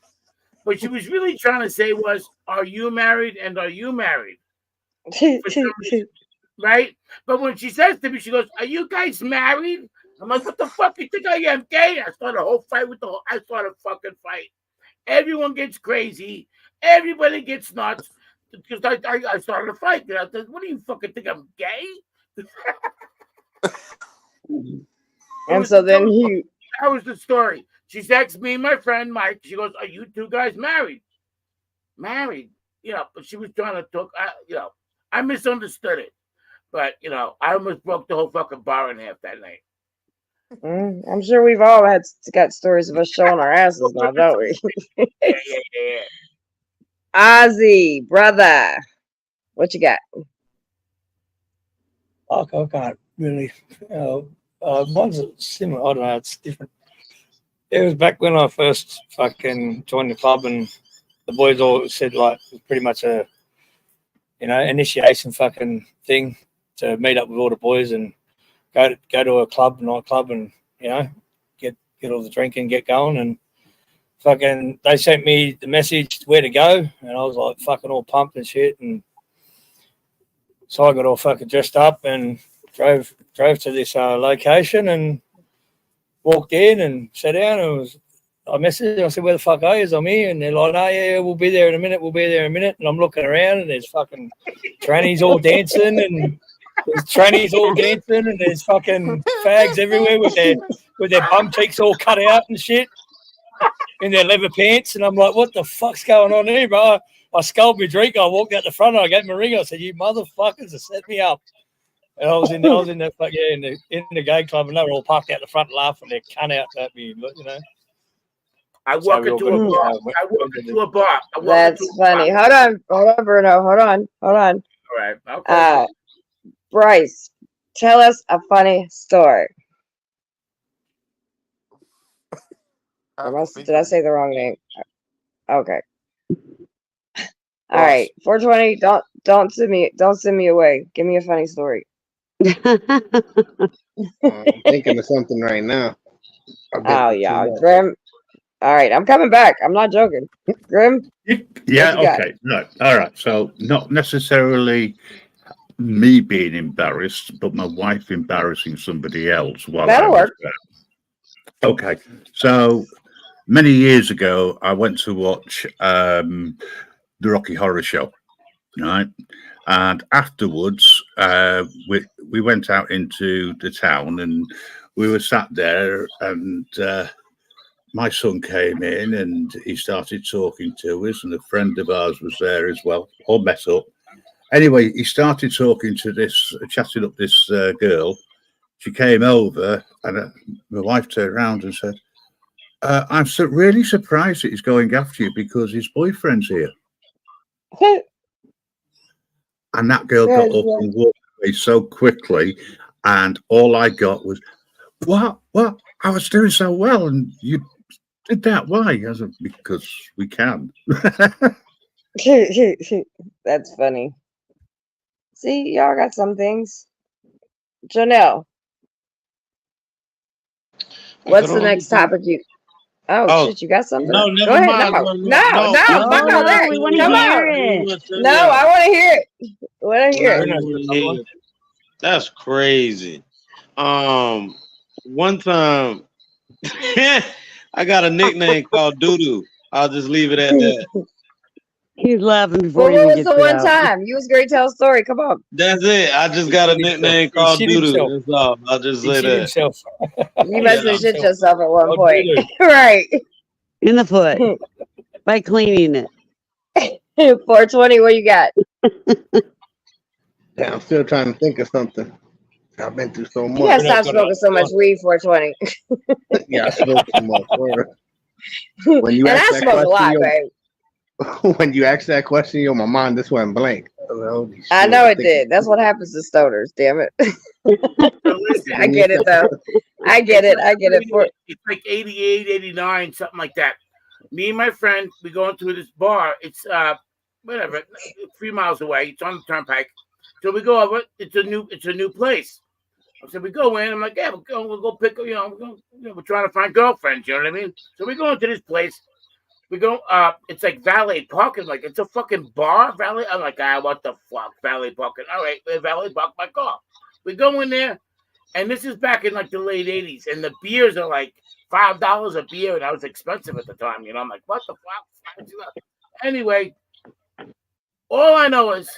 What she was really trying to say was, "Are you married? And are you married?" For some reason, right? But when she says to me, she goes, "Are you guys married?" I'm like, "What the fuck? You think I am gay?" I started a whole fight with I started a fucking fight. Everyone gets crazy. Everybody gets nuts. Because I started a fight. I said, "What do you fucking think? I'm gay?" And so then he. That was the story. She texts me and my friend Mike. She goes, "Are you two guys married?" Married, but she was trying to talk. I misunderstood it, but I almost broke the whole fucking bar in half that night. I'm sure we've all got stories of us showing our asses now, don't we? Yeah. Ozzy, brother, what you got? I can't really. Mine's similar. I don't know. It's different. It was back when I first fucking joined the club, and the boys all said like it was pretty much a initiation fucking thing to meet up with all the boys and go to a nightclub, and get all the drinking, get going, and fucking they sent me the message where to go, and I was like fucking all pumped and shit, and so I got all fucking dressed up and drove to this location and walked in and sat down. And I messaged. I said, "Where the fuck are you? I'm here." And they're like, "Oh yeah, we'll be there in a minute. We'll be there in a minute." And I'm looking around, and there's fucking trannies all dancing, and there's fucking fags everywhere with their bum cheeks all cut out and shit in their leather pants. And I'm like, "What the fuck's going on here, bro?" I sculled my drink. I walked out the front. And I gave him a ring. I said, "You motherfuckers have set me up." And I was in the gay club, and they were all parked out the front laughing their cunt out at me. I walk into a bar. That's funny. Hold on, Bruno. Hold on. All right. Okay. Bryce, tell us a funny story. Did I say the wrong name? Okay. All right. 420. Don't send me away. Give me a funny story. I'm thinking of something right now. Oh yeah, Grim. All right, I'm coming back. I'm not joking. Grim. Yeah. Okay. No. All right. So not necessarily me being embarrassed, but my wife embarrassing somebody else while That'll work. Okay. So many years ago, I went to watch the Rocky Horror Show, right? And afterwards, we went out into the town, and we were sat there, and my son came in, and he started talking to us, and a friend of ours was there as well, all met up. Anyway, he started talking to chatting up this girl. She came over, and my wife turned around and said, "I'm really surprised that he's going after you because his boyfriend's here." And that girl got up and walked away so quickly, and all I got was, "What? I was doing so well, and you did that? Why?" I said, "Because we can." That's funny. See, y'all got some things. Janelle, what's the next topic you? Oh, shit, you got something? No, Go never ahead. mind. No, fuck all that. we want to Come hear on. it. No, I want to hear it. I want to hear it. That's crazy. One time I got a nickname called Doodoo. I'll just leave it at that. He's laughing before Well, he even what was gets the it one out. time? You was great. Tell a story. Come on. That's it. I just got a nickname He called shit Doodoo. himself. That's all. I'll just He say shit that. himself. You must have shit himself. yourself at one Oh, point. Doodoo. Right. In the foot. By cleaning it. 420, what you got? Yeah, I'm still trying to think of something. I've been through so You much. gotta stop smoking so much weed, 420. Yeah, I smoke too much. Word. When you And ask I that smoke a lot, question, babe. when you asked that question, my mind just went blank. I was like, holy shit, I know it think- did. That's what happens to stoners, damn it. So listen, I get it, though. I get it. I get it. It's like 88, 89, something like that. Me and my friend, we go into this bar. It's whatever, 3 miles away. It's on the turnpike. So we go over. It's a new place. So we go in. I'm like, yeah, we'll go pick. We're trying to find girlfriends. You know what I mean? So we go into this place. We go. It's like valet parking. Like it's a fucking bar valet. I'm like, what the fuck, valet parking? All right, valet park my car. We go in there, and this is back in like the late '80s, and the beers are like $5 a beer, and that was expensive at the time. You know, I'm like, what the fuck? Anyway, all I know is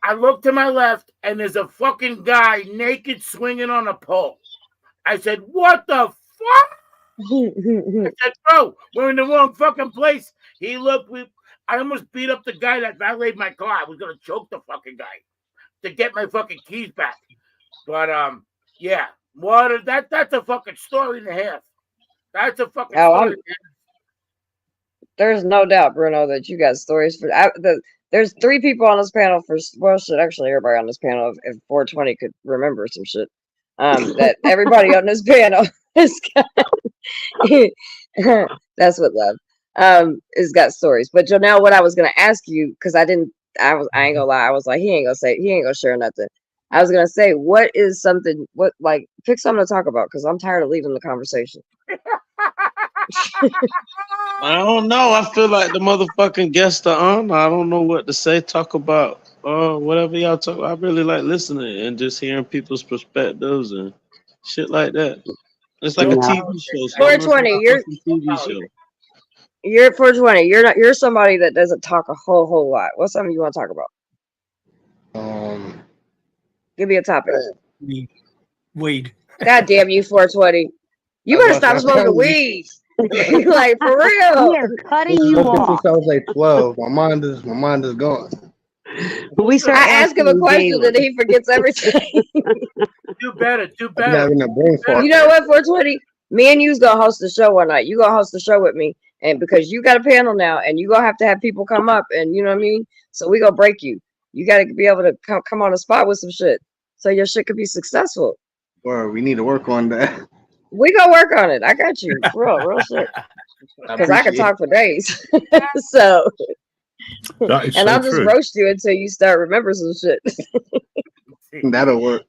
I look to my left, and there's a fucking guy naked swinging on a pole. I said, what the fuck? I said, bro, we're in the wrong fucking place. He looked, I almost beat up the guy that valeted my car. I was going to choke the fucking guy to get my fucking keys back. But, yeah, that's a fucking story and a half. That's a fucking story. There's no doubt, Bruno, that you got stories for there's 3 people on this panel actually everybody on this panel, if 420 could remember some shit. That everybody on this panel has got that's what love has got stories. But Janelle, what I was gonna ask you, because I ain't gonna lie, I was like, he ain't gonna share nothing. I was gonna say, what is something, pick something to talk about, because I'm tired of leaving the conversation. I don't know. I feel like the motherfucking guests are on. I don't know what to say. Talk about whatever y'all talk. I really like listening and just hearing people's perspectives and shit like that. It's like a TV show. So 420, you're 420. You're somebody that doesn't talk a whole lot. What's something you want to talk about? Give me a topic. Weed. God damn you, 420. You better stop smoking weed. Like, for real. We are cutting you off. Since I was like 12, my mind is gone. I ask him a question and he forgets everything. Do better. I'm having a brain fart. You know what, 420? Me and you's gonna host the show one night. You gonna host the show with me, and because you got a panel now, and you gonna have people come up, and you know what I mean. So we gonna break you. You gotta be able to come on the spot with some shit, so your shit could be successful. Or we need to work on that. We gonna work on it. I got you, real shit. Because I can talk for days. So, That is and so I'll just true. roast you until you start remembering some shit. That'll work.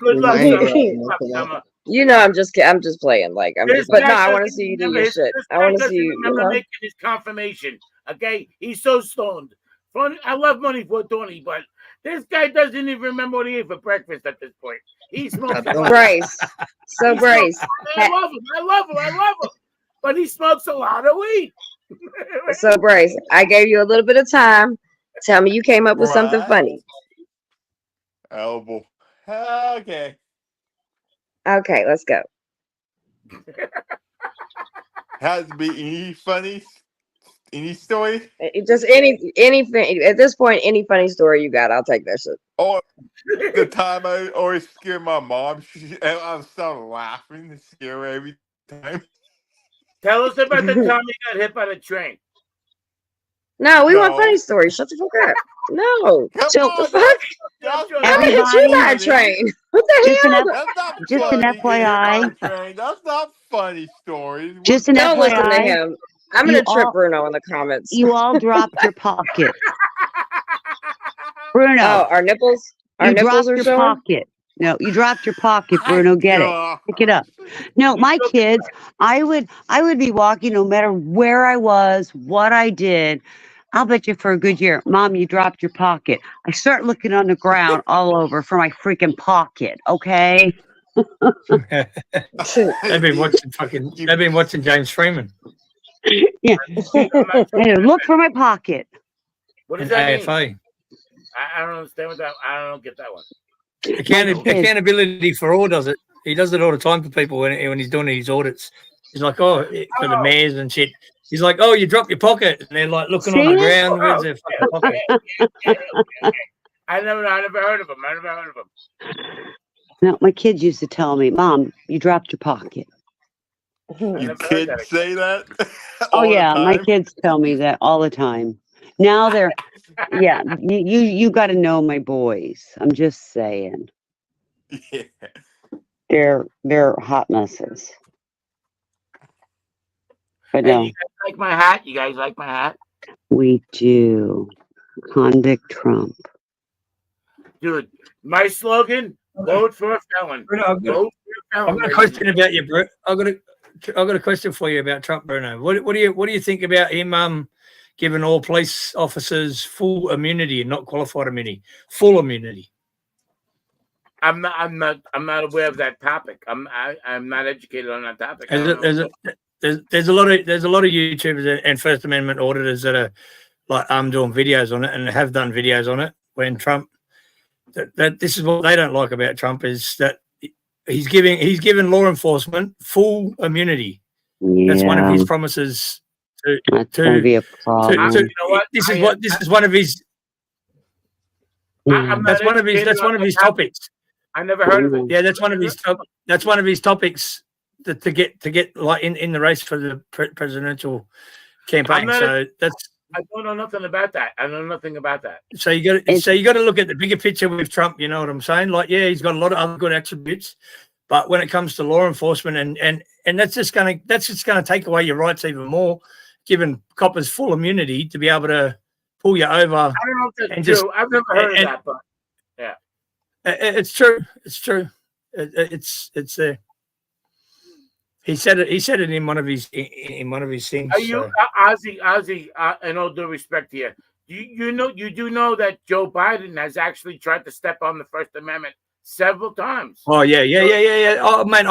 Good luck, Summer. You know, I'm just playing. Like but no, I want to see you do your shit. I want to see you. Remember making his confirmation. Okay, he's so stoned. Funny, I love money for Tony, but this guy doesn't even remember what he ate for breakfast at this point. He smokes. Bryce. So Bryce. I love him. But he smokes a lot of weed. So Bryce, I gave you a little bit of time. Tell me you came up with something funny. Elbow. Okay. Okay, let's go. Has to be any story? Just anything at this point, any funny story you got, I'll take that shit. Or the time I always scare my mom, and I start laughing to scare her every time. Tell us about the time you got hit by the train. No, we want funny stories. Shut the fuck up. No. So the fuck? I'm gonna hit you by a train. What the hell? Just an FYI. That's not funny stories. Just an Don't listen to FYI. him. I'm gonna trip Bruno in the comments. You all dropped your pocket. Bruno. Oh, our nipples? Our you nipples dropped are your showing? pocket. No, you dropped your pocket, Bruno. Get it. Pick it up. No, my kids, I would be walking no matter where I was, what I did. I'll bet you for a good year. Mom, you dropped your pocket. I start looking on the ground all over for my freaking pocket, okay? They've been watching James Freeman. Yeah. Look for my pocket. What does And that AFA. mean? I don't understand what that. I don't get that one. Accountability for all does it. He does it all the time for people when he's doing his audits. He's like, for the mayors and shit. He's like, oh, you dropped your pocket, and they're like looking on the ground. Where's their fucking pocket? I never heard of him. No, my kids used to tell me, Mom, you dropped your pocket. You kids say that? Oh yeah, my kids tell me that all the time. Now they're, yeah, you got to know my boys. I'm just saying. Yeah. They're hot messes. But Hey, no, you guys like my hat? You guys like my hat? we do. Convict Trump. Dude, my slogan: vote for a felon. I've got a question about you, Bruno. I've got a question for you about Trump, Bruno. What do you think about him giving all police officers full immunity and not qualified immunity? Full immunity. I'm not aware of that topic. I'm not educated on that topic. There's a lot of YouTubers and First Amendment auditors that are like doing videos on it and have done videos on it. When Trump, that this is what they don't like about Trump is that he's giving law enforcement full immunity. Yeah. That's one of his promises. That's going to be a problem. You know what? This is one of his. That's one of his topics. I never heard of it. Yeah, that's one of his topics to get like in the race for the presidential campaign. So that's. I don't know nothing about that. I know nothing about that. So you got to look at the bigger picture with Trump. You know what I'm saying? Like, yeah, he's got a lot of other good attributes, but when it comes to law enforcement and that's just gonna take away your rights even more, giving coppers full immunity to be able to pull you over. I don't know if that's true. I've never heard of that, but yeah, it's true. It's true. It's there. He said it in one of his things. Are you Ozzy? In all due respect here, you do know that Joe Biden has actually tried to step on the First Amendment several times. Oh yeah. Oh man,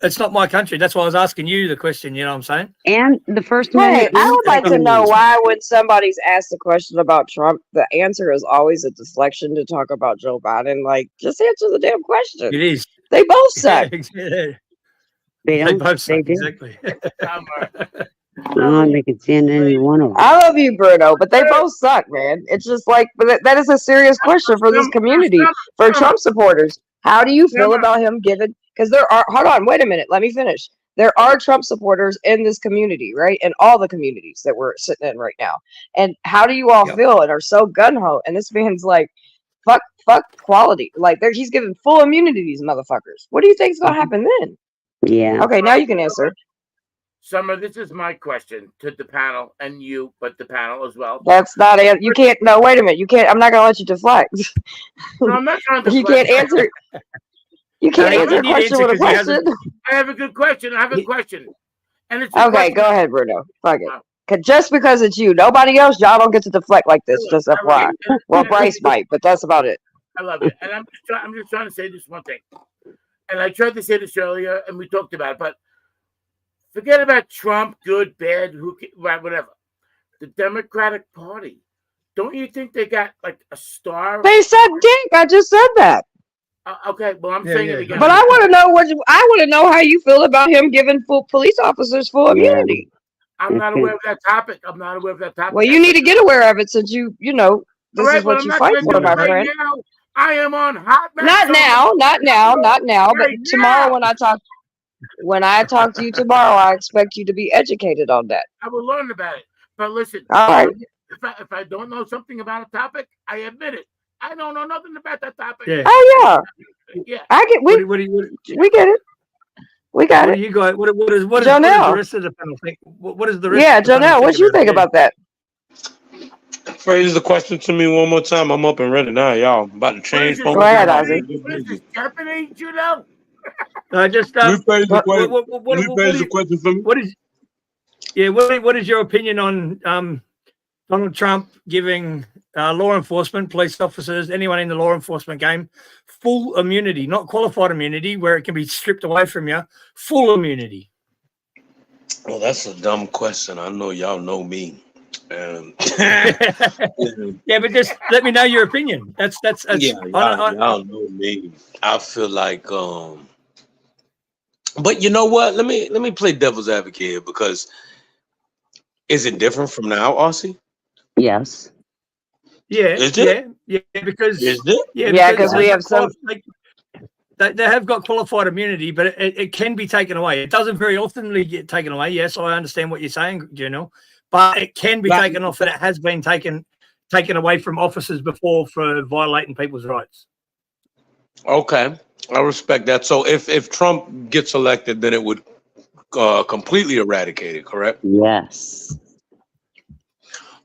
it's not my country. That's why I was asking you the question. You know what I'm saying? And the First Hey, Amendment. I would like to know why when somebody's asked a question about Trump, the answer is always a deflection to talk about Joe Biden. Like, just answer the damn question. It is. They both suck. They both suck. do. Exactly. They can stand any one of them. I love you, Bruno, but they both suck, man. It's just like, but that is a serious question for this community, for Trump supporters. How do you feel about him given? Because there are, hold on, wait a minute, let me finish. There are Trump supporters in this community, right? In all the communities that we're sitting in right now. And how do you all feel and are so gun-ho? And this man's like, fuck quality. Like, he's giving full immunity to these motherfuckers. What do you think's going to happen then? Yeah. Okay, now you can answer. Summer, this is my question to the panel and you, but the panel as well. That's not it. You can't. No, wait a minute. You can't. I'm not going to let you deflect. No, I'm not trying to You can't answer. You can't answer a question with a question. I have a good question. And it's okay. Go ahead, Bruno. Fuck it. Just because it's you, nobody else, y'all don't get to deflect like this. Just FYI. Well, Bryce might, but that's about it. I love it, and I'm just trying to say this one thing. And I tried to say this earlier, and we talked about it, but forget about Trump, good, bad, whatever. The Democratic Party, don't you think they got like a star? They suck dick. I just said that. Okay, well, I'm saying it again. But I want to know I want to know how you feel about him giving police officers full immunity. I'm not aware of that topic. Well, you need to get aware of it since you know this is what you fight for, my friend. Now. I am on hot. Not now. But tomorrow when I talk to you tomorrow, I expect you to be educated on that. I will learn about it. But listen, all right. If I don't know something about a topic, I admit it. I don't know nothing about that topic. Yeah. Oh yeah. I get we get it. We got it. You got what is Janelle. the rest of the panel think? What is the rest? Yeah, of the Janelle, what do you think about that? Phrase the question to me one more time. I'm up and ready now, y'all. I'm about to change Go ahead, Ozzy. What is this, Jeopardy, Judo? Just rephrase the question. Rephrase the question for me. What is your opinion on Donald Trump giving law enforcement, police officers, anyone in the law enforcement game, full immunity, not qualified immunity, where it can be stripped away from you, full immunity? Well, that's a dumb question. I know y'all know me. Yeah, but just let me know your opinion. That's yeah, y'all know me. I feel like but you know what? Let me play devil's advocate here, because is it different from now, Aussie? Yes. Yeah, Is it? yeah, because Is it? Yeah, because we have some. They have got qualified immunity, but it can be taken away. It doesn't very often get taken away. Yes, I understand what you're saying, General, but it can be taken off, and it has been taken away from officers before for violating people's rights. Okay, I respect that. So if Trump gets elected, then it would completely eradicate it, correct? Yes.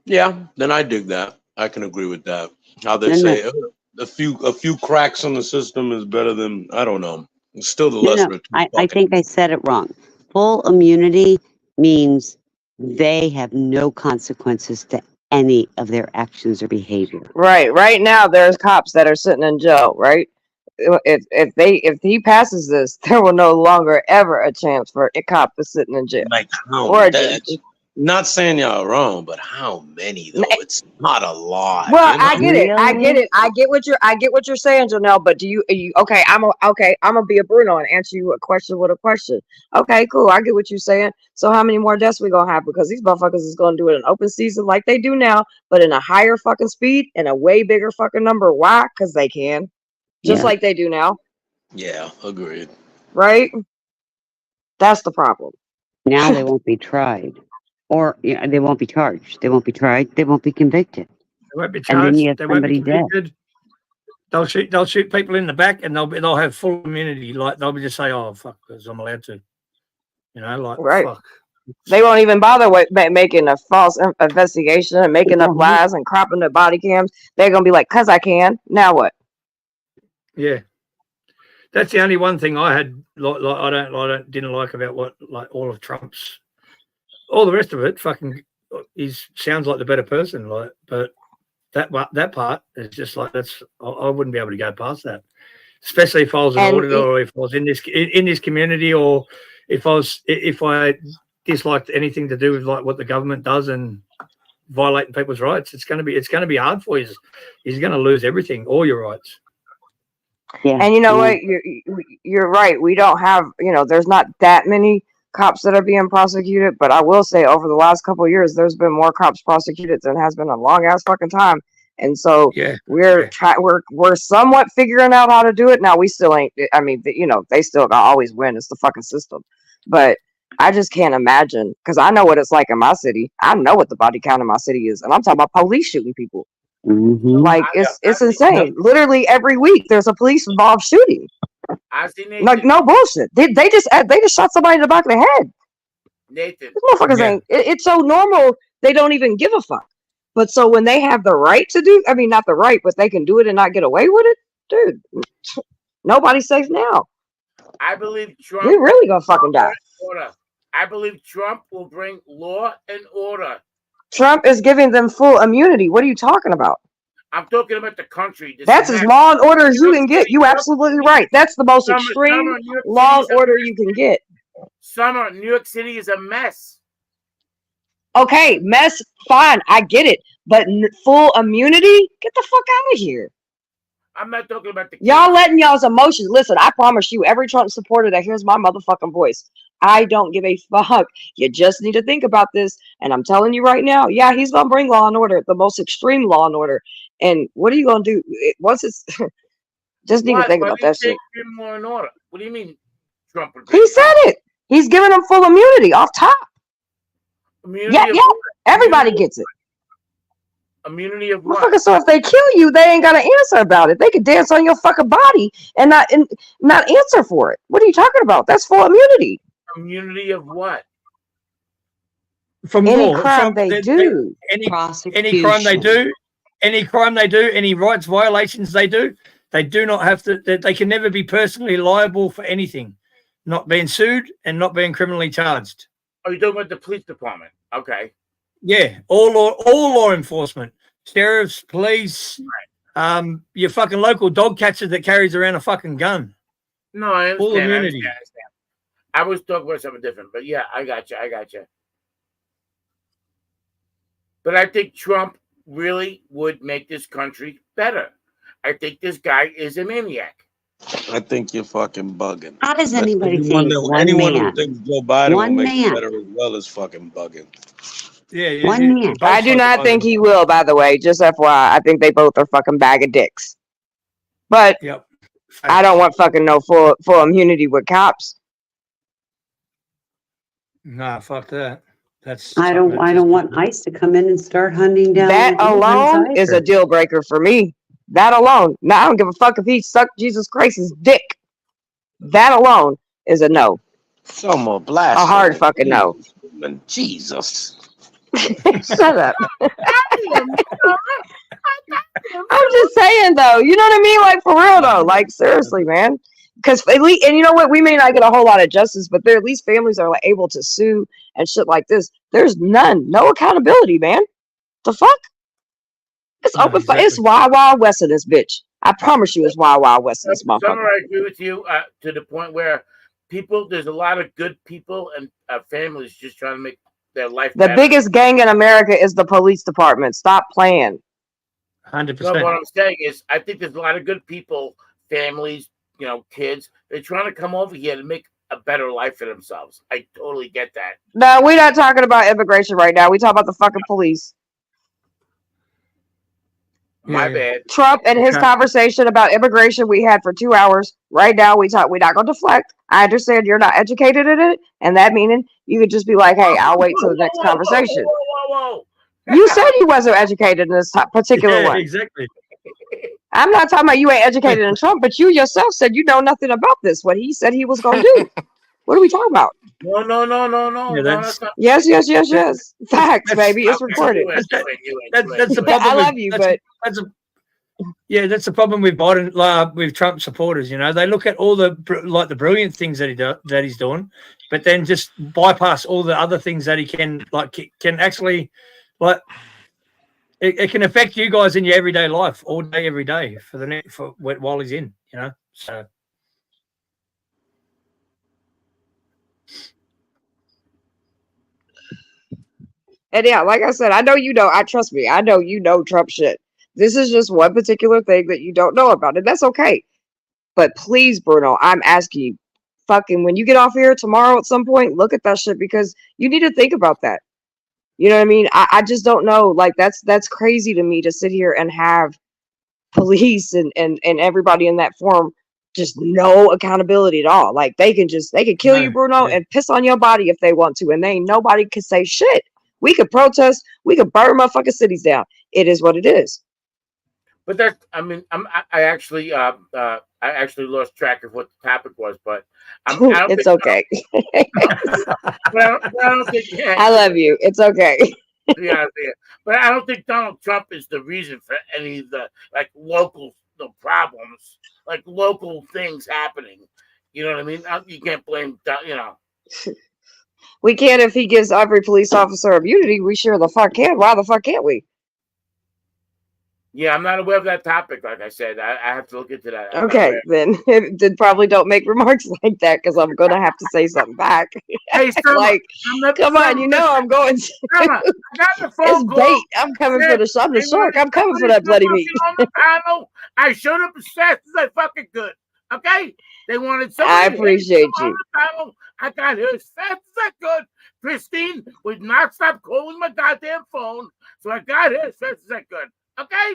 Yeah, then I dig that. I can agree with that. How they say a few cracks in the system is better than, I don't know. It's still the lesser of two I think I said it wrong. Full immunity means they have no consequences to any of their actions or behavior. Right. Right now, there's cops that are sitting in jail. Right. If he passes this, there will no longer ever a chance for a cop to sitting in jail. Like how or a judge. Not saying y'all wrong, but how many though? It's not a lot. Well, you know? I get it. I get what you're saying, Janelle. But do you okay? I'm gonna be a Bruno and answer you a question with a question. Okay, cool. I get what you're saying. So how many more deaths we gonna have? Because these motherfuckers is gonna do it in open season like they do now, but in a higher fucking speed and a way bigger fucking number. Why? Because they can, just like they do now. Yeah, agreed. Right. That's the problem. Now they won't be tried, or they won't be charged. They won't be tried. They won't be convicted. They won't be And then charged. you have They won't be somebody dead. convicted. They'll shoot people in the back, and they'll have full immunity. Like they'll just say, "Oh fuck, because I'm allowed to," Right. Fuck. They won't even bother with making a false investigation and making up lies and cropping the body cams. They're gonna be like, "Cause I can." Now what? Yeah, that's the only one thing I had. Didn't like about all of Trump's. All the rest of it, fucking, sounds like the better person. But that part is just like I wouldn't be able to go past that, especially if I was an auditor, or if I was in this community, or if I disliked anything to do with like what the government does and violating people's rights. It's going to be hard for you. He's going to lose everything, all your rights. Yeah. And you know what? You're right. We don't have, there's not that many cops that are being prosecuted, but I will say over the last couple of years, there's been more cops prosecuted than has been a long ass fucking time. And so we're somewhat figuring out how to do it. Now we still ain't. I mean, they still always win. It's the fucking system. But I just can't imagine, because I know what it's like in my city. I know what the body count in my city is, and I'm talking about police shooting people. Mm-hmm. Like it's insane. Literally every week there's a police involved shooting. Like no bullshit. They just shot somebody in the back of the head. Nathan, these motherfuckers ain't. It's so normal they don't even give a fuck. But so when they have the right to do, I mean not the right, but they can do it and not get away with it, dude. Nobody's safe now. I believe Trump. We really gonna fucking die. I believe Trump will bring law and order. Trump is giving them full immunity. What are you talking about? I'm talking about the country. That's as law and order as you can get. You absolutely right. That's the most extreme law and order you can get. Summer, New York City is a mess. Okay, mess, fine, I get it. But full immunity? Get the fuck out of here. I'm not talking about the y'all letting y'all's emotions. Listen, I promise you, every Trump supporter that hears my motherfucking voice, I don't give a fuck. You just need to think about this. And I'm telling you right now, yeah, he's gonna bring law and order, the most extreme law and order. And what are you gonna do once it's just need to think about that shit. Law and order. What do you mean Trump would he said it. He's giving them full immunity off top. Immunity yeah, everybody gets it. Immunity of what? So if they kill you, they ain't got to answer about it. They could dance on your fucking body and not answer for it. What are you talking about? That's full immunity. Immunity of what? from Any law, crime from they do. any crime they do, any rights violations they do not have to. They can never be personally liable for anything, not being sued and not being criminally charged. Oh, you're talking about the police department? Okay. Yeah, all law enforcement, sheriffs, police, your fucking local dog catcher that carries around a fucking gun. No, I Full understand. immunity. I understand. I was talking about something different, but yeah, I got you. But I think Trump really would make this country better. I think this guy is a maniac. I think you're fucking bugging. How does anybody anyone think one anyone man? who thinks Joe Biden One will make man. it better as well is fucking bugging. Yeah, One man. I do not think he will, by the way. Just FYI, I think they both are fucking bag of dicks. But yep. I don't want fucking no full immunity with cops. Nah, fuck that. That's I don't want ICE to come in and start hunting down That alone is a deal breaker for me. That alone. Now I don't give a fuck if he sucked Jesus Christ's dick. That alone is a no. Summer blast. A hard fucking no. Jesus. Shut up. I'm just saying though, you know what I mean? Like for real though, like seriously, man. Because at least, and you know what, we may not get a whole lot of justice, but there at least families are like able to sue and shit like this. There's no accountability, man. The fuck? It's open. Exactly. It's Wild Wild West in this bitch. I promise you, it's Wild Wild West in this motherfucker. Summer, I agree with you to the point where there's a lot of good people and families just trying to make their life The better. biggest gang in America is the police department. Stop playing. 100%. No, what I'm saying is, I think there's a lot of good people, families, kids. They're trying to come over here to make a better life for themselves. I totally get that. No, we're not talking about immigration right now. We talk about the fucking police. My bad. Trump and his conversation about immigration we had for 2 hours. Right now, we're not going to deflect. I understand you're not educated in it, and that meaning you could just be like, "Hey, I'll wait till the next conversation." Whoa. You said you wasn't educated in this particular one. Exactly. I'm not talking about you ain't educated in Trump, but you yourself said you know nothing about this. What he said he was going to do. What are we talking about? No. Yeah, that's Yes. Facts, baby. It's recorded. That's the problem. I love you, but that's the problem with Biden, with Trump supporters. They look at all the brilliant things that he's doing, but then just bypass all the other things that he can actually like. It can affect you guys in your everyday life all day, every day while he's in. So. And yeah, like I said, I know you know. Trust me. I know you know Trump shit. This is just one particular thing that you don't know about, and that's okay. But please, Bruno, I'm asking you, fucking, when you get off here tomorrow at some point, look at that shit because you need to think about that. You know what I mean? I just don't know. Like that's crazy to me to sit here and have police and everybody in that form just no accountability at all. Like they can kill you, Bruno, and piss on your body if they want to, and they ain't nobody can say shit. We could protest, we could burn motherfucking cities down. It is what it is. But that's, I actually lost track of what the topic was, but it's okay. I don't think. I love you. It's okay. Yeah, but I don't think Donald Trump is the reason for any of the local problems, like local things happening. You know what I mean? You can't blame. We can't if he gives every police officer immunity. We sure the fuck can. Why the fuck can't we? Yeah, I'm not aware of that topic. Like I said, I have to look into that. Okay, then probably don't make remarks like that because I'm gonna have to say something back. Hey, Summer, come on, I'm going to. Summer, I got the phone It's call. bait. I'm coming for the shark. I'm coming for that bloody meat. On the panel, I showed up as fast as I fucking could. Okay, they wanted somebody. I appreciate you. On the panel. I got here as fast as I could. Christine would not stop calling my goddamn phone, so I got here as fast as I could. Okay?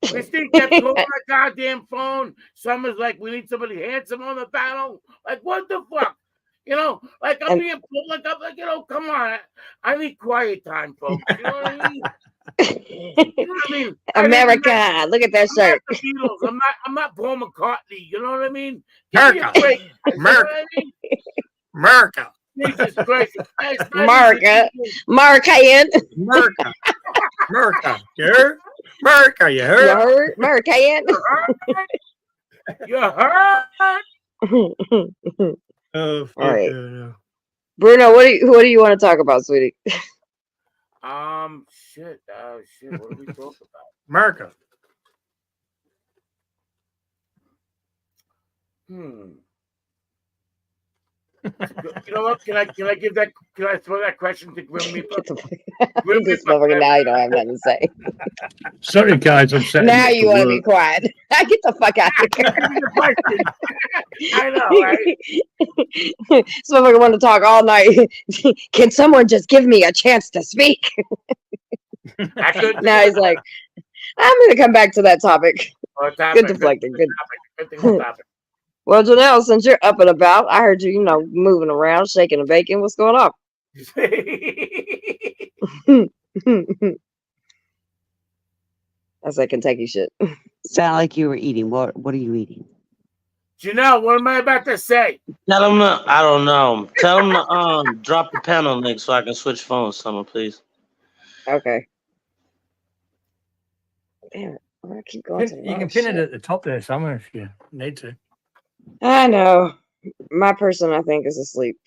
Christine kept calling my goddamn phone. Summer's like, we need somebody handsome on the panel. Like, what the fuck? I'm being pulled come on. I need quiet time, folks. You know what I mean? America, look at that shirt. I'm not the Beatles. I'm not Paul McCartney. You know what I mean? America. Give me a break. America. You know what I mean? America. Jesus Christ. Marca. Marcayan. America. America. You heard? America, you heard? You heard? Marcayan. You heard? Oh, fuck. All right. Bruno, what do you want to talk about, sweetie? Shit. Shit. What are we talking about? America. You know what? Can I give that? Can I throw that question to Grim Reaper? This motherfucker, now you don't have nothing to say. Sorry, guys, I'm setting Now up you for want to work. be quiet. Get the fuck out of here. I know, right? This motherfucker want to talk all night. Can someone just give me a chance to speak? Now he's like, I'm going to come back to that topic. Good deflecting. Good. Well, Janelle, since you're up and about, I heard you, moving around, shaking and baking. What's going on? That's that Kentucky shit. Sound like you were eating. What are you eating? Janelle, what am I about to say? Tell him to, I don't know. Tell him to drop the panel link so I can switch phones, someone, please. Okay. Damn it. I keep going to the You can wrong pin shit. it at the top there somewhere if you need to. I know. My person, I think, is asleep.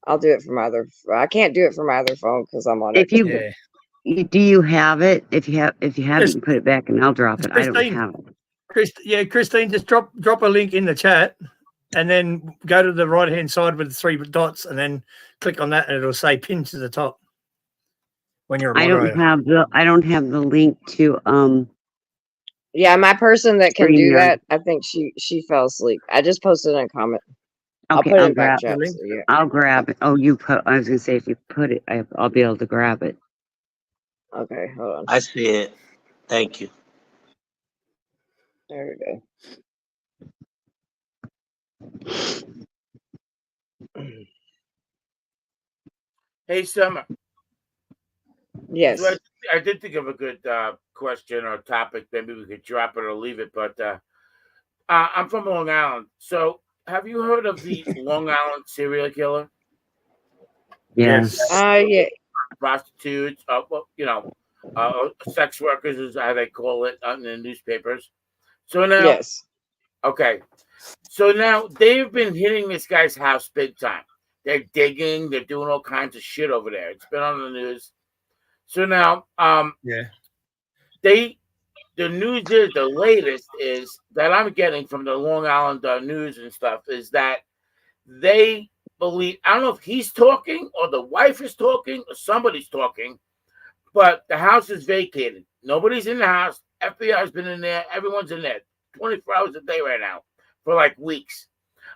I'll do it from I can't do it from my other phone because I'm on If it. do you have it? If you have it, you can put it back and I'll drop it. I don't have it. Christine, just drop a link in the chat, and then go to the right hand side with the 3 dots, and then click on that, and it'll say pin to the top. When you're a moderator. I don't have the link to Yeah, my person that can do StreamYard. that, I think she fell asleep. I just posted in a comment. I'll Okay, put it I'll in back grab chat. it. So, yeah. I'll grab it. Oh, you put. I was gonna say if you put it, I'll be able to grab it. Okay, hold on. I see it. Thank you. There we go. Hey, Summer. Yes. So I did think of a good question or topic. Maybe we could drop it or leave it. But I'm from Long Island. So have you heard of the Long Island serial killer? Yes. Yeah. Prostitutes, sex workers is how they call it in the newspapers. So now, yes. Okay. So now they've been hitting this guy's house big time. They're digging. They're doing all kinds of shit over there. It's been on the news. So now, the news is the latest is that I'm getting from the Long Island news and stuff is that they believe, I don't know if he's talking or the wife is talking or somebody's talking, but the house is vacated. Nobody's in the house. FBI's been in there. Everyone's in there 24 hours a day right now for like weeks.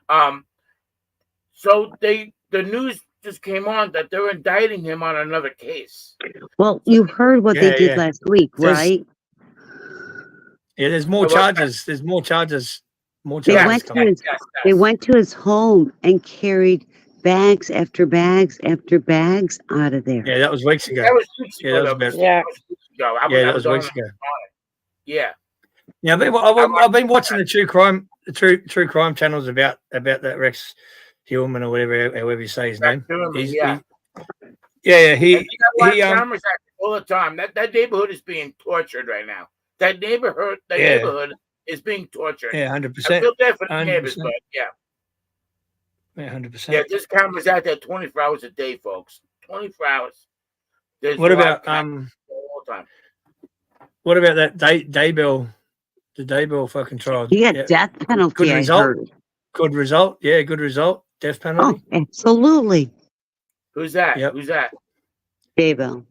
So the news just came on that they're indicting him on another case. Well, you heard what they did last week, right? Yeah, there's more charges. There's more charges. More They charges went to they went to his home and carried bags after bags after bags out of there. Yeah, that was weeks ago. That was weeks Yeah, ago. that was though. about- That was weeks ago. that was weeks ago. Yeah. Yeah, I've been watching the true crime channels about that Rex Hillman or however you say his name. He And they got a lot of he cameras active all the time. That neighborhood is being tortured right now. That neighborhood is being tortured. Yeah, 100%. I feel bad for the 100%. neighbors, but yeah. Yeah, 100%. Yeah, there's cameras out there 24 hours a day, folks. 24 hours. There's What live about cameras all the time. what about that Daybell? The Daybell fucking trial. He got death penalty. Good I result. heard. Good result. Yeah, good result. Death penalty. Oh, absolutely. Who's that? Yep. Who's that? Daybell.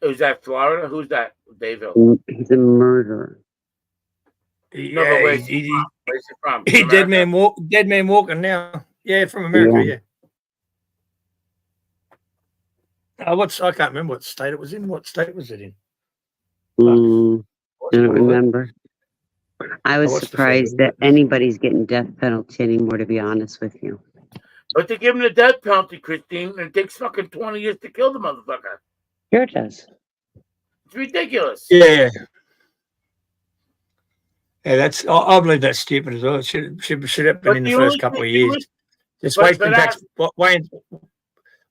Who's that? Florida? Who's that? Dayville. He's a murderer. No, but where's he from? He dead man walking now. Yeah, from America. Yeah. I can't remember what state it was in. What state was it in? I don't remember. I was surprised that anybody's getting death penalty anymore, to be honest with you. But they give him the death penalty, Christine, and it takes fucking 20 years to kill the motherfucker. Sure it does. It's ridiculous. Yeah. Yeah, I believe that's stupid as well. It should happen But in the the first only couple thing, of the years. only, Just but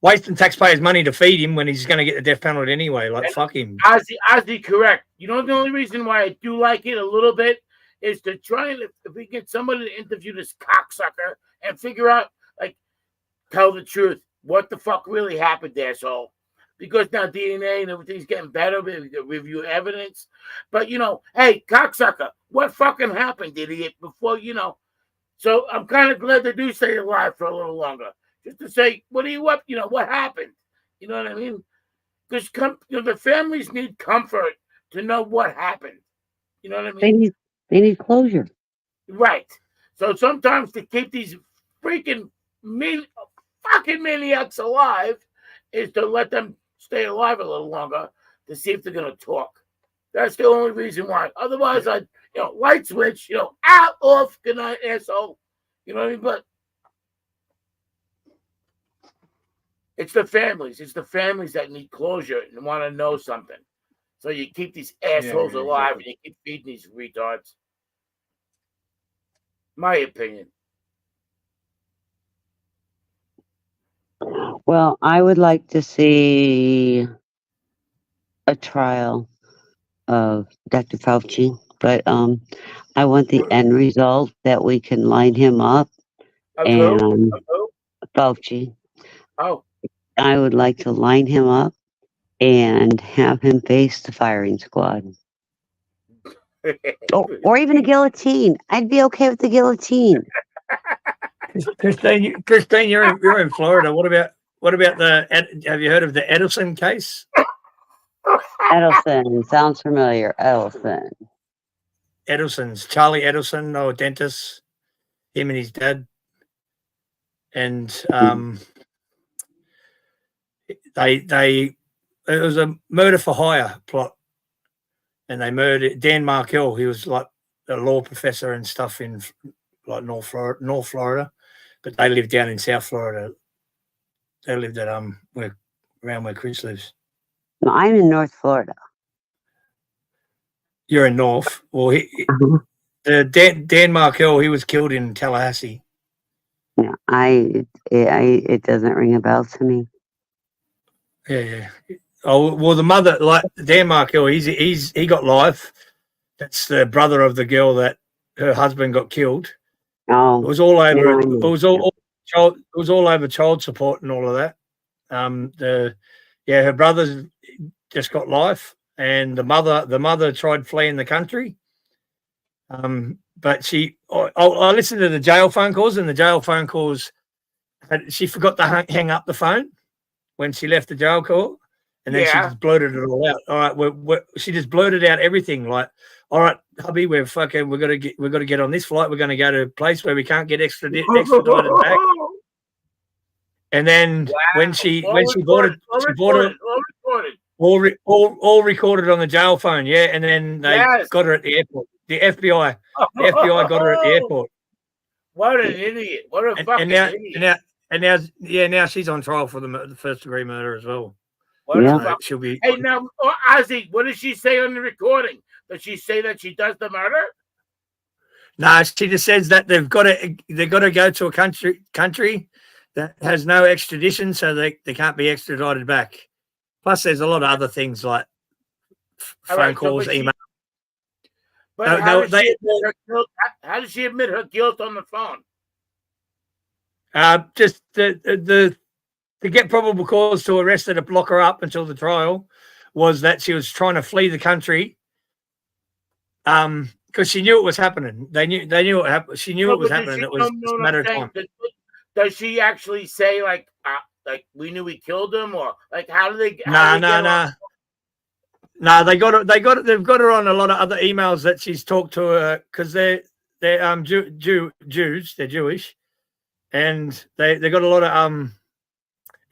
wasting taxpayers' money to feed him when he's going to get the death penalty anyway. Like, fuck him. Ozzy, correct. You know, the only reason why I do like it a little bit is to try and if we get somebody to interview this cocksucker and figure out, like, tell the truth. What the fuck really happened there, so because now DNA and everything's getting better, we can review evidence. But you know, hey, cocksucker, what fucking happened, idiot? Before you know. So I'm kind of glad they do stay alive for a little longer, just to say, what are you up? You know, what happened? You know what I mean? Because the families need comfort to know what happened. You know what I mean? They need closure. Right. So sometimes to keep these freaking fucking maniacs alive is to let them stay alive a little longer to see if they're gonna talk. That's the only reason why. Otherwise, I'd light switch, out, off, good night, asshole. You know what I mean? But it's the families. It's the families that need closure and want to know something. So you keep these assholes alive and you keep feeding these retards. My opinion. Well, I would like to see a trial of Dr. Fauci, but I want the end result that we can line him up. And Fauci. Oh. I would like to line him up and have him face the firing squad. Or even a guillotine. I'd be okay with the guillotine. Christine, you're in Florida. What about have you heard of the Edelson case? Edelson sounds familiar. Edelson's Charlie Edelson, no dentist. Him and his dad, and it was a murder for hire plot, and they murdered Dan Markell. He was like a law professor and stuff in like North Florida, but they lived down in South Florida. They lived at around where Chris lives. No, I'm in North Florida. You're in North. Well, Dan Markell, he was killed in Tallahassee. Yeah, it doesn't ring a bell to me. Yeah. Oh well, the mother, like Dan Markell, he got life. That's the brother of the girl that her husband got killed. Oh, it was all over. Yeah, It was all over child support and all of that. Her brother just got life, and the mother tried fleeing the country. But I listened to the jail phone calls, and the jail phone calls, she forgot to hang up the phone when she left the jail call, and then she just blurted it all out. All right, she just blurted out everything. Like, all right, hubby, we're gonna get on this flight. We're gonna go to a place where we can't get extradited back. And then when she boarded, all recorded on the jail phone. Yeah, and then they got her at the airport. The FBI got her at the airport. What an idiot! What a fucking idiot! Now she's on trial for the first degree murder as well. She'll be. Hey, now, Ozzy, what does she say on the recording? Does she say that she does the murder? No, she just says that they've got to go to a country that has no extradition, so they can't be extradited back. Plus, there's a lot of other things like phone calls, email. But how does she admit her guilt on the phone? Just to get probable cause to arrest her to block her up until the trial was that she was trying to flee the country. Because she knew it was happening. They knew it happened. She knew it was happening. It was just a matter of time. Does she actually say like we knew we killed him, or like how do they? No, they've got her on a lot of other emails that she's talked to her because they're Jews, they're Jewish, and they got a lot of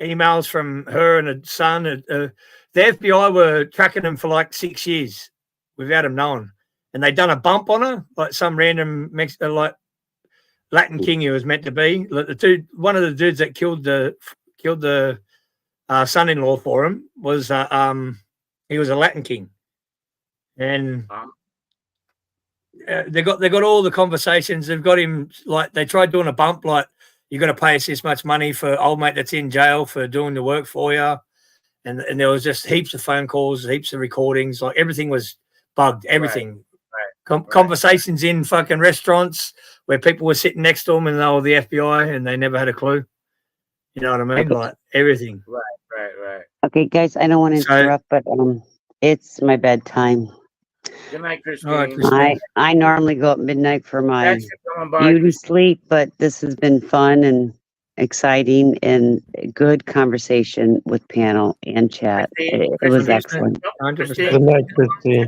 emails from her and her son. The FBI were tracking them for like 6 years without them knowing, and they done a bump on her, like some random like Latin king he was meant to be. One of the dudes that killed the son-in-law for him was he was a Latin king, and they got all the conversations. They've got him like they tried doing a bump like you got to pay us this much money for old mate that's in jail for doing the work for you, and there was just heaps of phone calls, heaps of recordings, like everything was bugged, everything. Conversations in fucking restaurants where people were sitting next to them and they were the FBI and they never had a clue. You know what I mean? Okay. Like everything. Right. Okay, guys, I don't want to So- interrupt, but it's my bedtime. Good night, Christine. All right, Christine. I normally go at midnight for my Thanks for coming by. beauty sleep, but this has been fun and exciting and good conversation with panel and chat. It was excellent. 100%. Good night, Christine.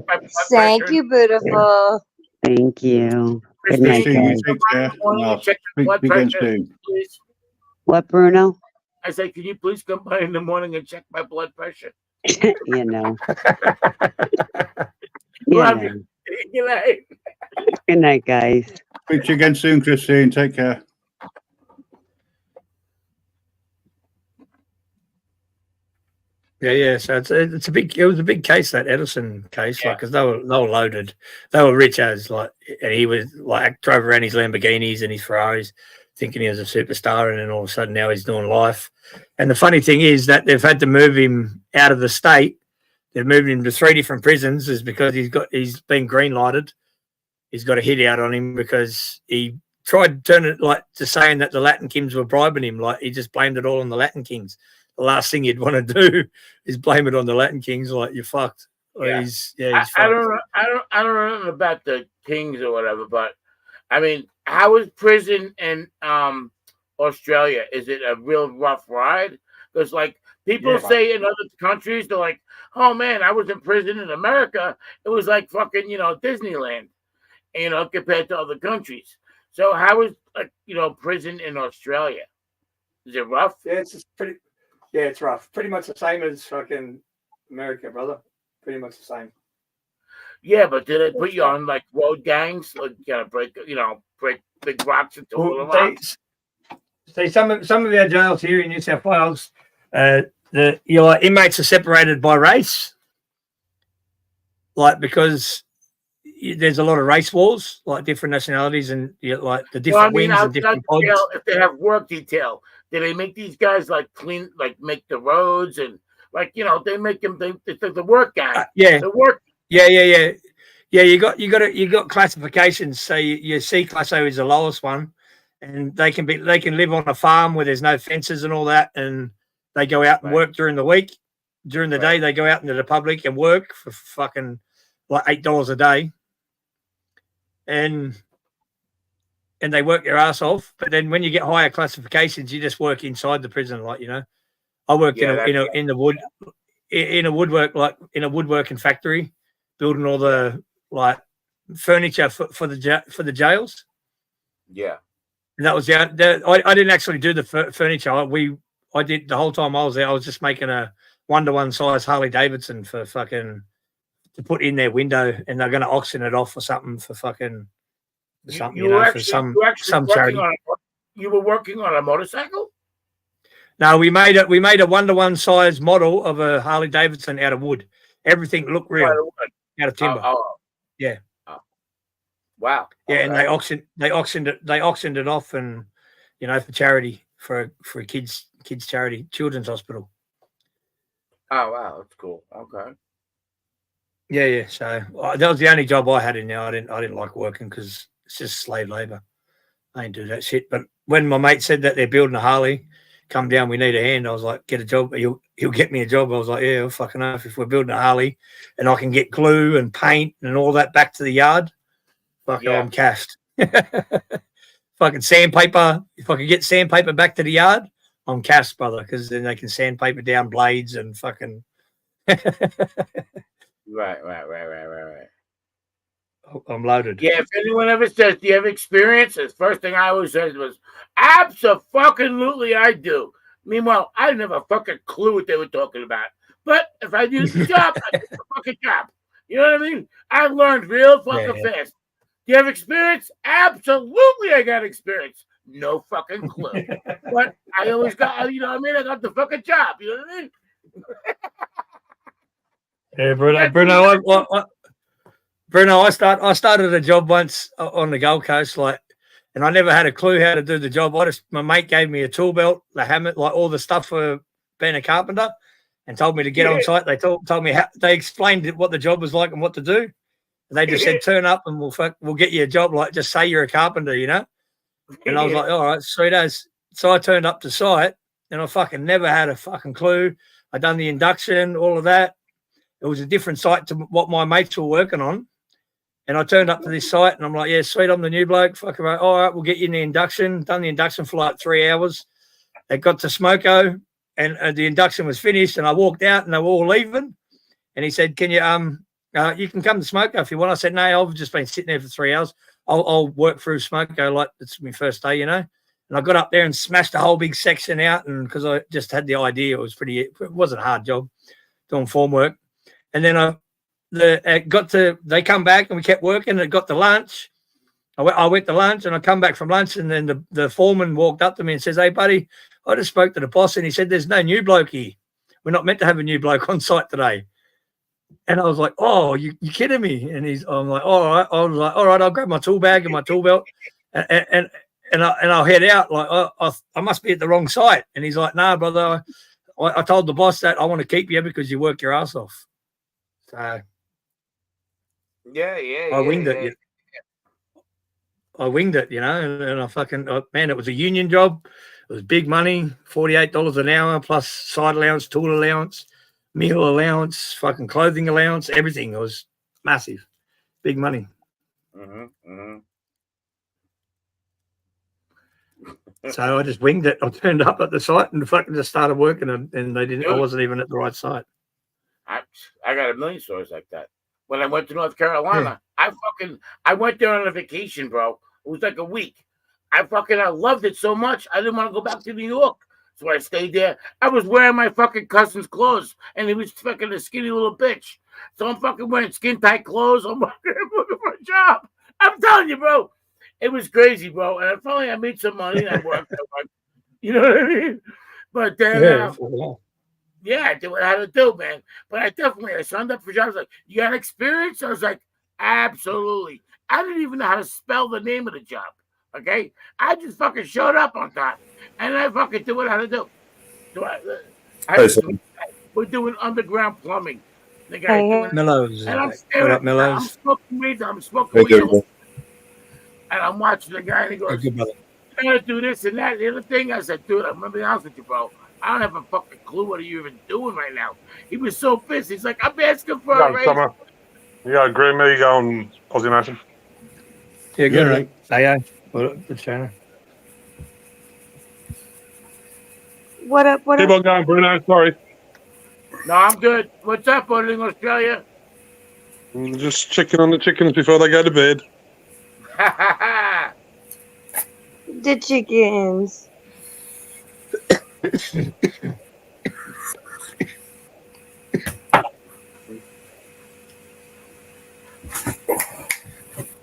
Thank you, beautiful. Thank you. Good night, Christine, guys. Take care. And I'll check speak blood again pressure, soon. please. What, Bruno? I said, can you please come by in the morning and check my blood pressure? You know. Love know. you. Good night. Good night, guys. Speak to you again soon, Christine. Take care. Yeah. So it's a big. It was a big case, that Edison case, like because they were loaded, they were rich as like, and he was like drove around his Lamborghinis and his Ferraris, thinking he was a superstar, and then all of a sudden now he's doing life. And the funny thing is that they've had to move him out of the state. They've moved him to 3 different prisons, is because he's been green lighted. He's got a hit out on him because he tried to turn it like to saying that the Latin Kings were bribing him. Like he just blamed it all on the Latin Kings. The last thing you'd want to do is blame it on the Latin Kings. Like you're fucked. Yeah. He's I fucked. don't know about the Kings or whatever, but I mean, how is prison in Australia? Is it a real rough ride? Because like people say in other countries, they're like, "Oh man, I was in prison in America. It was like fucking Disneyland," compared to other countries. So how is prison in Australia? Is it rough? Yeah, it's pretty. Yeah, it's rough. Pretty much the same as fucking America, brother. Pretty much the same. Yeah, but do they put you on like road gangs? Like you gotta break big rocks into little rocks? See, some of our jails here in New South Wales, your inmates are separated by race, like because there's a lot of race wars, like different nationalities and like the different wings and different pods. If they have work detail, do they make these guys like clean, like make the roads and like they make them? It's the work guy. The work. Yeah. You got classifications. So your C class O is the lowest one, and they can live on a farm where there's no fences and all that, and they go out and work during the week. During the day, they go out into the public and work for fucking like $8 a day, and they work their ass off. But then when you get higher classifications, you just work inside the prison, like I worked in a woodworking factory, building all the like furniture for the jails. Yeah, and that was I didn't actually do the furniture. I did the whole time I was there. I was just making a 1-to-1 size Harley Davidson for fucking to put in their window, and they're going to auction it off or something for fucking something. For some charity. You were working on a motorcycle. No, we made a 1-to-1 size model of a Harley Davidson out of wood. Everything looked real out of timber. Yeah. Oh. Wow. Yeah, and they auctioned it off, and for charity for kids charity, children's hospital. Oh wow, that's cool. Okay. Yeah. So that was the only job I had in there. I didn't like working because it's just slave labor. I ain't do that shit. But when my mate said that they're building a Harley, come down, we need a hand. I was like, get a job. He'll get me a job. I was like, yeah, fucking oath. If we're building a Harley and I can get glue and paint and all that back to the yard, I'm cashed. Fucking sandpaper. If I could get sandpaper back to the yard, I'm cashed, brother, because then they can sandpaper down blades and fucking. Right. I'm loaded. Yeah, if anyone ever says, do you have experience? The first thing I always said was, absolutely I do. Meanwhile, I didn't have a fucking clue what they were talking about. But if I do the job, I do the fucking job. You know what I mean? I learned real fucking fast. Do you have experience? Absolutely, I got experience. No fucking clue. But I always got, I got the fucking job. You know what I mean? Bruno, I started a job once on the Gold Coast, and I never had a clue how to do the job. My mate gave me a tool belt, the hammer, like all the stuff for being a carpenter, and told me to get on site. They told me they explained what the job was like and what to do. And they just said, turn up and we'll get you a job. Like, just say you're a carpenter, you know? And I was like, all right, sweet as. So I turned up to site and I fucking never had a fucking clue. I done the induction, all of that. It was a different site to what my mates were working on. And I turned up to this site and I'm like, yeah, sweet, I'm the new bloke. Fucking right. All right, we'll get you in the induction. Done the induction for like 3 hours. They got to Smoko and the induction was finished and I walked out and they were all leaving. And he said, can you can come to Smoko if you want. I said, no, I've just been sitting there for 3 hours. I'll work through Smoko like it's my first day, you know. And I got up there and smashed the whole big section out, and because I just had the idea, it wasn't a hard job doing form work. And then they come back and we kept working. It got to lunch. I went to lunch and I come back from lunch, and then the foreman walked up to me and says, hey, buddy, I just spoke to the boss and he said there's no new bloke here. We're not meant to have a new bloke on site today. And I was like, oh, you kidding me? And I'm like, all right. I was like, all right, I'll grab my tool bag and my tool belt and I'll head out. Like, I must be at the wrong site. And he's like, nah, brother, I told the boss that I want to keep you because you work your ass off. So I winged it. I winged it, you know, and I fucking, man, it was a union job. It was big money, $48 an hour plus side allowance, tool allowance, meal allowance, fucking clothing allowance, everything. It was massive, big money. So I just winged it. I turned up at the site and fucking just started working, and they didn't. I wasn't even at the right site. I got a million stories like that. When I went to North Carolina, I went there on a vacation, bro. It was like a week. I loved it so much. I didn't want to go back to New York. So I stayed there. I was wearing my fucking cousin's clothes, and he was fucking a skinny little bitch. So I'm fucking wearing skin tight clothes. I'm looking for a job. I'm telling you, bro. It was crazy, bro. And finally I made some money and I worked. You know what I mean? But then, I did what I had to do, man. But I signed up for jobs. Like, you got experience? I was like, absolutely. I didn't even know how to spell the name of the job. Okay? I just fucking showed up on time. And I fucking did what I had to do. We're doing underground plumbing. The guy doing Mellows. And I'm What staring. up, Mellows? I'm smoking weed. And I'm watching the guy and he goes, you gotta do this and that. The other thing, I said, dude, I'm gonna be honest with you, bro. I don't have a fucking clue what are you even doing right now. He was so pissed. He's like, I'm asking for a raise. You got a green me, you go on Aussie Nation. Yeah, good, right? Hey, what up, good channel? What up? Keep on going, Bruno. Sorry. No, I'm good. What's up, buddy, in Australia? I'm just checking on the chickens before they go to bed. The chickens. The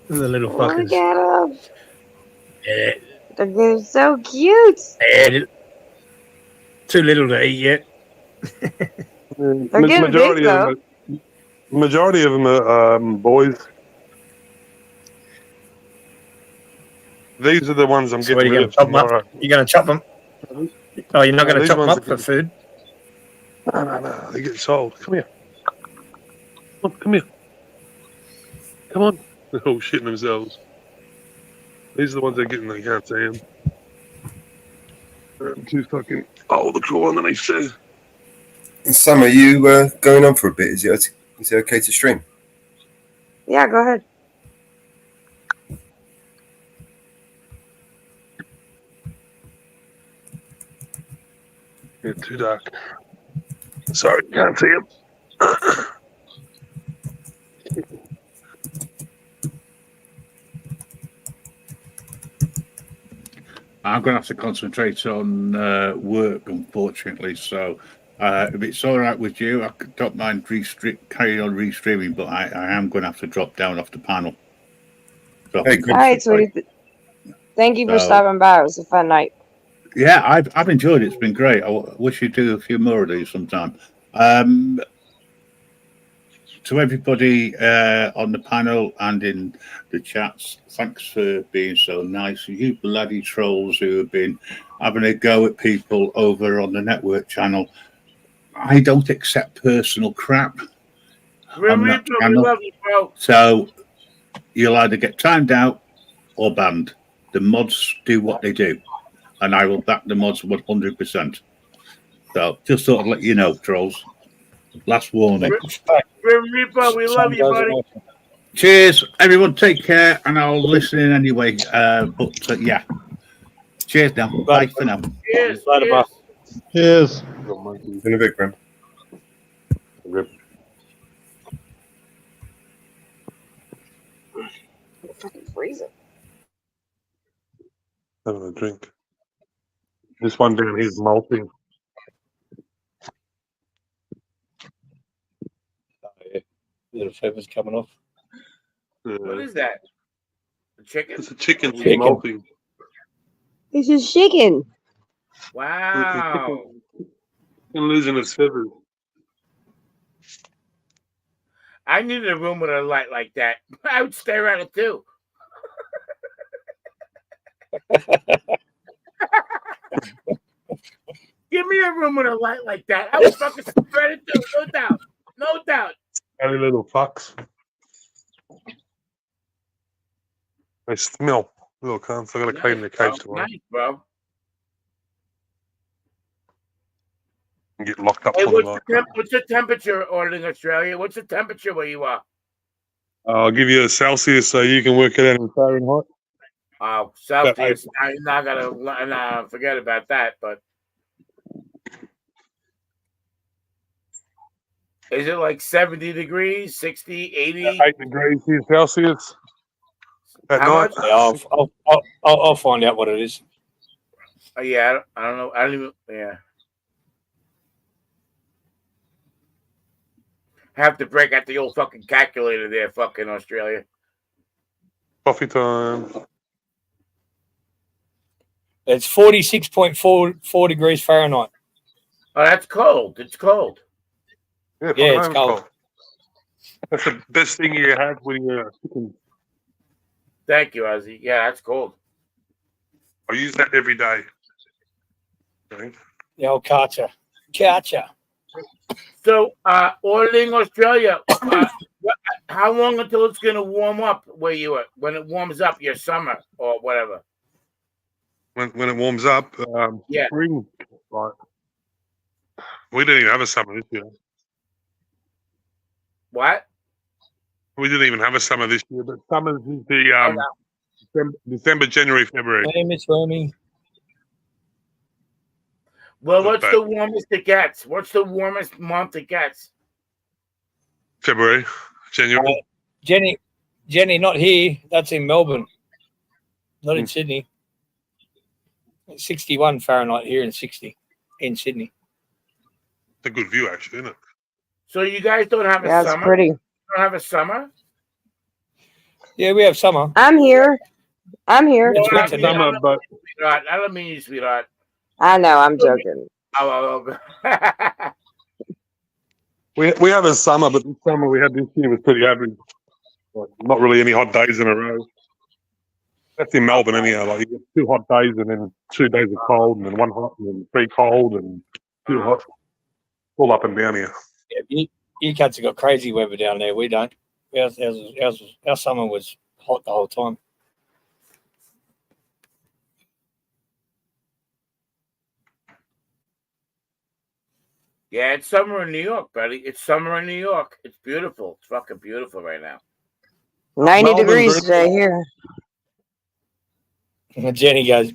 little fuckers. Look at them. Yeah. They're so cute. Yeah, too little to eat yet. Majority of them are boys. These are the ones I'm getting rid of tomorrow. You're going to chop them? Oh, you're not going to chop them up for food? No, they get sold. Come here. Come here. Come on. They're all shitting themselves. These are the ones they're getting, they can't see them. I'm too fucking... Oh, the claw underneath there. Sam, are you going on for a bit? Is it okay to stream? Yeah, go ahead. Yeah, too dark. Sorry, can't see him. I'm going to have to concentrate on work, unfortunately. So if it's all right with you, I don't mind carry on restreaming, but I am going to have to drop down off the panel. So all right, sweetie. Thank you for stopping by. It was a fun night. Yeah, I've enjoyed it. It's been great. I wish you'd do a few more of these sometime. to everybody on the panel and in the chats, thanks for being so nice. You bloody trolls who have been having a go at people over on the network channel. I don't accept personal crap on that channel. We love you, bro. So you'll either get timed out or banned. The mods do what they do, and I will back the mods 100%. So just thought I'd let you know, trolls. Last warning. Grim Reaper, we love you, buddy. Cheers, everyone. Take care, and I'll listen in anyway. Yeah. Cheers now. Bye for now. Cheers. Cheers. In a bit, Grim. Fucking freezing. Having a drink. This one down here is melting. Little feathers coming off. What is that? A chicken? It's a chicken. Chicken. Melting. It's just chicken. Wow. And losing its feathers. I needed a room with a light like that. I would stare at it too. Give me a room with a light like that. I would fucking stare at it too. No doubt. No doubt. Tiny little fucks. They smell. Little cunts. I gotta clean the cage tomorrow. Nice, bro. And get locked up Hey, for the night. what's the temperature in Australia? What's the temperature where you are? I'll give you a Celsius so you can work it out in Fahrenheit. Oh, Celsius. I'm not gonna forget about that, but is it like 70 degrees, 60, 80? 8 degrees here Celsius. At How night. much? Yeah, I'll find out what it is. Oh, yeah, I don't know. I don't even. Yeah. Have to break out the old fucking calculator there, fucking Australia. Coffee time. It's 46.4 degrees Fahrenheit. Oh, that's cold. It's cold. Yeah, Yeah, it's cold. That's the best thing you have when you're cooking. Thank you, Ozzy. Yeah, that's cold. I use that every day. Okay. The old Karcher. Karcher. So, ordering Australia, how long until it's going to warm up where you are? When it warms up, your summer or whatever? When it warms up, Yeah. spring. Right. We didn't even have a summer this year. What? We didn't even have a summer this year, but summer's the December, January, February. Hey, Miss Romy. Well, what's the warmest it gets? What's the warmest month it gets? February, January. Jenny, not here. That's in Melbourne, not in Sydney. It's 61 Fahrenheit here and 60 in Sydney. It's a good view, actually, isn't it? So you guys don't have a Yeah, summer? it's pretty. You don't have a summer? Yeah, we have summer. I'm here. I'm here. Well, It's not summer, but sweetheart. I don't mean you, sweetheart. I know. I'm joking. Oh. we have a summer, but the summer we had this year was pretty average. Like, not really any hot days in a row. That's in Melbourne anyhow. Like you get 2 hot days and then 2 days of cold and then 1 hot and then 3 cold and 2 hot. All up and down here. Yeah, you cats have got crazy weather down there. We don't. Our summer was hot the whole time. Yeah, it's summer in New York, buddy. It's summer in New York. It's beautiful. It's fucking beautiful right now. 90 degrees today here. Jenny goes.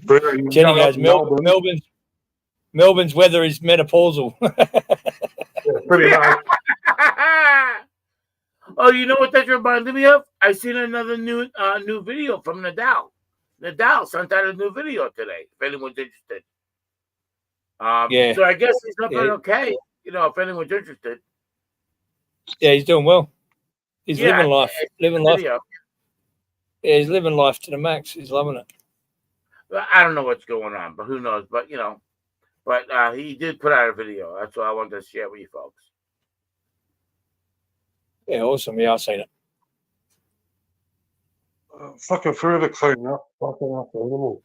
Melbourne's weather is menopausal. Pretty nice. Oh, you know what that reminded me of? I seen another new video from Nadal. Nadal sent out a new video today. If anyone's interested. Yeah. So I guess he's up Yeah. okay. You know, if anyone's interested. Yeah, he's doing well. He's Yeah, living life. Living life. video. Yeah, he's living life to the max. He's loving it. I don't know what's going on, but who knows? But you know, he did put out a video. That's what I wanted to share with you folks. Yeah, awesome. Yeah, I've seen it. Fucking forever cleaning up. Fucking after animals.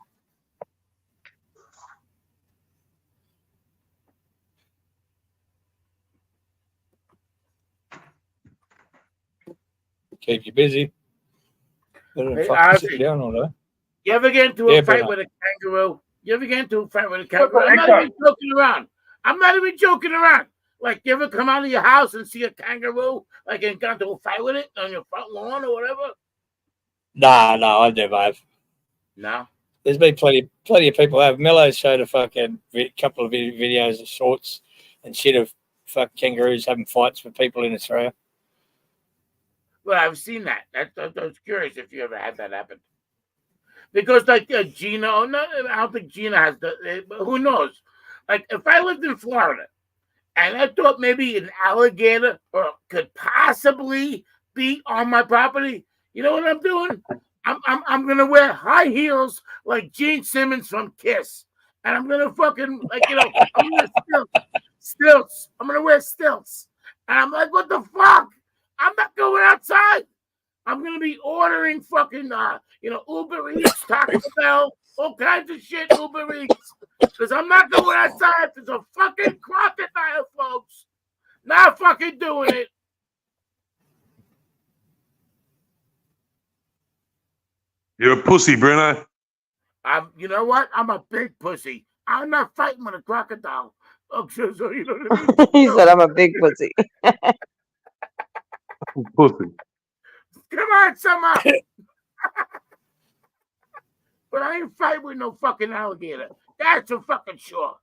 Keep you busy. Hey, Fucking sit Ozzy, down all day. you ever get into Yeah, a fight but with a kangaroo? You ever get into a fight with a kangaroo? I'm not even joking around. I'm not even joking around. Like, you ever come out of your house and see a kangaroo, like, and got into a fight with it on your front lawn or whatever? no, I never have. No. There's been plenty of people have. Mello showed a fucking couple of videos of shorts and shit of fucking kangaroos having fights with people in Australia. Well, I've seen that. I was curious if you ever had that happen. Because, like, Gina, no, I don't think Gina has but who knows? Like, if I lived in Florida and I thought maybe an alligator could possibly be on my property, you know what I'm doing? I'm gonna wear high heels like Gene Simmons from Kiss, and I'm gonna fucking I'm gonna stilts. I'm gonna wear stilts, and I'm like, what the fuck? I'm not going outside. I'm gonna be ordering fucking Uber Eats, Taco Bell, all kinds of shit Uber Eats, because I'm not going outside. There's a fucking crocodile, folks. Not fucking doing it. You're a pussy, Bruno. You know what? I'm a big pussy. I'm not fighting with a crocodile. Oh, so you know what I mean? He said I'm a big pussy. Pussy. Come on, Summer. But I ain't fighting with no fucking alligator. That's for fucking sure.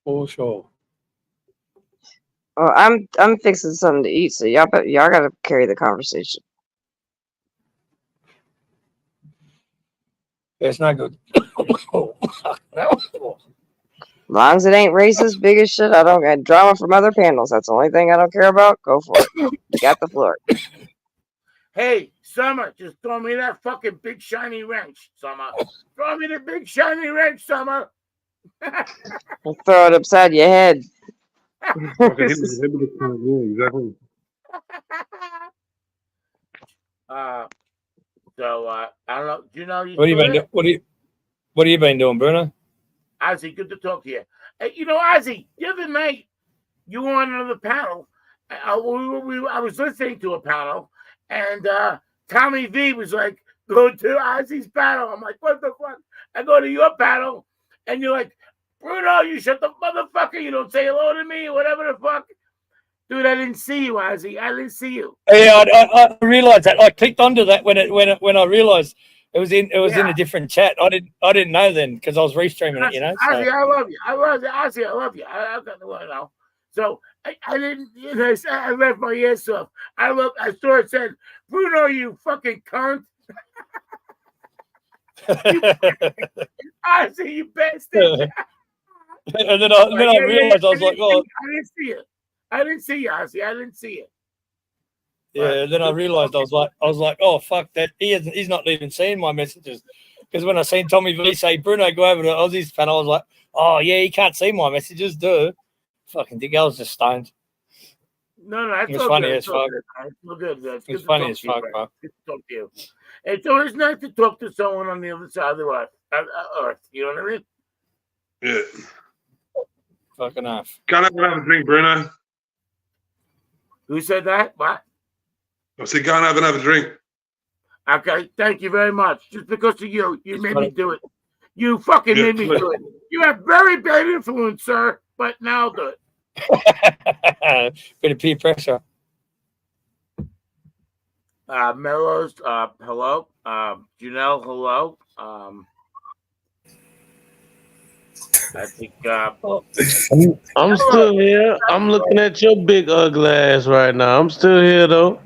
For sure. Well, I'm fixing something to eat, so y'all gotta carry the conversation. It's not good. As long as it ain't racist, big as shit, I don't got drama from other panels. That's the only thing I don't care about. Go for it. You got the floor. Hey, Summer, just throw me that fucking big shiny wrench, Summer. Throw me the big shiny wrench, Summer. I'll throw it upside your head. Fucking hit me in the head with the car. Yeah, exactly. So I don't know. Do you know What have you been doing? What have you been doing, Bruno? Ozzy, good to talk to you. Hey, Ozzy, the other night you were on another panel. I was listening to a panel, and Tommy V was like, "Go to Ozzy's panel." I'm like, "What the fuck?" I go to your panel, and you're like, "Bruno, you shut the motherfucker. You don't say hello to me or whatever the fuck." Dude, I didn't see you, Ozzy. I didn't see you. Yeah, I realized that. I clicked onto that when I realized it was in a different chat. I didn't know then because I was restreaming it. Ozzy, I love you. Ozzy, I love you. I got the one now. So I didn't. I left my ears off. I saw it said, "Bruno, you fucking cunt." Ozzy, you bastard. And then I realized I was like, "Oh." I didn't see it. I didn't see you, Ozzy. I didn't see it. Yeah, and then I realized I was like, "Oh fuck that! He's not even seeing my messages." Because when I seen Tommy V say, "Bruno, go over to Aussie's panel," I was like, "Oh yeah, he can't see my messages, dude." Fucking dick, I was just stoned. No, that's it was funny as fuck. It's good. It's funny as fuck, bro. Good to talk to you. It's always nice to talk to someone on the other side of the earth. You know what I mean? Yeah. Fucking off. Can't have another drink, Bruno. Who said that? What? I said, go and have another drink. Okay, thank you very much. Just because of you made me do it. You fucking made me do it. You have very bad influence, sir, but now I'll do it. Bit of peer pressure. Mellows, hello. Janelle, hello. I think I'm still here. I'm looking at your big ugly ass right now. I'm still here though.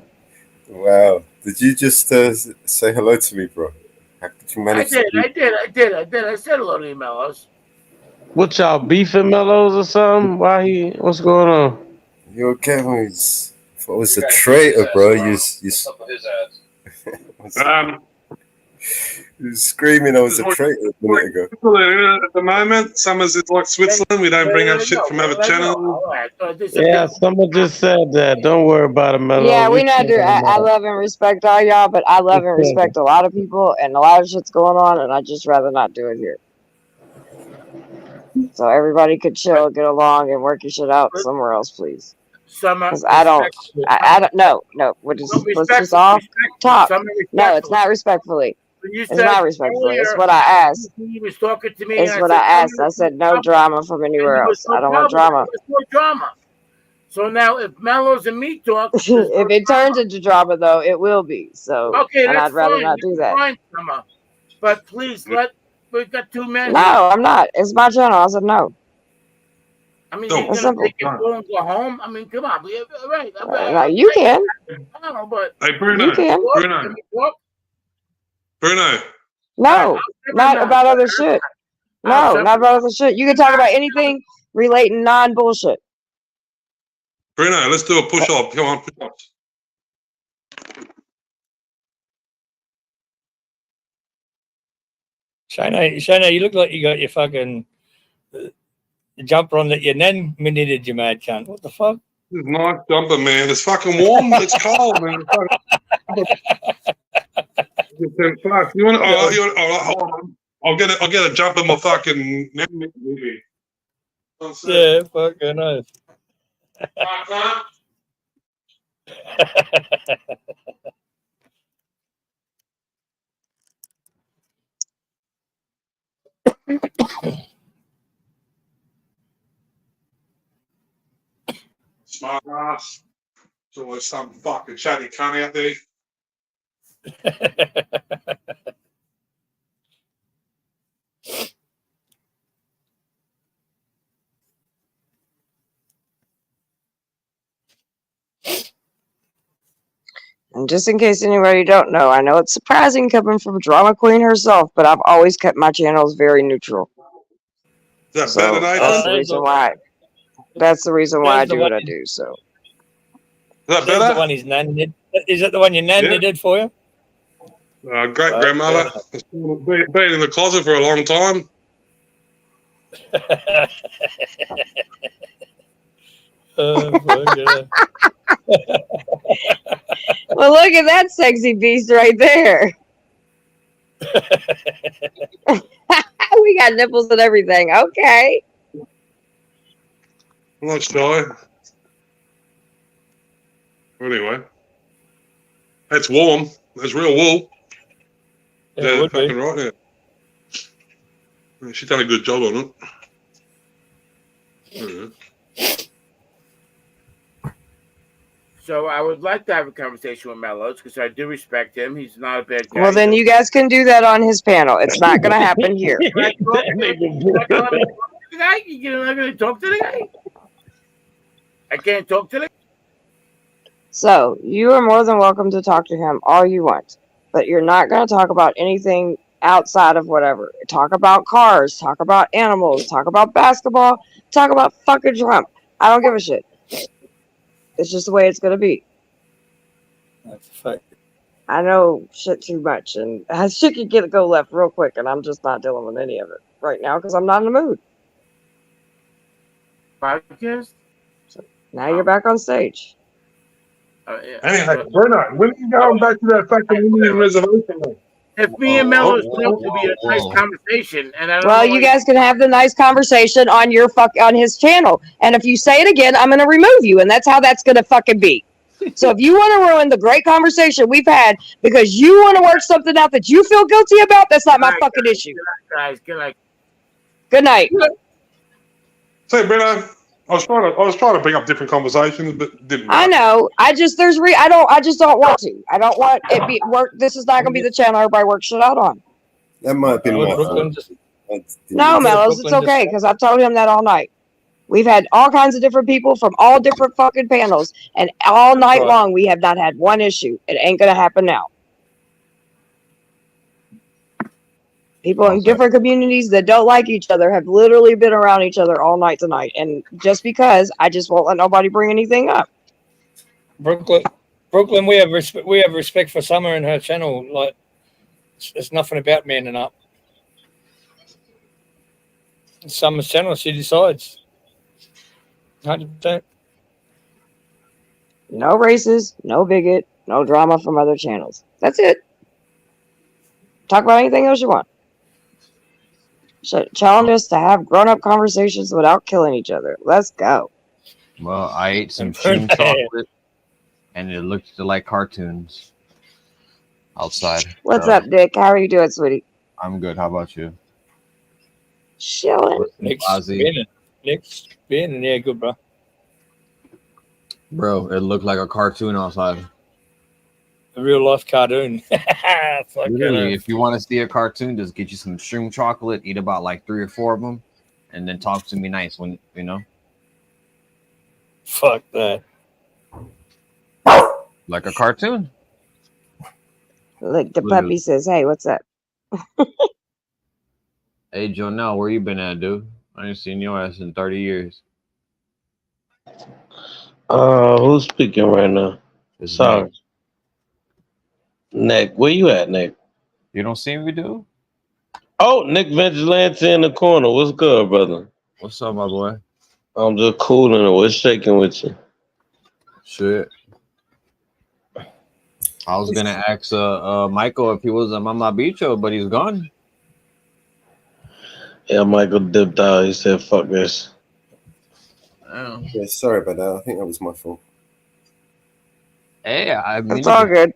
Wow. Did you just say hello to me, bro? How did you manage I did. I said hello to you, Mellows. What y'all beefing, Mellows or something? What's going on? You okay, boys? If I was a traitor, bro, you He was screaming I was a traitor a minute ago. At the moment, Summers is like Switzerland. We don't bring up shit from other channels. All right. So Yeah, someone just said that. Don't worry about it, Mello. Yeah, we not do. can't I love and respect all y'all, but I love and respect a lot of people, and a lot of shit's going on, and I just rather not do it here. So everybody could chill, get along, and work your shit out somewhere else, please. Because I don't no. Let's just all talk. No, it's not respectfully. It's not respectfully. It's what I asked. He was talking to me. It's what I asked. I said no drama from anywhere else. I don't want drama. There's no drama. So now, if Mellows and me talk, If it turns into drama, though, it will be. So, okay, and that's I'd rather fine. not do that. Fine, Summer. But please we've got 2 men. No, I'm not. It's my channel. I said no. I mean, you're gonna take your phone and go home. I mean, come on. All right. No, you can. I don't know, but hey, Bruno. You can. Bruno. No, not about other shit. No, not about other shit. You can talk about anything relating non-bullshit. Bruno, let's do a push-up. Come on, push-ups. Shana, you look like you got your fucking jumper on that your nan knitted, you mad cunt. What the fuck? This is a nice jumper, man. It's fucking warm. It's cold, man. You want? Hold on. I'll get a jumper. My fucking. Yeah, fucking nice. Smart ass. There's always some fucking chatty cunt out there. And just in case anybody don't know, I know it's surprising coming from Drama Queen herself, but I've always kept my channels very neutral. Is that better, Nathan? That's the reason why. That's the reason why I do what I do. So. Is that better? The one his nan did. Is that the one your nan did for you? Great grandmother. Been in the closet for a long time. Well, look at that sexy beast right there. We got nipples and everything. Okay. I'm not shy. Anyway, that's warm. That's real wool. Yeah, fucking right now. Yeah, she's done a good job on it. So I would like to have a conversation with Mellows because I do respect him. He's not a bad guy. Well, then you guys can do that on his panel. It's not going to happen here. You're not going to talk to the guy? I can't talk to the guy? So you are more than welcome to talk to him all you want, but you're not going to talk about anything outside of whatever. Talk about cars, talk about animals, talk about basketball, talk about fucking Trump. I don't give a shit. It's just the way it's going to be. That's a fact. I know shit too much, and shit can go left real quick, and I'm just not dealing with any of it right now because I'm not in the mood. Podcast? So now you're back on stage. Anyway, Bruno, when are you going back to that fucking Indian reservation? If me and Mellows want to be a nice conversation, and I don't Well, know you guys can have the nice conversation on on his channel, and if you say it again, I'm going to remove you, and that's how that's going to fucking be. So if you want to ruin the great conversation we've had because you want to work something out that you feel guilty about, that's not my fucking issue. Guys, good night. Good night. Say, Bruno, I was trying to bring up different conversations, but didn't. I know. I just don't want to. I don't want it be work. This is not going to be the channel everybody works shit out on. That might have been my fault. No, Mellows, it's okay because I've told him that all night. We've had all kinds of different people from all different fucking panels, and all night long we have not had one issue. It ain't gonna happen now. People in different communities that don't like each other have literally been around each other all night tonight, and just because I just won't let nobody bring anything up. Brooklyn, we have respect for Summer and her channel. Like It's nothing about manning up. Summer's channel, she decides. 100%. No racist, no bigot, no drama from other channels. That's it. Talk about anything else you want. Challenge us to have grown-up conversations without killing each other. Let's go. Well, I ate some shroom chocolate, and it looked like cartoons outside. What's up, Dick? How are you doing, sweetie? I'm good. How about you? Chilling. Nick's being yeah, good, bro. Bro, it looked like a cartoon outside. A real life cartoon. Literally, if you want to see a cartoon, just get you some shroom chocolate, eat about like 3 or 4 of them, and then talk to me nice when you know. Fuck that. Like a cartoon. Look, the puppy says, "Hey, what's up?" Hey, Jonelle, where you been at, dude? I ain't seen your ass in 30 years. Who's speaking right now? It's Sorry. Nick, where you at, Nick? You don't see me, dude? Oh, Nick Vigilante in the corner. What's good, brother? What's up, my boy? I'm just cooling it. What's shaking with you? Shit. I was gonna ask Michael if he was at Mama Bicho, but he's gone. Yeah, Michael dipped out. He said, "Fuck this." Oh. Yeah, sorry about that. I think that was my fault. Hey, I mean, It's all good.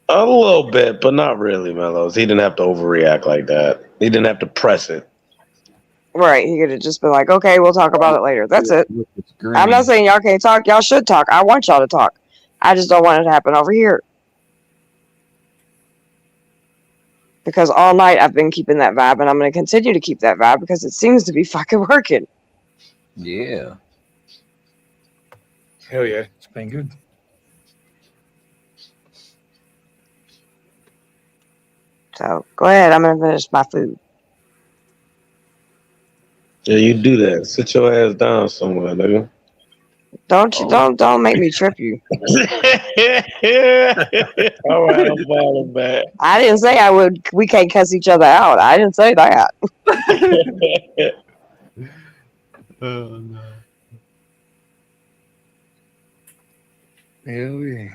A little bit, but not really, Mellows. He didn't have to overreact like that. He didn't have to press it. Right. He could have just been like, "Okay, we'll talk about it later." That's it. I'm not saying y'all can't talk. Y'all should talk. I want y'all to talk. I just don't want it to happen over here. Because all night I've been keeping that vibe, and I'm going to continue to keep that vibe because it seems to be fucking working. Yeah. Hell yeah, it's been good. So go ahead. I'm going to finish my food. Yeah, you do that. Sit your ass down somewhere, nigga. Don't make me trip you. All right, I'm falling back. I didn't say I would. We can't cuss each other out. I didn't say that. Oh no. Hell yeah.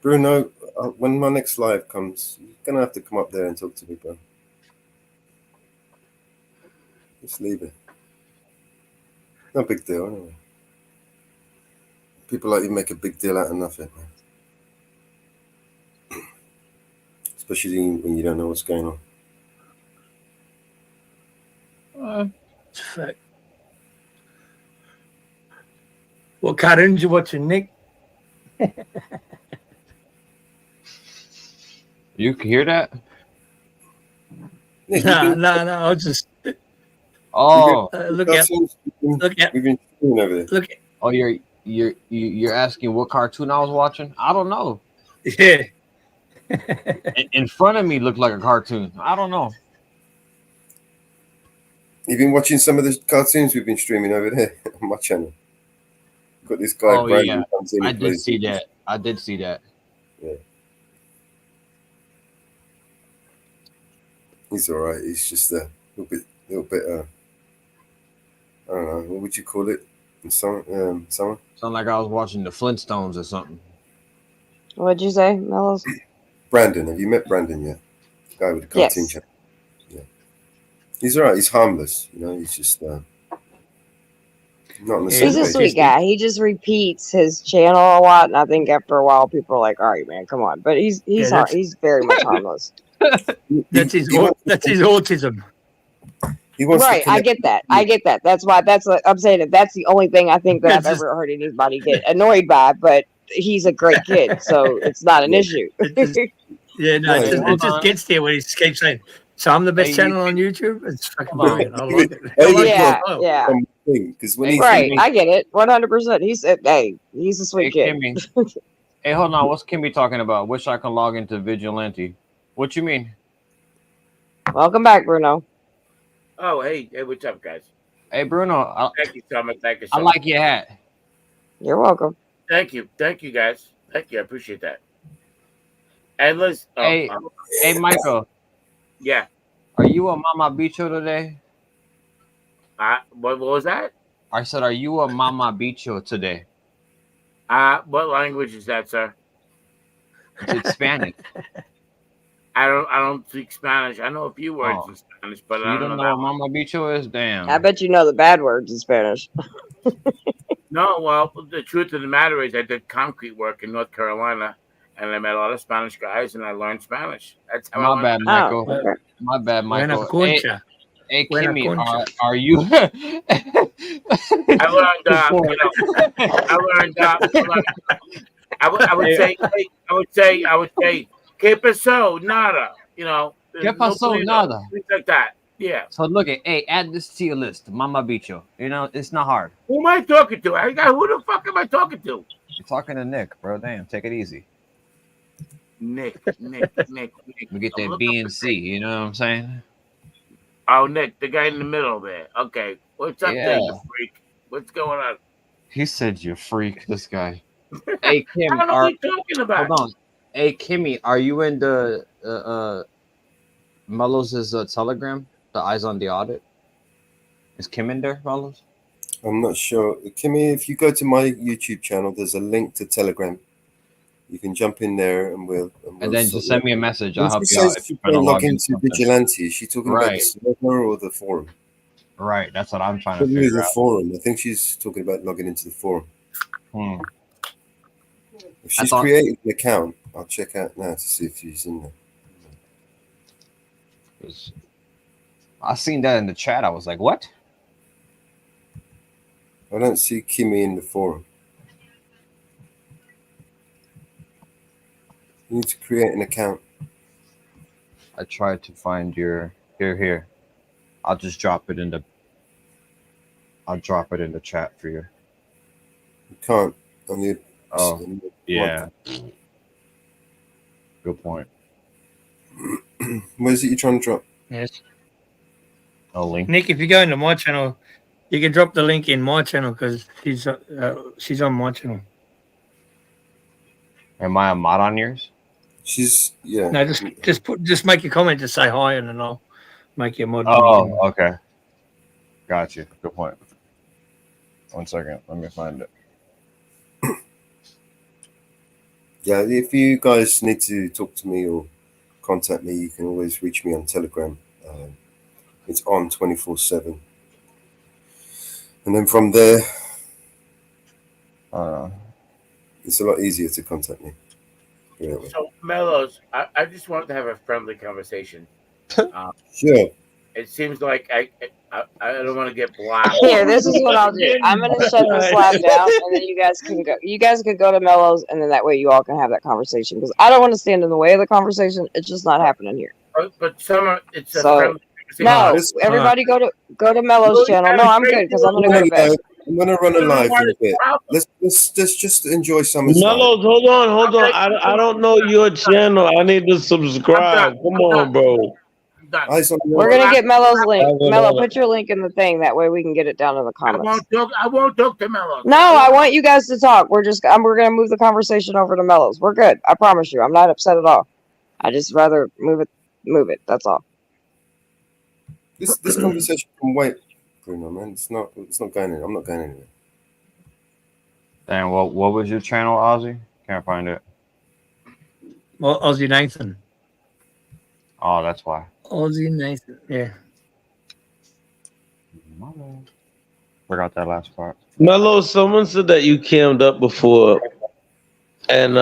Bruno, when my next live comes, you're gonna have to come up there and talk to me, bro. Just leave it. No big deal, anyway. People like you make a big deal out of nothing, man. Especially when you don't know what's going on. Fuck. What cartoons you watching, Nick? You can hear that? No. I was just. Oh, Look at. We've been streaming over there. Look. Oh, you're asking what cartoon I was watching? I don't know. Yeah. In front of me looked like a cartoon. I don't know. You've been watching some of the cartoons we've been streaming over there on my channel. Got this guy, Oh Brandon, yeah, comes in I and did plays. see that. I did see that. Yeah. He's all right. He's just a little bit. I don't know. What would you call it? Someone. Sound like I was watching the Flintstones or something. What'd you say, Mellows? Brandon, have you met Brandon yet? The guy with the cartoon Yes. channel. Yeah. He's all right. He's harmless. You know. He's just not on the same He's a page. sweet guy. He just repeats his channel a lot, and I think after a while, people are like, "All right, man, come on." But he's very much harmless. That's his autism. He wants Right, I get that. That's why. That's what I'm saying. That's the only thing I think that I've ever heard anybody get annoyed by. But he's a great kid, so it's not an issue. It just gets there when he keeps saying, "So I'm the best Hey, channel on YouTube." It's fucking brilliant. I like it. Yeah. Because when he's Right, I get it. 100%. He said, "Hey, he's a sweet Hey, kid." Kimmy. Hey, hold on. What's Kimmy talking about? Wish I could log into Vigilante. What you mean? Welcome back, Bruno. Oh, hey, what's up, guys? Hey, Bruno. Thank you so much. Thank you I so like your hat. You're welcome. Thank you, guys. Thank you, I appreciate that. And Liz, Hey, hey, Michael. Yeah. Are you a Mama Bicho today? What was that? I said, are you a Mama Bicho today? What language is that, sir? It's Spanish. I don't speak Spanish. I know a few words in Spanish, but So I you don't don't know know that what Mama Bicho is? Damn. I bet you know the bad words in Spanish. No, well, the truth of the matter is I did concrete work in North Carolina, and I met a lot of Spanish guys, and I learned Spanish. That's how I My learned bad, Spanish. Michael. My bad, Buena Michael. concha. Hey, Buena Kimmy, concha. are you? I learned, I learned, I would say, ¿Qué pasó? Nada. ¿Qué pasó? Nada. Things like that. Yeah. So look at, hey, add this to your list, Mama Bicho. It's not hard. Who am I talking to? Who the fuck am I talking to? You're talking to Nick, bro. Damn, take it easy. Nick. We get that B and C. You know what I'm saying? Oh, Nick, the guy in the middle there. Okay. What's up there, you freak? What's going on? He said you freak. This guy. Hey, Kim, I don't know what you're talking about. hold on. Hey, Kimmy, are you in the Mellows' Telegram? The Eyes on the Audit. Is Kim in there, Mellows? I'm not sure. Kimmy, if you go to my YouTube channel, there's a link to Telegram. You can jump in there and we'll And then just send me a message. I'll When help she you out says if she's you're going gonna to log log in into something. Vigilante, is she talking about the Right. server or the forum? Right. That's what I'm trying to Probably figure the out. forum. I think she's talking about logging into the forum. If she's thought- created an account, I'll check out now to see if she's in there. I seen that in the chat. I was like, what? I don't see Kimmy in the forum. You need to create an account. I tried to find your here. I'll just drop it in the chat for you. You can't. Only Yeah. Good point. Where's it you're trying to drop? Yes. No link. Nick, if you go into my channel, you can drop the link in my channel because she's on my channel. Am I a mod on yours? She's No, just make a comment to say hi, and then I'll make you a mod. Oh, okay. Got you. Good point. 1 second. Let me find it. Yeah, if you guys need to talk to me or contact me, you can always reach me on Telegram. It's on 24/7. And then from there, it's a lot easier to contact me. Really. So, Mellows, I just wanted to have a friendly conversation. Sure. It seems like I don't want to get blocked. Here, this is what I'll do. I'm gonna shut this live down, and then you guys can go. You guys could go to Mellows, and then that way you all can have that conversation. Because I don't want to stand in the way of the conversation. It's just not happening here. But Summer, it's a So friendly no, conversation. everybody go to Mellows channel. No, I'm good because I'm gonna go to bed. I'm gonna run a live in a bit. Let's just enjoy some. Mellows, hold on. I don't know your channel. I need to subscribe. Come on, bro. We're gonna get Mello's link. Okay. Mello, put your link in the thing. That way we can get it down in the comments. I won't talk to Mellows. No, I want you guys to talk. We're gonna move the conversation over to Mellows. We're good. I promise you. I'm not upset at all. I just rather move it. That's all. This conversation can wait, Bruno, man. It's not going in. I'm not going anywhere. Damn, what was your channel, Ozzy? Can't find it. Well, Ozzy Nathan. Oh, that's why. Ozzy Nathan. Yeah. Forgot that last part. Mello, someone said that you cammed up before, and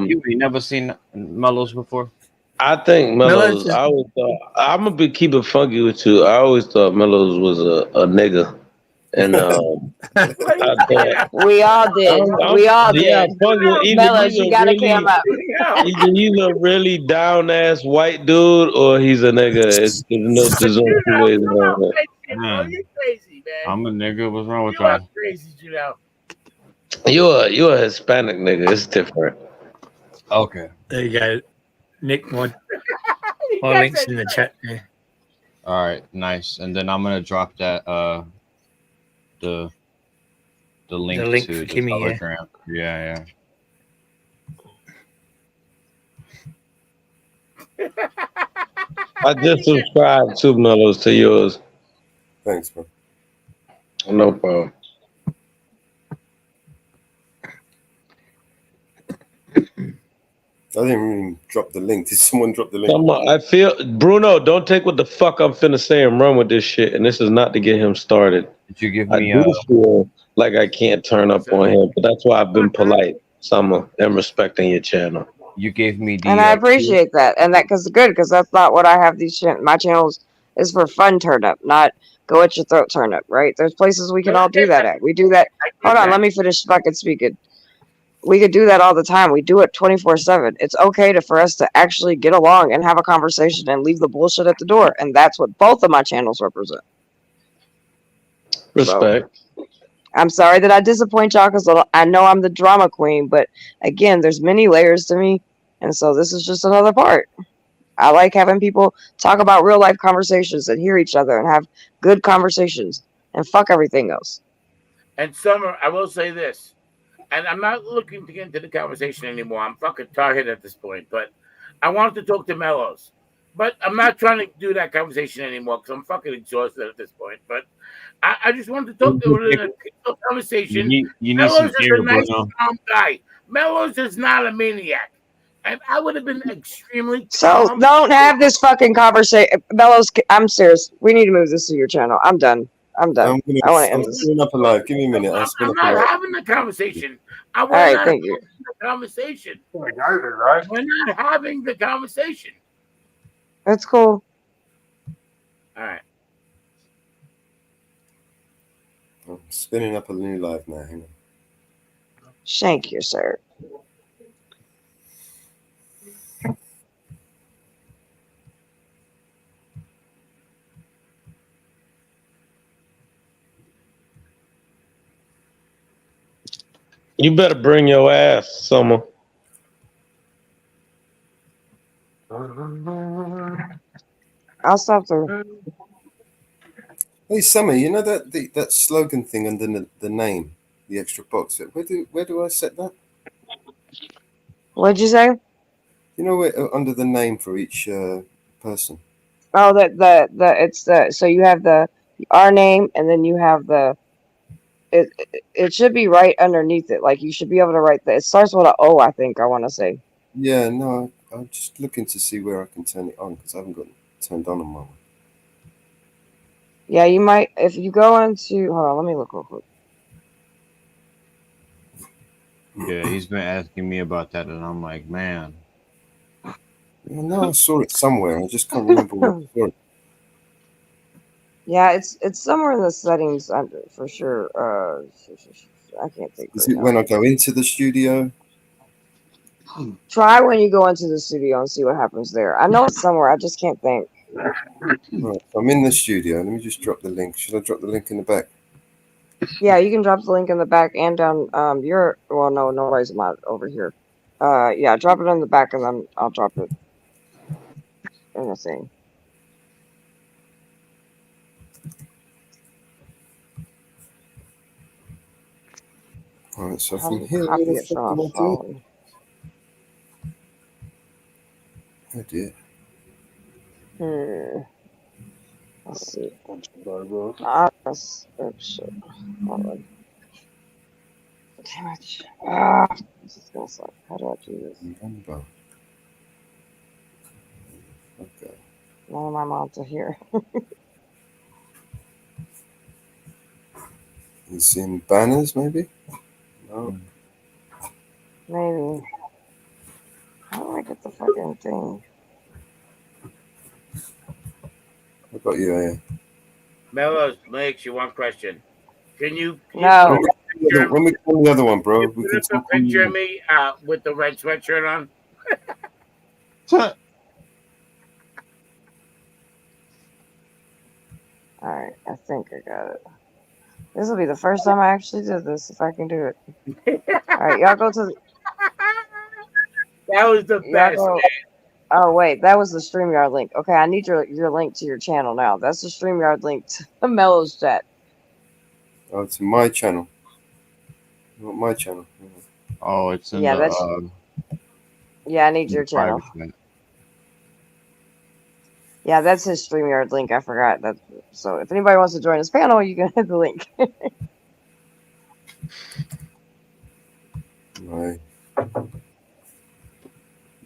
you never seen Mellows before? I think Mellows. I always thought I'm gonna keep it funky with you. I always thought Mellows was a nigga, and I thought we all did. We all yeah, did. funky. Mellows, you gotta cam up. Either he's a really down ass white dude or he's a nigga. There's no two ways around it. You're crazy, man. I'm a nigga. What's wrong with You are that? crazy, you know. You're a Hispanic nigga. It's different. Okay. There you go. Nick, my link's in the chat. Yeah. All right, nice. And then I'm gonna drop that the The link The link to for the Kimmy, yeah. Telegram. Yeah, I just subscribed to Mellows to yours. Thanks, bro. No problem. I didn't even drop the link. Did someone drop the link? I feel Bruno, don't take what the fuck I'm finna say and run with this shit. And this is not to get him started. Did you give I me do feel like I can't turn up on him, but that's why I've been polite, Summer, and respecting your channel. you gave me the And I appreciate that. And that because that's not what I have these my channels is for fun turn up, not go at your throat turn up, right? There's places we can all do that at. We do that. Hold on, let me finish fucking speaking. We could do that all the time. We do it 24/7. It's okay for us to actually get along and have a conversation and leave the bullshit at the door. And that's what both of my channels represent. Respect. So, I'm sorry that I disappoint y'all because I know I'm the drama queen, but again, there's many layers to me, and so this is just another part. I like having people talk about real life conversations and hear each other and have good conversations and fuck everything else. And Summer, I will say this, and I'm not looking to get into the conversation anymore. I'm fucking tired at this point, but I wanted to talk to Mellows. But I'm not trying to do that conversation anymore because I'm fucking exhausted at this point. But I just wanted to talk to her in a peaceful conversation. you need Mellows some is air, a nice, Bruno. calm guy. Mellows is not a maniac. And I would have been extremely So calm. don't have this fucking conversation. Bellows, I'm serious. We need to move this to your channel. I'm done. I want to end this. Spin up alive. Give me a minute. I'll spin I'm up not alive. having the conversation. All right, thank you. The conversation. We're not having the conversation. That's cool. All right. I'm spinning up a new live now. Hang on. Thank you, sir. You better bring your ass, Summer. I'll stop there. Hey, Summer, you know that slogan thing under the name, the extra box. Where do I set that? What'd you say? You know, under the name for each person. Oh, so you have our name and then you have it should be right underneath it. Like you should be able to write it starts with an O, I think I want to say. Yeah, no, I'm just looking to see where I can turn it on because I haven't got it turned on my one. Yeah, you might if you go into hold on, let me look real quick. Yeah, he's been asking me about that, and I'm like, man. Yeah, no, I saw it somewhere. I just can't remember where I saw it. Yeah, it's somewhere in the settings for sure. I can't think. Is right it now. when I go into the studio? Try when you go into the studio and see what happens there. I know it's somewhere. I just can't think. Right, I'm in the studio. Let me just drop the link. Should I drop the link in the back? Yeah, you can drop the link in the back and down. No, nobody's not over here. Yeah, drop it in the back and then I'll drop it in the thing. All right, so How from do you here, copy where the it fuck from do a I do it? phone? Oh dear. Let's see. Oops, shit. Hold on. Damn it. This is gonna suck. How do I do this? Remember. Okay. None of my moms are here. You seeing banners, maybe? No. Maybe. How do I get the fucking thing? I got you here. Mellows, makes you one question. Can you No. When we call the other one, bro, we can put up talk a picture on of me with the red sweatshirt on? Alright, I think I got it. This will be the first time I actually did this, if I can do it. Alright, y'all go to the... That was the best, man. Oh, wait, that was the StreamYard link. Okay, I need your link to your channel now. That's the StreamYard link to the Mellows chat. Oh, to my channel. Not my channel. Oh, it's in Yeah, the that's yeah. I need your channel. private chat. Yeah, that's his StreamYard link. I forgot that. So if anybody wants to join his panel, you can hit the link. My One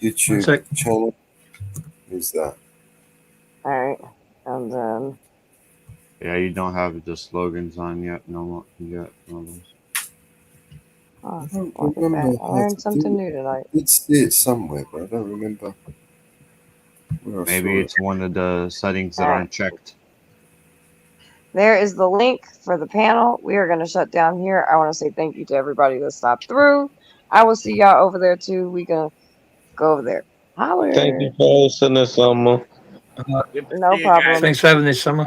YouTube sec. channel is that. All right, and then Yeah, you don't have the slogans on yet. No more yet. No more. oh, I don't look at remember that! I how learned to do something it. new tonight. I did see it somewhere, but I don't remember where I Maybe saw it. it's one of the settings that All right, aren't checked. there is the link for the panel. We are going to shut down here. I want to say thank you to everybody that stopped through. I will see y'all over there too. We gonna go over there. Thank you Holler. for hosting this summer. Good to No see you guys. problem. Thanks for having this summer.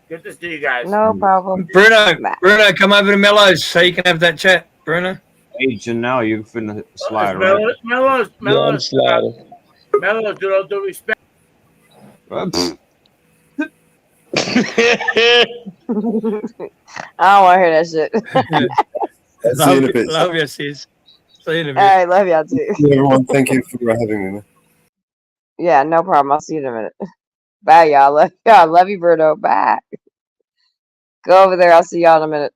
Good to see you guys. No problem. Bruno, Bye. Bruno, come over to Mellows so you can have that chat. Bruno. Hey, Janelle, you finna slide, right? Mellows, Yeah, I'm sliding. Mellows, with all due respect. I don't want to hear that shit. See you in a bit. Love you, sis. See you in a All bit. right, love y'all too. Yeah, everyone, thank you for having me, man. Yeah, no problem. I'll see you in a minute. Bye, y'all. Love y'all. Love you, Bruno. Bye. Go over there. I'll see y'all in a minute.